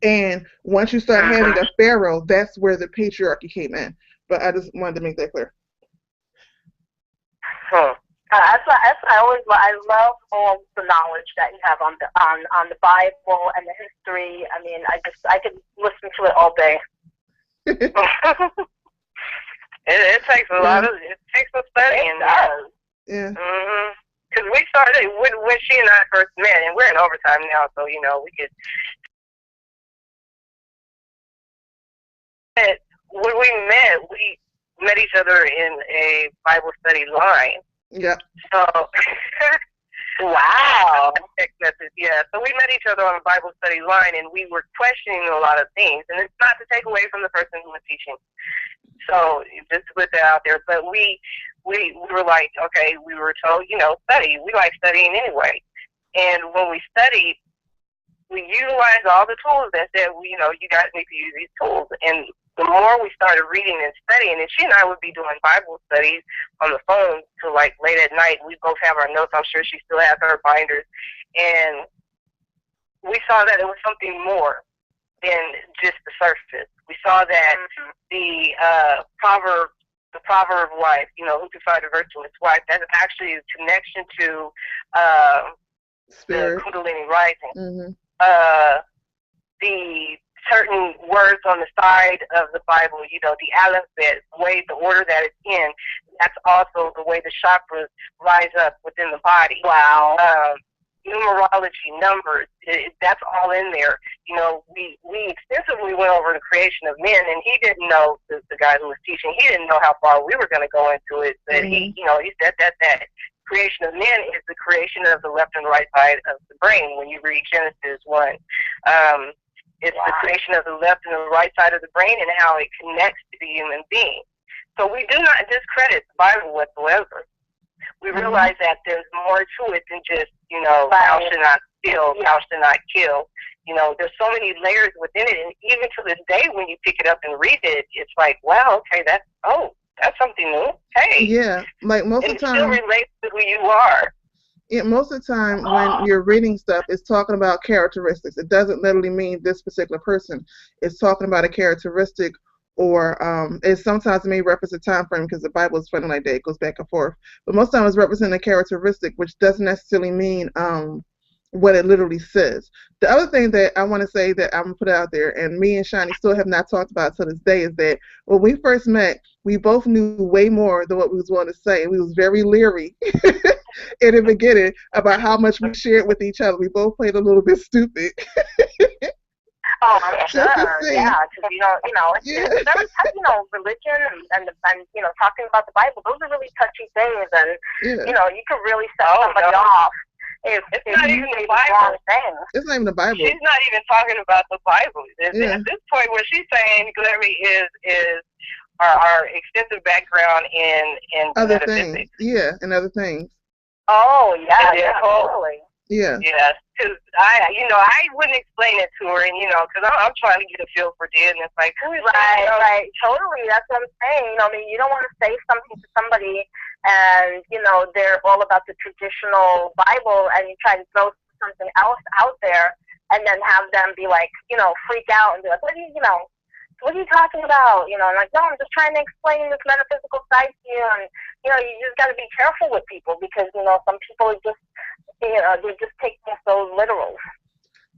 And once you start having a pharaoh, that's where the patriarchy came in. But I just wanted to make that clear. I love all the knowledge that you have on the Bible and the history. I mean, I could listen to it all day. It takes a lot of some studying. It does. Yeah. Because we started when she and I first met, and we're in overtime now, so we could. When we met each other in a Bible study line. Yeah. So, wow. Text message, yeah. So we met each other on a Bible study line, and we were questioning a lot of things. And it's not to take away from the person who was teaching. So just to put that out there. But we were like, okay, we were told, study. We like studying anyway. And when we studied, we utilized all the tools that said, you guys need to use these tools. And the more we started reading and studying, and she and I would be doing Bible studies on the phone till like late at night. We both have our notes. I'm sure she still has her binders. And we saw that it was something more than just the surface. We saw that the proverb wife, who can find a virtuous wife, that's actually a connection to the Kundalini rising. The certain words on the side of the Bible, the alphabet, the order that it's in, that's also the way the chakras rise up within the body. Wow. Numerology, numbers, that's all in there. We extensively went over the creation of men, and he didn't know, the guy who was teaching, he didn't know how far we were going to go into it, but he said that creation of men is the creation of the left and right side of the brain. When you read Genesis 1, it's the creation of the left and the right side of the brain and how it connects to the human being. So we do not discredit the Bible whatsoever. We realize that there's more to it than just, thou shalt not steal, thou shalt not kill. There's so many layers within it, and even to this day, when you pick it up and read it, it's like, wow, okay, that's something new. Hey, yeah, like most of the time, it still relates to who you are. Yeah, most of the time when you're reading stuff, it's talking about characteristics. It doesn't literally mean this particular person. It's talking about a characteristic, or it sometimes may represent a time frame, because the Bible is funny like that. It goes back and forth. But most times it's representing a characteristic, which doesn't necessarily mean what it literally says. The other thing that I want to say that I'm going to put out there, and me and Shani still have not talked about to this day, is that when we first met, we both knew way more than what we was going to say, and we was very leery in the beginning about how much we shared with each other. We both played a little bit stupid. Oh, I'm sure. Yeah, because it's religion and talking about the Bible, those are really touchy things, and you could really set somebody off. It's not even the Bible. It's not even the Bible. She's not even talking about the Bible. At this point, what she's saying, Glary, is our extensive background in other metaphysics. things. Yeah, and other things. Oh, yeah, totally. Yeah. Yes. because I wouldn't explain it to her, and because I'm trying to get a feel for Diyah, and it's like, who is that? Right, totally. That's what I'm saying. I mean, you don't want to say something to somebody, and they're all about the traditional Bible, and you try to throw something else out there, and then have them be like, freak out and be like, what are you talking about? I'm like, no, I'm just trying to explain this metaphysical side to you, and you just got to be careful with people because some people are just they just take things so literal.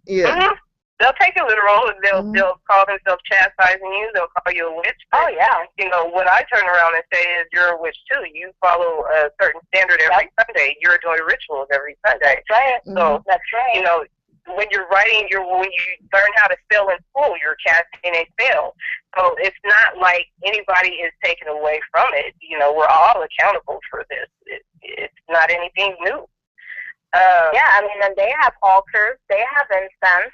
Yeah. Mm-hmm. They'll take it literal. They'll call themselves chastising you. They'll call you a witch. Oh yeah. What I turn around and say is, you're a witch too. You follow a certain standard every Sunday. You're doing rituals every Sunday. That's right. So that's right. When you're writing, when you learn how to spell in school, you're casting a spell. So it's not like anybody is taken away from it. We're all accountable for this. It's not anything new. I mean, and they have altars. They have incense.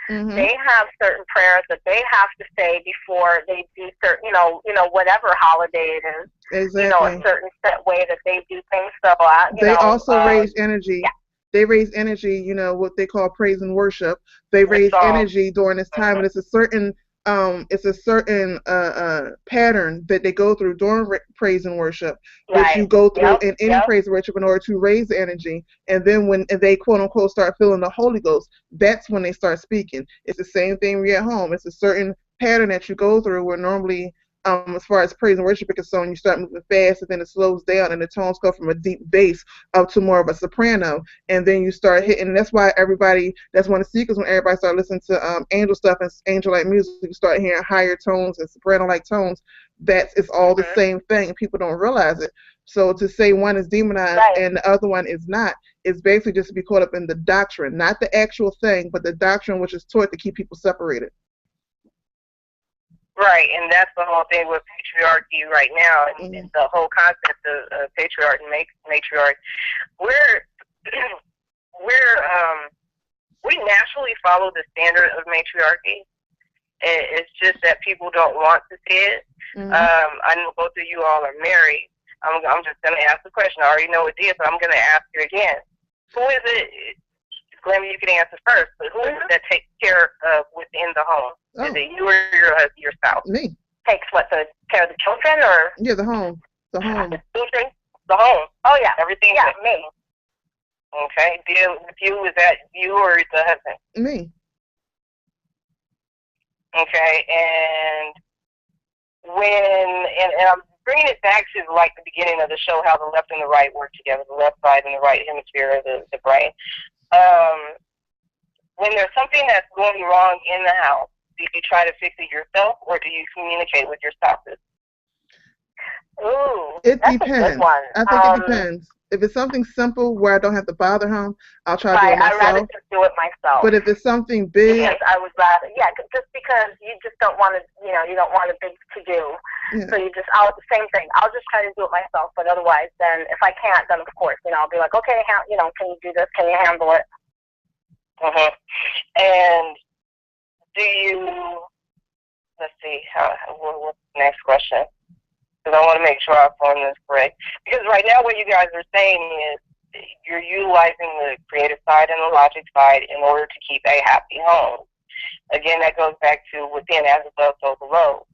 Mm-hmm. They have certain prayers that they have to say before they do certain, whatever holiday it is. Exactly. A certain set way that they do things. So, they also raise energy. Yeah. They raise energy, what they call praise and worship. They raise energy during this time, and it's a certain pattern that they go through during praise and worship, that you go through in any praise and worship in order to raise energy. And then when they quote unquote start feeling the Holy Ghost, that's when they start speaking. It's the same thing when you're at home. It's a certain pattern that you go through where normally, as far as praise and worship is concerned, you start moving fast and then it slows down and the tones go from a deep bass up to more of a soprano, and then you start hitting. And that's why that's one of the secrets when everybody start listening to angel stuff and angel-like music, you start hearing higher tones and soprano-like tones. It's all the same thing, and people don't realize it. So to say one is demonized and the other one is not, is basically just to be caught up in the doctrine, not the actual thing, but the doctrine which is taught to keep people separated. Right, and that's the whole thing with patriarchy right now, and the whole concept of patriarchy and matriarchy. We naturally follow the standard of matriarchy. It's just that people don't want to see it. I know both of you all are married. I'm just going to ask the question. I already know what it is, but I'm going to ask you again. Who is it? Glenn, you can answer first, but who is it that takes care of within the home? Is it you or your spouse? Me. Takes what, the care of the children, or? Yeah, the home. The home. The children? The home. Oh, yeah. Everything? Yeah, me. Okay. Deal with you, is that you or the husband? Me. Okay, and I'm bringing it back to like the beginning of the show, how the left and the right work together, the left side and the right hemisphere of the brain. When there's something that's going wrong in the house, do you try to fix it yourself, or do you communicate with your spouses? Ooh, it that's depends. a good one. I think it depends. If it's something simple where I don't have to bother him, I'll try to do it myself. I'd rather just do it myself. But if it's something big, yes, I would rather. Yeah, just because you just don't want to, you don't want a big to do. Yeah. So same thing. I'll just try to do it myself. But otherwise, then if I can't, then of course, I'll be like, okay, can you do this? Can you handle it? And do you? Let's see. What's the next question? Because I want to make sure I form this correct. Because right now what you guys are saying is you're utilizing the creative side and the logic side in order to keep a happy home. Again, that goes back to within, as above, so below.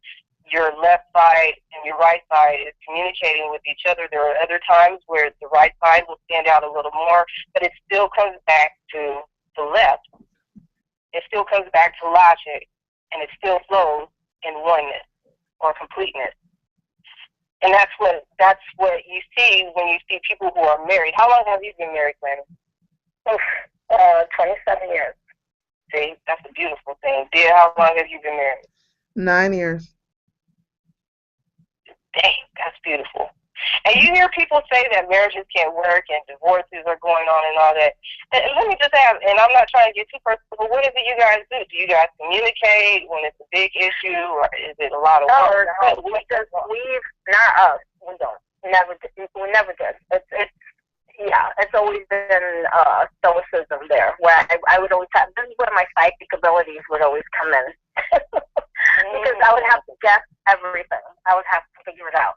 Your left side and your right side is communicating with each other. There are other times where the right side will stand out a little more, but it still comes back to the left. It still comes back to logic, and it still flows in oneness or completeness. And that's what you see when you see people who are married. How long have you been married, Glenn? 27 years. See, that's a beautiful thing. Diyah, how long have you been married? 9 years. Dang, that's beautiful. And you hear people say that marriages can't work and divorces are going on and all that. And let me just ask, and I'm not trying to get too personal, but what is it you guys do? Do you guys communicate when it's a big issue, or is it a lot of work? No, because not us. We don't. We never did. It's always been stoicism there, where I would always have, this is where my psychic abilities would always come in. Because I would have to guess everything. I would have to figure it out.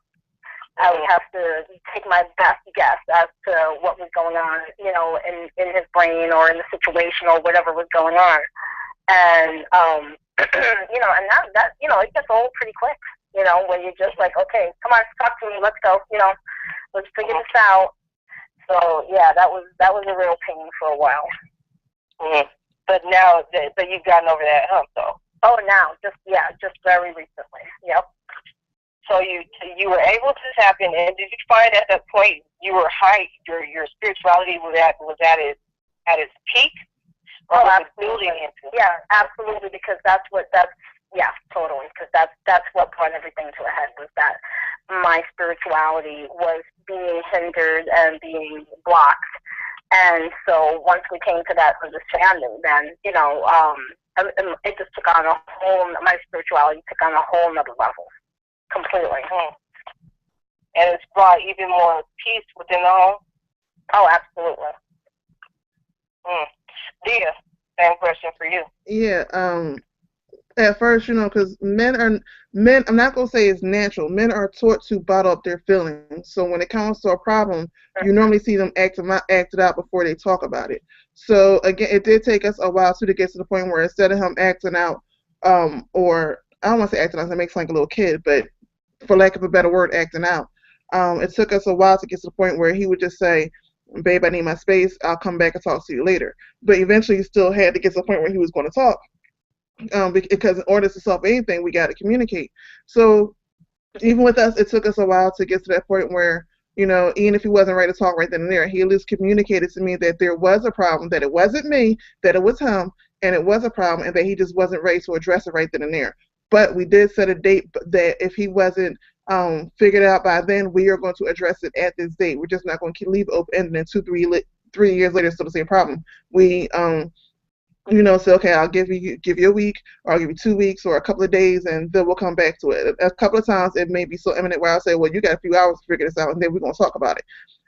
I would have to take my best guess as to what was going on, you know, in his brain or in the situation or whatever was going on. And, you know, and that, you know, it gets old pretty quick, you know, when you're just like, okay, come on, talk to me, let's go, you know, let's figure this out. So, yeah, that was a real pain for a while. Mm-hmm. But now that you've gotten over that hump, though. Oh, now, just very recently, yep. So you were able to tap in, and did you find at that point you were high, your spirituality was at its peak? Or was it building into? Yeah, absolutely, because yeah, totally, because that's what brought everything to a head, was that my spirituality was being hindered and being blocked. And so once we came to that understanding, then, you know, it just took on my spirituality took on a whole nother level, completely. Mm-hmm. And it's brought even more peace within the home? Oh, absolutely. Diyah, same question for you. Yeah, at first, you know, because men, I'm not going to say it's natural. Men are taught to bottle up their feelings. So when it comes to a problem, you normally see them act it out before they talk about it. So again, it did take us a while too to get to the point where instead of him acting out, or I don't want to say acting out, that makes like a little kid, but for lack of a better word, acting out. It took us a while to get to the point where he would just say, babe, I need my space. I'll come back and talk to you later. But eventually he still had to get to the point where he was going to talk. Because in order to solve anything, we got to communicate. So even with us, it took us a while to get to that point where, you know, even if he wasn't ready to talk right then and there, he at least communicated to me that there was a problem, that it wasn't me, that it was him, and it was a problem, and that he just wasn't ready to address it right then and there. But we did set a date that if he wasn't figured out by then, we are going to address it at this date. We're just not going to leave it open-ended and 3 years later, still the same problem. We you know, say, okay, I'll give you a week, or I'll give you 2 weeks, or a couple of days, and then we'll come back to it. A couple of times it may be so imminent where I'll say, well, you got a few hours to figure this out, and then we're going to talk about it.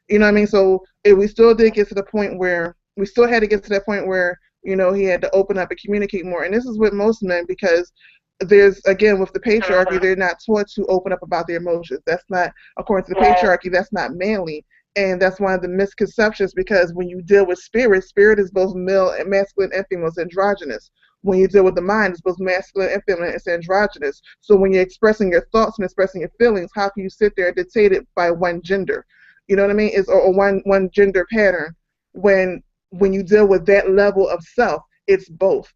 You know what I mean? So we still did get to the point where we still had to get to that point where, you know, he had to open up and communicate more. And this is with most men, because there's, again, with the patriarchy, they're not taught to open up about their emotions. That's not, according to the patriarchy, that's not manly. And that's one of the misconceptions, because when you deal with spirit is both male and masculine and female, it's androgynous. When you deal with the mind, it's both masculine and feminine, it's androgynous. So when you're expressing your thoughts and expressing your feelings, how can you sit there dictated by one gender? You know what I mean? It's or one gender pattern. When you deal with that level of self, it's both.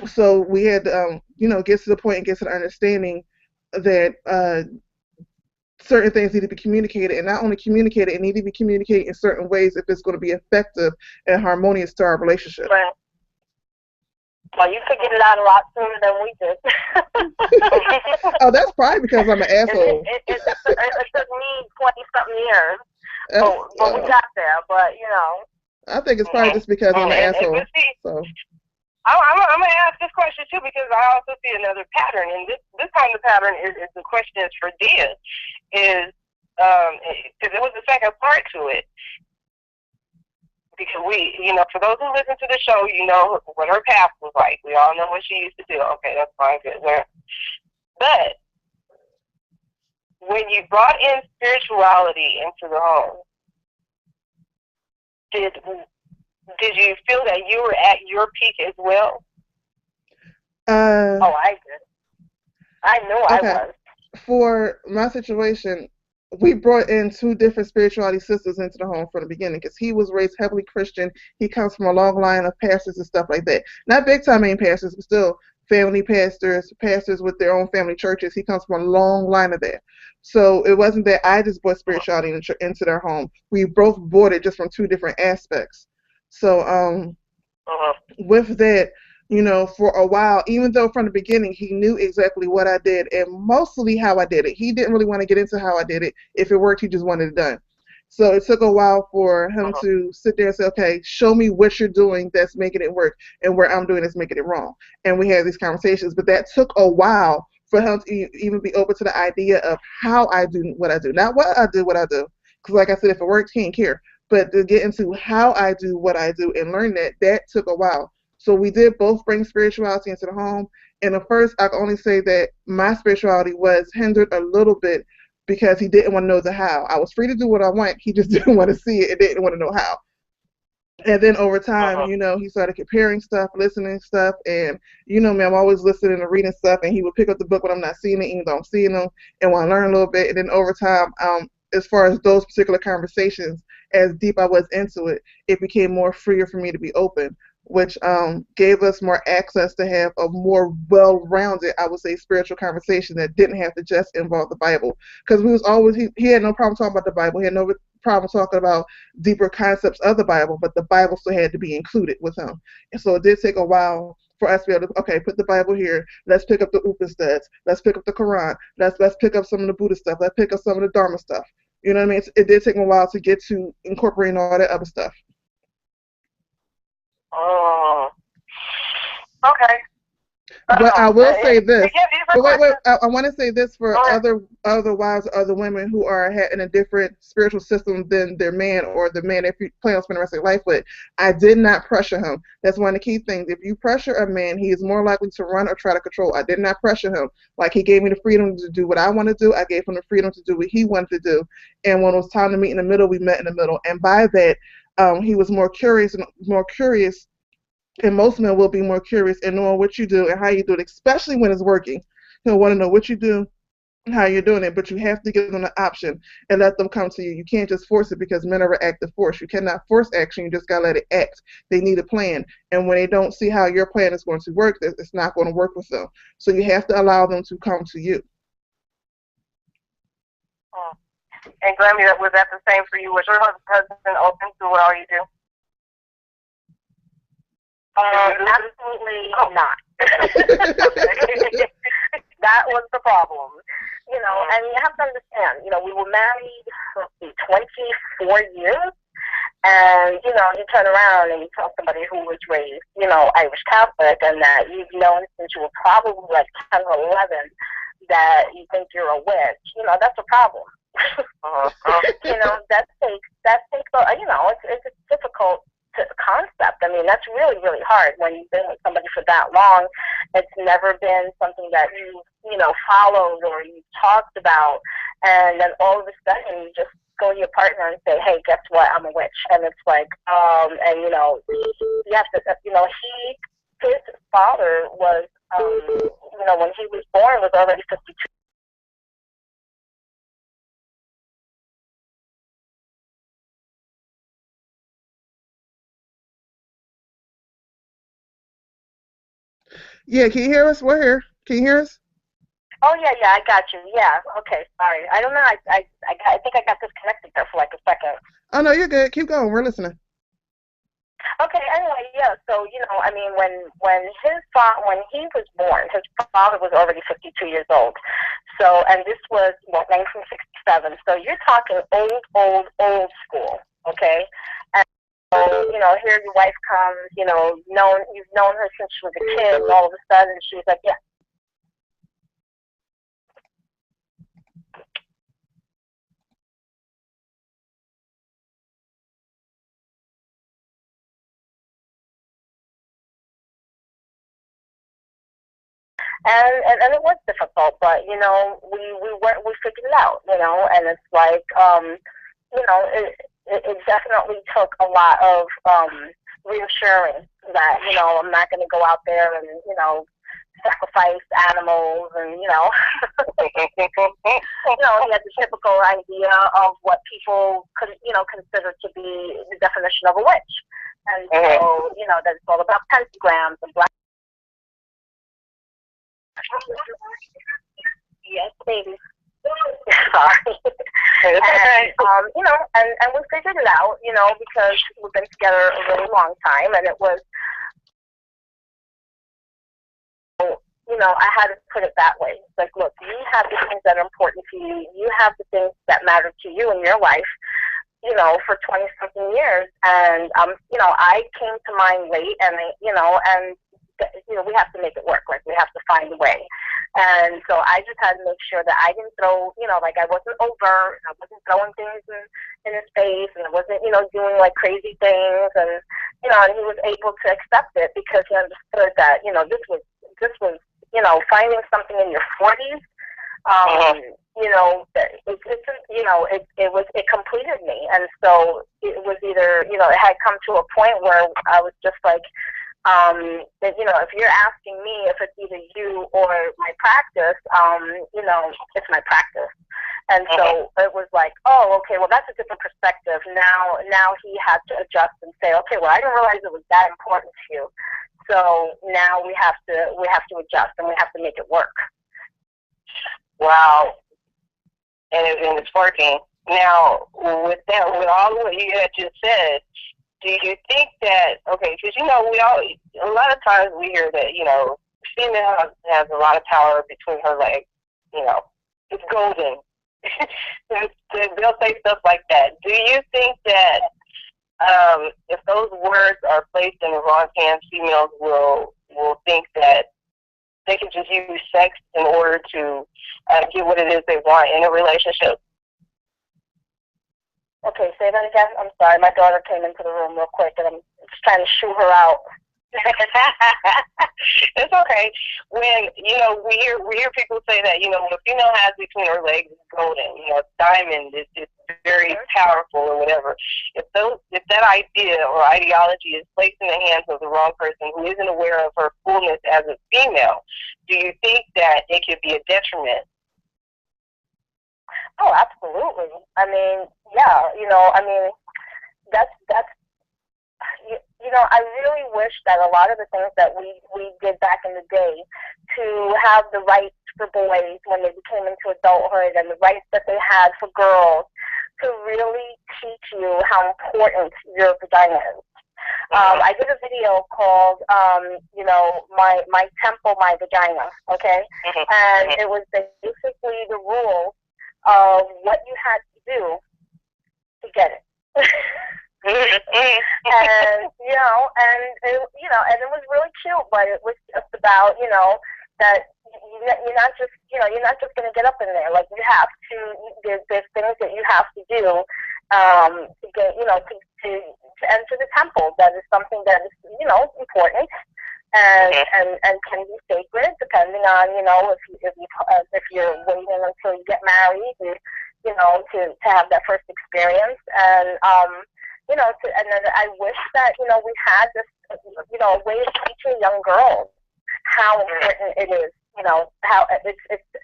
So we had to, you know, get to the point and get to the understanding that certain things need to be communicated, and not only communicated, it need to be communicated in certain ways if it's going to be effective and harmonious to our relationship. Right. Well, you figured it out a lot sooner than we did. Oh, that's probably because I'm an asshole. It took me 20-something years, but we got there. But, you know. I think it's probably just because I'm an asshole. So. I'm going to ask this question, too, because I also see another pattern. And this kind of pattern is the question is for Diyah, is because it was the second part to it. Because we, you know, for those who listen to the show, you know what her past was like. We all know what she used to do. Okay, that's fine. Good. But when you brought in spirituality into the home, did you feel that you were at your peak as well? Oh, I did. I knew I was. For my situation, we brought in 2 different spirituality sisters into the home from the beginning, because he was raised heavily Christian. He comes from a long line of pastors and stuff like that. Not big time main pastors, but still family pastors with their own family churches. He comes from a long line of that. So it wasn't that I just brought spirituality into their home. We both brought it just from 2 different aspects. So with that, you know, for a while, even though from the beginning he knew exactly what I did and mostly how I did it, he didn't really want to get into how I did it. If it worked, he just wanted it done. So it took a while for him to sit there and say, okay, show me what you're doing that's making it work, and what I'm doing is making it wrong. And we had these conversations, but that took a while for him to even be open to the idea of how I do what I do. Not what I do, because like I said, if it worked, he didn't care. But to get into how I do what I do and learn that took a while. So we did both bring spirituality into the home. And at first, I can only say that my spirituality was hindered a little bit because he didn't want to know the how. I was free to do what I want. He just didn't want to see it and didn't want to know how. And then over time, he started comparing stuff, listening stuff, and me, I'm always listening and reading stuff, and he would pick up the book when I'm not seeing it, even though I'm seeing them, and want to learn a little bit. And then over time, as far as those particular conversations, as deep I was into it, it became more freer for me to be open, which gave us more access to have a more well-rounded, I would say, spiritual conversation that didn't have to just involve the Bible. Because we was always, he had no problem talking about the Bible. He had no problem talking about deeper concepts of the Bible, but the Bible still had to be included with him. And so it did take a while for us to be able to, okay, put the Bible here. Let's pick up the Upanishads. Let's pick up the Quran. Let's pick up some of the Buddha stuff. Let's pick up some of the Dharma stuff. You know what I mean? It did take a while to get to incorporating all that other stuff. Oh, okay. But I will say this. But wait, I want to say this for other wives, other women who are in a different spiritual system than their man, or the man if you plan on spending the rest of your life with. I did not pressure him. That's one of the key things. If you pressure a man, he is more likely to run or try to control. I did not pressure him. Like, he gave me the freedom to do what I want to do. I gave him the freedom to do what he wanted to do. And when it was time to meet in the middle, we met in the middle. And by that, he was more curious. And most men will be more curious in knowing what you do and how you do it, especially when it's working. He'll want to know what you do and how you're doing it, but you have to give them the option and let them come to you. You can't just force it, because men are an active force. You cannot force action. You just got to let it act. They need a plan. And when they don't see how your plan is going to work, it's not going to work with them. So you have to allow them to come to you. And Grammy, was that the same for you? Was your husband open to all you do? Absolutely not. That was the problem. And you have to understand, we were married, 24 years, and, you turn around and you tell somebody who was raised, Irish Catholic, and that you've known since you were probably like 10 or 11 that you think you're a witch, that's a problem. That takes, it's a difficult concept. I mean, that's really, really hard when you've been with somebody for that long. It's never been something that you followed or you talked about, and then all of a sudden you just go to your partner and say, hey, guess what, I'm a witch. And it's like, and you have to, his father was, when he was born, was already 52. Yeah, can you hear us? We're here. Can you hear us? Oh, yeah, I got you. Yeah, okay, sorry. I don't know, I think I got disconnected there for like a second. Oh, no, you're good. Keep going. We're listening. Okay, anyway, yeah, so, I mean, when he was born, his father was already 52 years old. So, and this was, 1967. So you're talking old school, okay? And so, here your wife comes, you've known her since she was a kid, and all of a sudden she's like, yeah. And it was difficult, but we figured it out, and it's like it definitely took a lot of reassuring that I'm not going to go out there and sacrifice animals, and he had the typical idea of what people could consider to be the definition of a witch, and so that it's all about pentagrams and black. Yes, baby. Sorry. And we figured it out, because we've been together a really long time, and it was, I had to put it that way. It's like, look, you have the things that are important to you. You have the things that matter to you in your life, for 20-something years. And, I came to mine late, and, we have to make it work. Like, we have to find a way. And so I just had to make sure that I didn't throw, I wasn't overt, and I wasn't throwing things in his face, and I wasn't, doing like crazy things. And, and he was able to accept it because he understood that, this was, finding something in your 40s You know, it completed me, and so it was either, you know, it had come to a point where I was just like, that, you know, if you're asking me if it's either you or my practice, you know, it's my practice. And so it was like, oh, okay, well, that's a different perspective. Now he had to adjust and say, okay, well, I didn't realize it was that important to you. So now we have to adjust, and we have to make it work. Wow. And it's working. Now, with that, with all what you had just said, do you think that, okay, because, you know, a lot of times we hear that, you know, female has a lot of power between her legs, you know, it's golden. They'll say stuff like that. Do you think that if those words are placed in the wrong hands, females will think that they can just use sex in order to get what it is they want in a relationship? Okay, say that again. I'm sorry, my daughter came into the room real quick, and I'm just trying to shoo her out. It's okay. When, you know, we hear people say that, you know, when a female has between her legs, it's golden. You know, diamond is very powerful or whatever. If that idea or ideology is placed in the hands of the wrong person who isn't aware of her fullness as a female, do you think that it could be a detriment? Oh, absolutely. I mean, yeah, you know, I mean, that's you know, I really wish that a lot of the things that we did back in the day to have the rights for boys when they became into adulthood and the rights that they had for girls to really teach you how important your vagina is. I did a video called, you know, my temple, my vagina, okay? And it was basically the rules of what you had to do to get it. And, you know, and it was really cute, but it was just about, you know, that you're not just, you know, you're not just going to get up in there. Like, you have to, there's things that you have to do to get, you know, to enter the temple. That is something that is, you know, important and can be sacred, depending on, you know, if you're waiting until you get married, and, you know, to have that first experience. And you know, and then I wish that, you know, we had this, you know, a way of teaching young girls how important it is, you know, how it's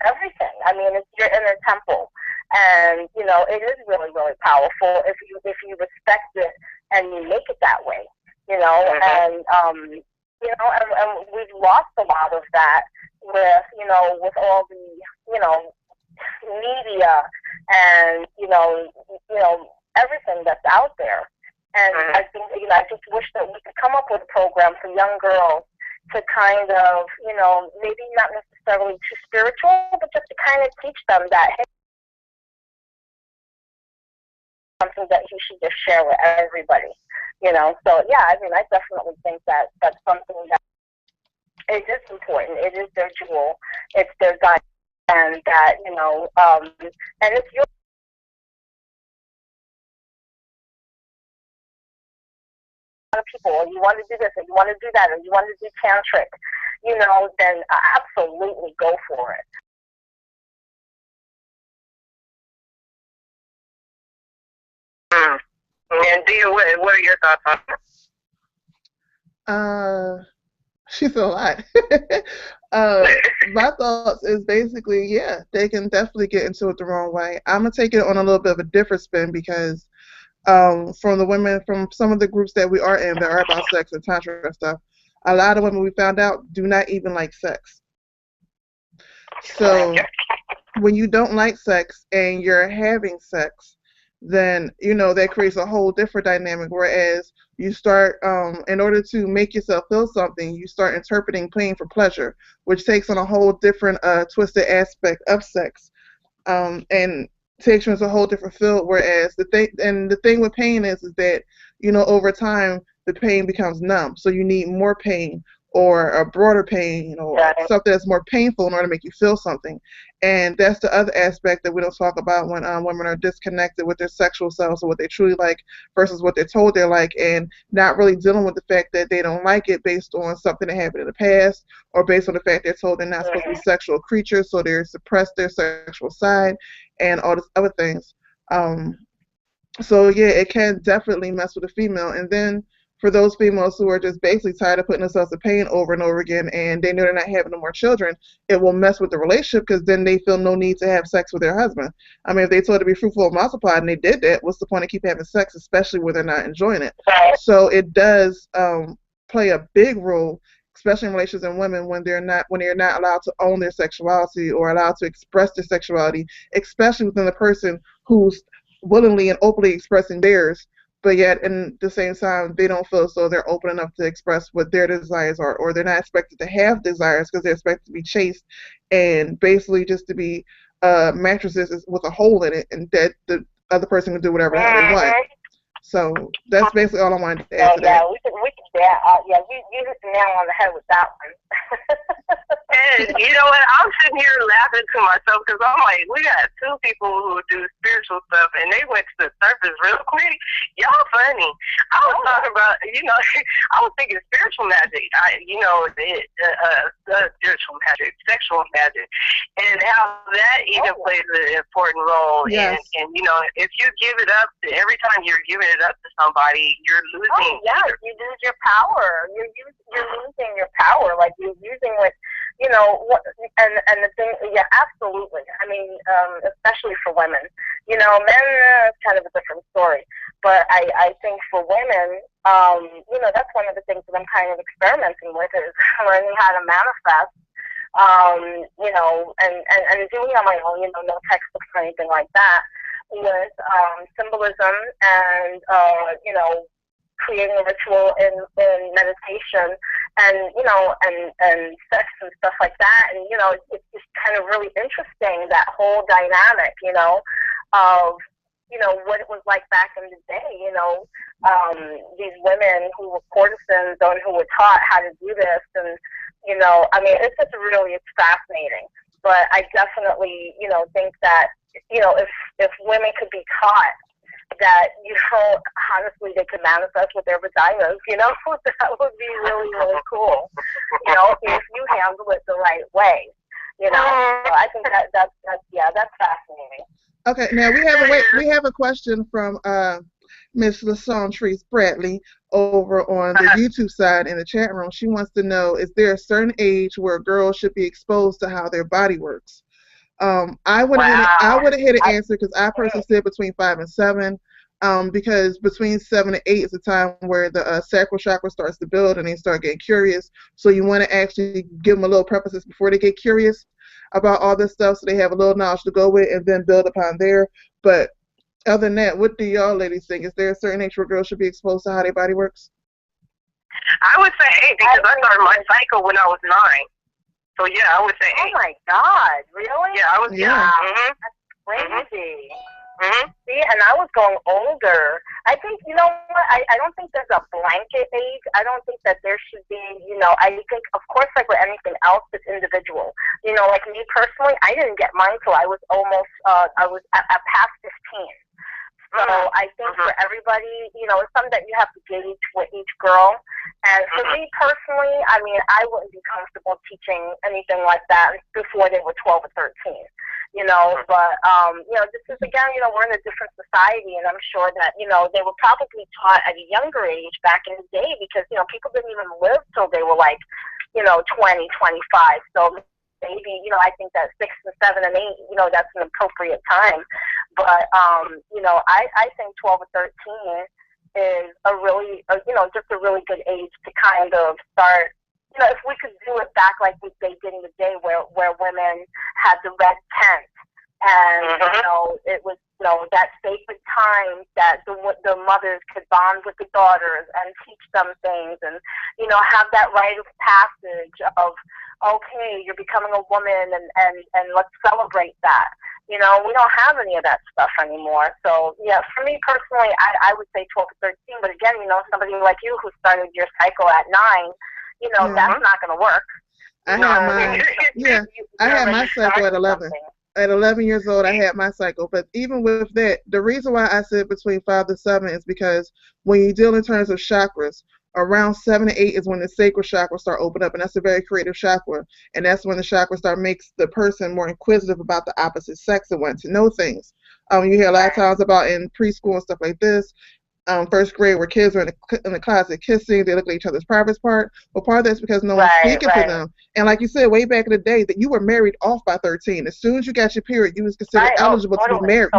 everything. I mean, it's your inner temple, and, you know, it is really, really powerful if you respect it and you make it that way, you know, and you know, and we've lost a lot of that with, you know, with all the, you know, media and, you know, everything that's out there. And I think, you know, I just wish that we could come up with a program for young girls to kind of, you know, maybe not necessarily too spiritual, but just to kind of teach them that, hey, something that you should just share with everybody, you know. So, yeah, I mean, I definitely think that that's something that it is important. It is their jewel. It's their gun. And that, you know, and it's your people, or you want to do this, or you want to do that, or you want to do tantric, you know, then absolutely go for it. And Diyah, what are your thoughts on it? She's a lot. My thoughts is basically, yeah, they can definitely get into it the wrong way. I'm gonna take it on a little bit of a different spin because from the women, from some of the groups that we are in that are about sex and tantra and stuff, a lot of women we found out do not even like sex. So when you don't like sex and you're having sex, then, you know, that creates a whole different dynamic. Whereas you start, in order to make yourself feel something, you start interpreting pain for pleasure, which takes on a whole different twisted aspect of sex. And takes you into a whole different field. Whereas the thing with pain is that, you know, over time the pain becomes numb, so you need more pain or a broader pain or Right. something that's more painful in order to make you feel something. And that's the other aspect that we don't talk about when women are disconnected with their sexual selves or what they truly like versus what they're told they like, and not really dealing with the fact that they don't like it based on something that happened in the past or based on the fact they're told they're not supposed to be sexual creatures, so they suppress their sexual side and all these other things. Um, so yeah, it can definitely mess with a female. And then for those females who are just basically tired of putting themselves in pain over and over again, and they know they're not having no more children, it will mess with the relationship because then they feel no need to have sex with their husband. I mean, if they told to be fruitful and multiplied and they did that, what's the point of keep having sex, especially when they're not enjoying it? So it does play a big role, especially in relationships and women when they're not allowed to own their sexuality or allowed to express their sexuality, especially within the person who's willingly and openly expressing theirs, but yet in the same time they don't feel as though they're open enough to express what their desires are, or they're not expected to have desires because they're expected to be chaste and basically just to be mattresses with a hole in it, and that the other person can do whatever the hell they want. So that's basically all I wanted to add to that. Yeah, you hit the nail on the head with that one. And you know what? I'm sitting here laughing to myself because I'm like, we got two people who do spiritual stuff, and they went to the surface real quick. Y'all funny. I was talking about, I was thinking spiritual magic. Spiritual magic, sexual magic, and how that even plays an important role. Yes. And if you give it up, every time you're giving it up to somebody, you're losing. You lose your power. You're losing your power. Like you're using what. And the thing, absolutely. I mean, especially for women. Men, it's kind of a different story. But I think for women, that's one of the things that I'm kind of experimenting with is learning how to manifest, and doing it on my own, no textbooks or anything like that, with symbolism and, creating a ritual in meditation and sex and stuff like that. And, it's just kind of really interesting, that whole dynamic, of, what it was like back in the day, these women who were courtesans and who were taught how to do this. And, it's fascinating. But I definitely, think that, if women could be taught that, honestly, they could manifest with their vaginas, that would be really, really cool, if you handle it the right way, So I think that's fascinating. Okay, now we have a question from Miss Lasantrice Bradley over on the YouTube side in the chat room. She wants to know, is there a certain age where girls should be exposed to how their body works? I would have hit an answer because I personally said between 5 and 7, because between 7 and 8 is the time where the sacral chakra starts to build and they start getting curious. So you want to actually give them a little preface before they get curious about all this stuff, so they have a little knowledge to go with and then build upon there. But other than that, what do y'all ladies think? Is there a certain age where girls should be exposed to how their body works? I would say 8 because I started my cycle when I was 9. So yeah, I would say 8. Oh my God, really? Yeah, I was. Yeah. That's crazy. See, and I was going older. I think, what? I don't think there's a blanket age. I don't think that there should be, I think, of course, like with anything else, it's individual. Like me personally, I didn't get mine till I was almost, I was at past 15. So I think for everybody, it's something that you have to gauge with each girl. And for me personally, I mean, I wouldn't be comfortable teaching anything like that before they were 12 or 13. But, this is, again, we're in a different society, and I'm sure that, they were probably taught at a younger age back in the day because, people didn't even live till they were like, 20, 25. So maybe, I think that 6 and 7 and 8, that's an appropriate time. But, I think 12 or 13 is a really, just a really good age to kind of start. If we could do it back like they did in the day where women had the red tent and, it was, that sacred time that the mothers could bond with the daughters and teach them things and, have that rite of passage of, okay, you're becoming a woman and let's celebrate that. We don't have any of that stuff anymore. So, yeah, for me personally, I would say 12 to 13. But again, somebody like you who started your cycle at 9, that's not going to work. I had mine. Yeah, I had my cycle at 11. At 11 years old, I had my cycle. But even with that, the reason why I said between 5 to 7 is because when you deal in terms of chakras, around 7 to 8 is when the sacral chakra start opening up, and that's a very creative chakra. And that's when the chakra start makes the person more inquisitive about the opposite sex and want to know things. You hear a lot of times about in preschool and stuff like this. First grade where kids are in the closet kissing, they look at each other's private part. Well, part of that's because no one's speaking to them. And like you said, way back in the day, that you were married off by 13. As soon as you got your period, you was considered eligible to be married.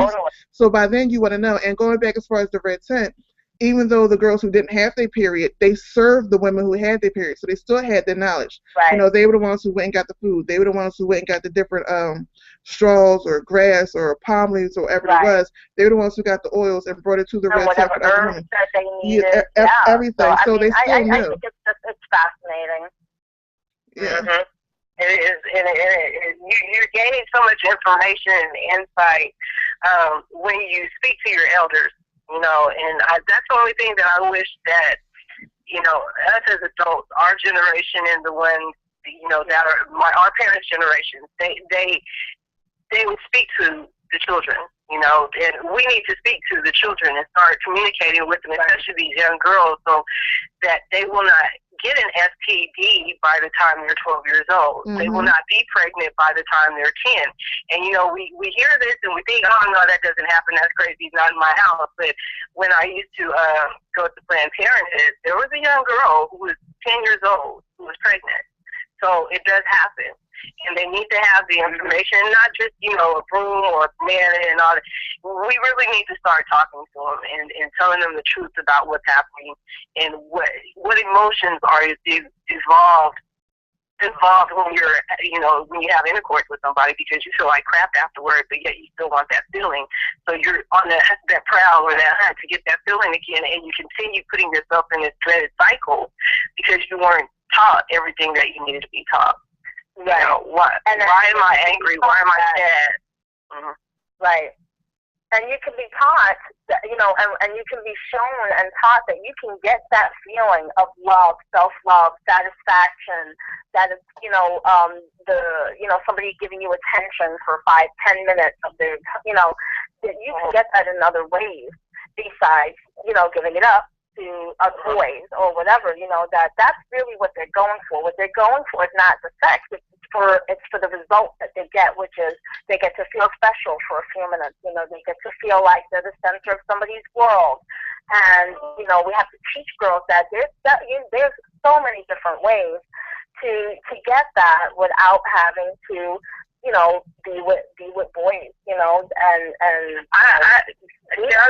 So by then you want to know. And going back as far as the red tent, even though the girls who didn't have their period, they served the women who had their period. So they still had their knowledge. They were the ones who went and got the food. They were the ones who went and got the different straws or grass or palm leaves or whatever it was. They were the ones who got the oils and brought it to the red tent for the women. That they needed. Everything. So they still knew. I think it's fascinating. Yeah. Mm-hmm. It is, and you're gaining so much information and insight when you speak to your elders. And that's the only thing that I wish that, us as adults, our generation and the ones, that are our parents' generation, they would speak to the children, and we need to speak to the children and start communicating with them, especially these young girls, so that they will not get an STD by the time they're 12 years old. Mm-hmm. They will not be pregnant by the time they're 10. And, we hear this and we think, oh, no, that doesn't happen. That's crazy. Not in my house. But when I used to go to Planned Parenthood, there was a young girl who was 10 years old who was pregnant. So it does happen. And they need to have the information, not just, a broom or a banana and all that. We really need to start talking to them and telling them the truth about what's happening and what emotions are involved when when you have intercourse with somebody, because you feel like crap afterwards, but yet you still want that feeling. So you're on that prowl or that hunt to get that feeling again, and you continue putting yourself in this dreaded cycle because you weren't taught everything that you needed to be taught. Right. Why am I angry? Why am I sad? Mm-hmm. Right. And you can be taught, and you can be shown and taught that you can get that feeling of love, self-love, satisfaction, that it's, somebody giving you attention for 5-10 minutes of their, that you can get that in other ways besides, giving it up to other boys or whatever, that's really what they're going for. What they're going for is not the sex, it's for the result that they get, which is they get to feel special for a few minutes. They get to feel like they're the center of somebody's world. And, we have to teach girls that there's so many different ways to get that without having to, be with boys, and can I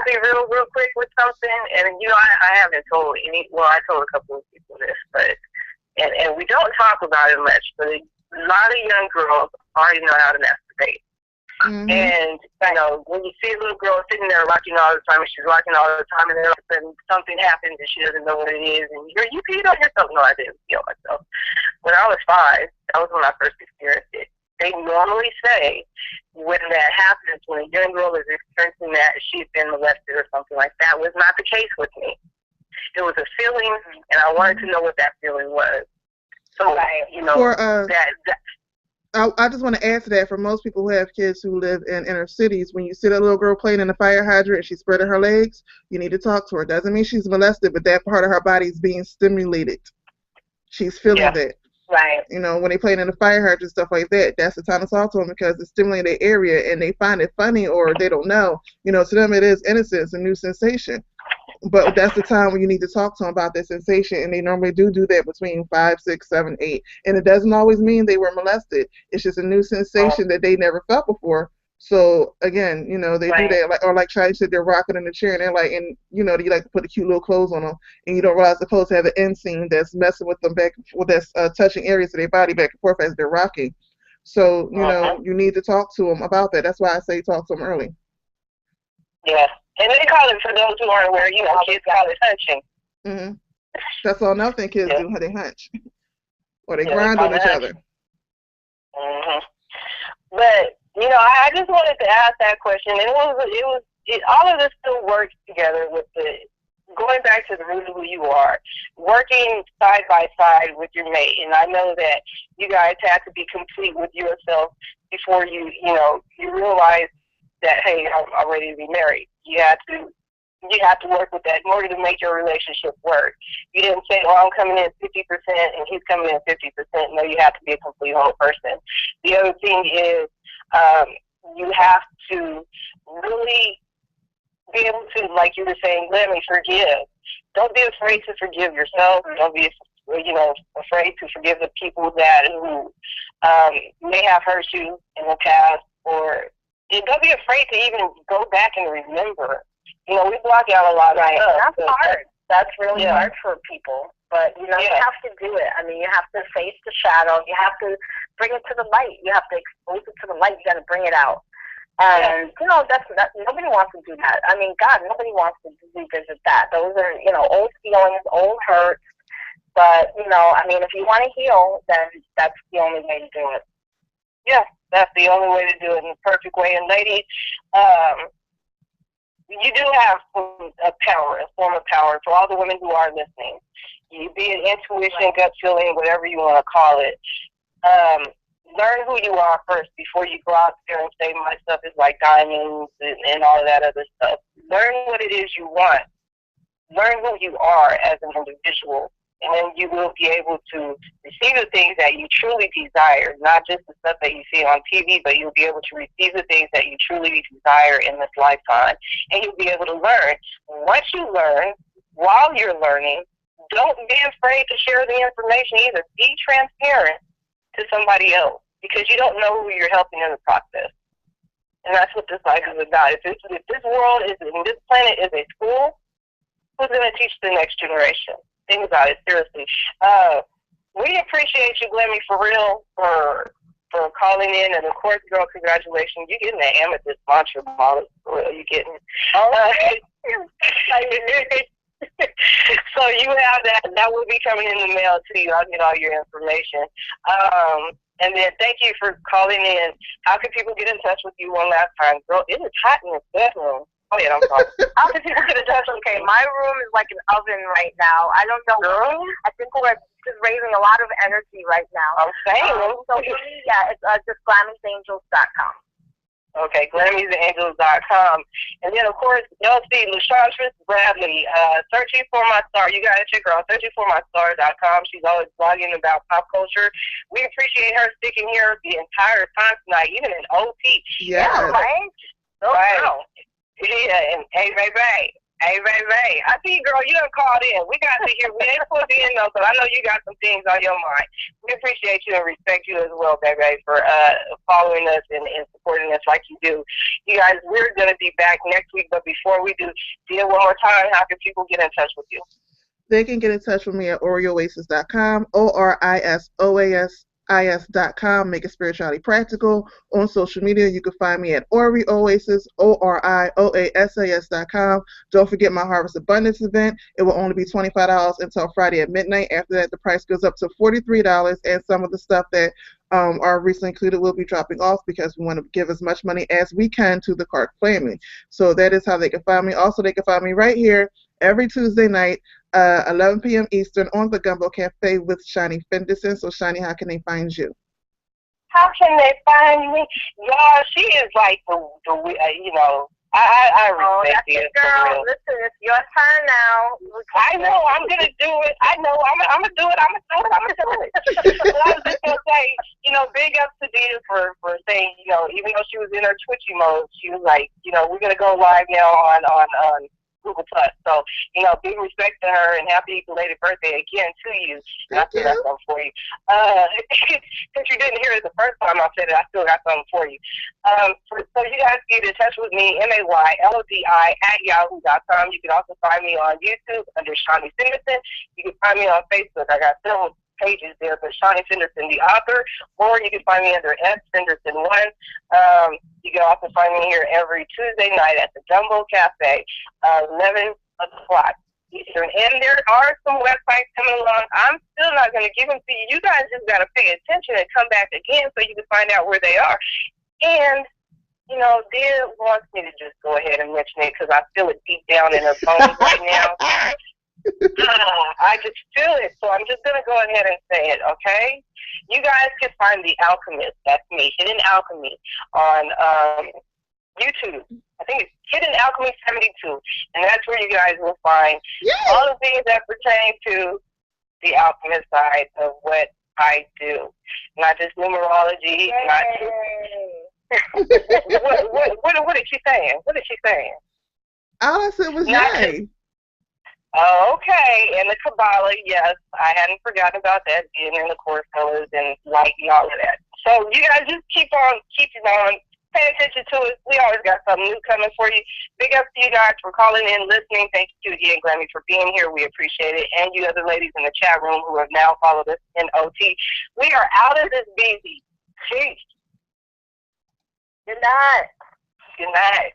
be real quick with something? And I haven't told I told a couple of people this, but and we don't talk about it much, but a lot of young girls already know how to masturbate. Mm-hmm. And when you see a little girl sitting there rocking all the time, and she's rocking all the time, and then something happens and she doesn't know what it is, and you peed on yourself. No, I didn't pee on myself. When I was 5, that was when I first experienced it. They normally say when that happens, when a young girl is experiencing that, she's been molested or something like that. Was not the case with me. It was a feeling, and I wanted to know what that feeling was. So, I just want to add to that, for most people who have kids who live in inner cities, when you see that little girl playing in the fire hydrant and she's spreading her legs, you need to talk to her. It doesn't mean she's molested, but that part of her body is being stimulated. She's feeling that. Right. When they playing in the fire hydrant and stuff like that, that's the time to talk to them, because it's stimulating their area and they find it funny, or they don't know. To them it is innocent, it's a new sensation. But that's the time when you need to talk to them about that sensation, and they normally do that between 5, 6, 7, 8. And it doesn't always mean they were molested. It's just a new sensation that they never felt before. So again, they do that, like Shani said, they're rocking in the chair, and they're like, and you like to put the cute little clothes on them, and you don't realize the clothes have an end seam that's messing with them back, that's touching areas of their body back and forth as they're rocking. So you need to talk to them about that. That's why I say talk to them early. Yeah, and they call it, for those who aren't aware, kids call it hunching. Mm-hmm. That's all nothing kids do. They hunch, or they grind on each other. Mm-hmm. But I just wanted to ask that question, and all of this still works together with the going back to the root of who you are, working side by side with your mate, and I know that you guys had to be complete with yourself before you realize that, hey, I'm ready to be married. You have to work with that in order to make your relationship work. You didn't say, well, I'm coming in 50% and he's coming in 50%. No, you have to be a complete whole person. The other thing is you have to really be able to, like you were saying, let me forgive. Don't be afraid to forgive yourself. Don't be afraid to forgive the people who may have hurt you in the past, and don't be afraid to even go back and remember. We block out a lot of stuff. That's hard. That's really hard for people. But, you have to do it. I mean, you have to face the shadow. You have to bring it to the light. You have to expose it to the light. You got to bring it out. And, that's nobody wants to do that. I mean, God, nobody wants to revisit that. Those are, old feelings, old hurts. But, if you want to heal, then that's the only way to do it. Yeah, that's the only way to do it in the perfect way. And ladies, you do have a form of power for all the women who are listening. You be it intuition, gut feeling, whatever you want to call it. Learn who you are first before you go out there and say my stuff is like diamonds and all of that other stuff. Learn what it is you want. Learn who you are as an individual, and then you will be able to receive the things that you truly desire, not just the stuff that you see on TV, but you'll be able to receive the things that you truly desire in this lifetime. And you'll be able to learn. Once you learn, while you're learning, don't be afraid to share the information either. Be transparent to somebody else, because you don't know who you're helping in the process. And that's what this life is about. If this world is, and this planet is a school, who's going to teach the next generation? Think about it, seriously. We appreciate you, Glemmy, for real, for calling in. And, of course, girl, congratulations. You're getting the amethyst mantra ball. For real, you're getting it. So you have that. That will be coming in the mail to you. I'll get all your information. And then thank you for calling in. How can people get in touch with you one last time? Girl, it is hot in this bedroom. Oh, yeah, I'm sorry. How can people get in touch? Okay, my room is like an oven right now. I don't know. Girl? I think we're just raising a lot of energy right now. I'm saying. So, it's just Glammy'sAngels.com. Okay, Glammy'sAngels.com. And then, of course, LC, LaShantris Bradley, Searching for My Star. You got to check her out, searchingformystar.com. She's always blogging about pop culture. We appreciate her sticking here the entire time tonight, even in OT. Yeah, right? Right. Wow. Yeah, and hey, baby. I see, girl, you done called in. We got to hear. We ain't supposed to be in though, but I know you got some things on your mind. We appreciate you and respect you as well, baby, for following us and supporting us like you do. You guys, we're going to be back next week, but before we do, Diyah, one more time, how can people get in touch with you? They can get in touch with me at orioasis.com, ORISOASIS.com. Make it spirituality practical. On social media, you can find me at orioasis, ORIOASIS.com. Don't forget my Harvest Abundance event. It will only be $25 until Friday at midnight. After that, the price goes up to $43, and some of the stuff that are recently included will be dropping off because we want to give as much money as we can to the Clark family. So that is how they can find me. Also, they can find me right here every Tuesday night, 11 p.m. Eastern on the Gumbo Cafe with Shani Fenderson. So, Shani, how can they find you? How can they find me? Y'all, she is like I respect you. Girl, listen, it's your turn now. I know, I'm going to do it. I know, I'm going to do it. I'm going to do it. But I was just going to say, big ups to Diyah for saying, even though she was in her twitchy mode, she was like, we're going to go live now on Google Plus. So, big respect to her and happy belated birthday again to you. And I still got something for you. Since you didn't hear it the first time I said it, I still got something for you. So you guys get in touch with me, MAYLODI@yahoo.com. You can also find me on YouTube under Shani Fenderson. You can find me on Facebook. I got several pages there, but Shani Fenderson, the author, or you can find me under S. Fenderson1. You can also find me here every Tuesday night at the Gumbo Cafe, 11 o'clock Eastern. And there are some websites coming along. I'm still not going to give them to you. You guys just got to pay attention and come back again so you can find out where they are. And you know, Dia wants me to just go ahead and mention it because I feel it deep down in her bones right now. I just feel it, so I'm just going to go ahead and say it, okay? You guys can find The Alchemist, that's me, Hidden Alchemy, on YouTube. I think it's Hidden Alchemy 72, and that's where you guys will find all the things that pertain to the alchemist side of what I do. Not just numerology, not just... what is she saying? What is she saying? All I said was yay. Okay, and the Kabbalah, yes, I hadn't forgotten about that, being in the core colors and light and all of that. So you guys just keep on, pay attention to us. We always got something new coming for you. Big up to you guys for calling in, listening. Thank you again, Grammy, for being here. We appreciate it. And you other ladies in the chat room who have now followed us in OT. We are out of this busy. Peace. Good night. Good night.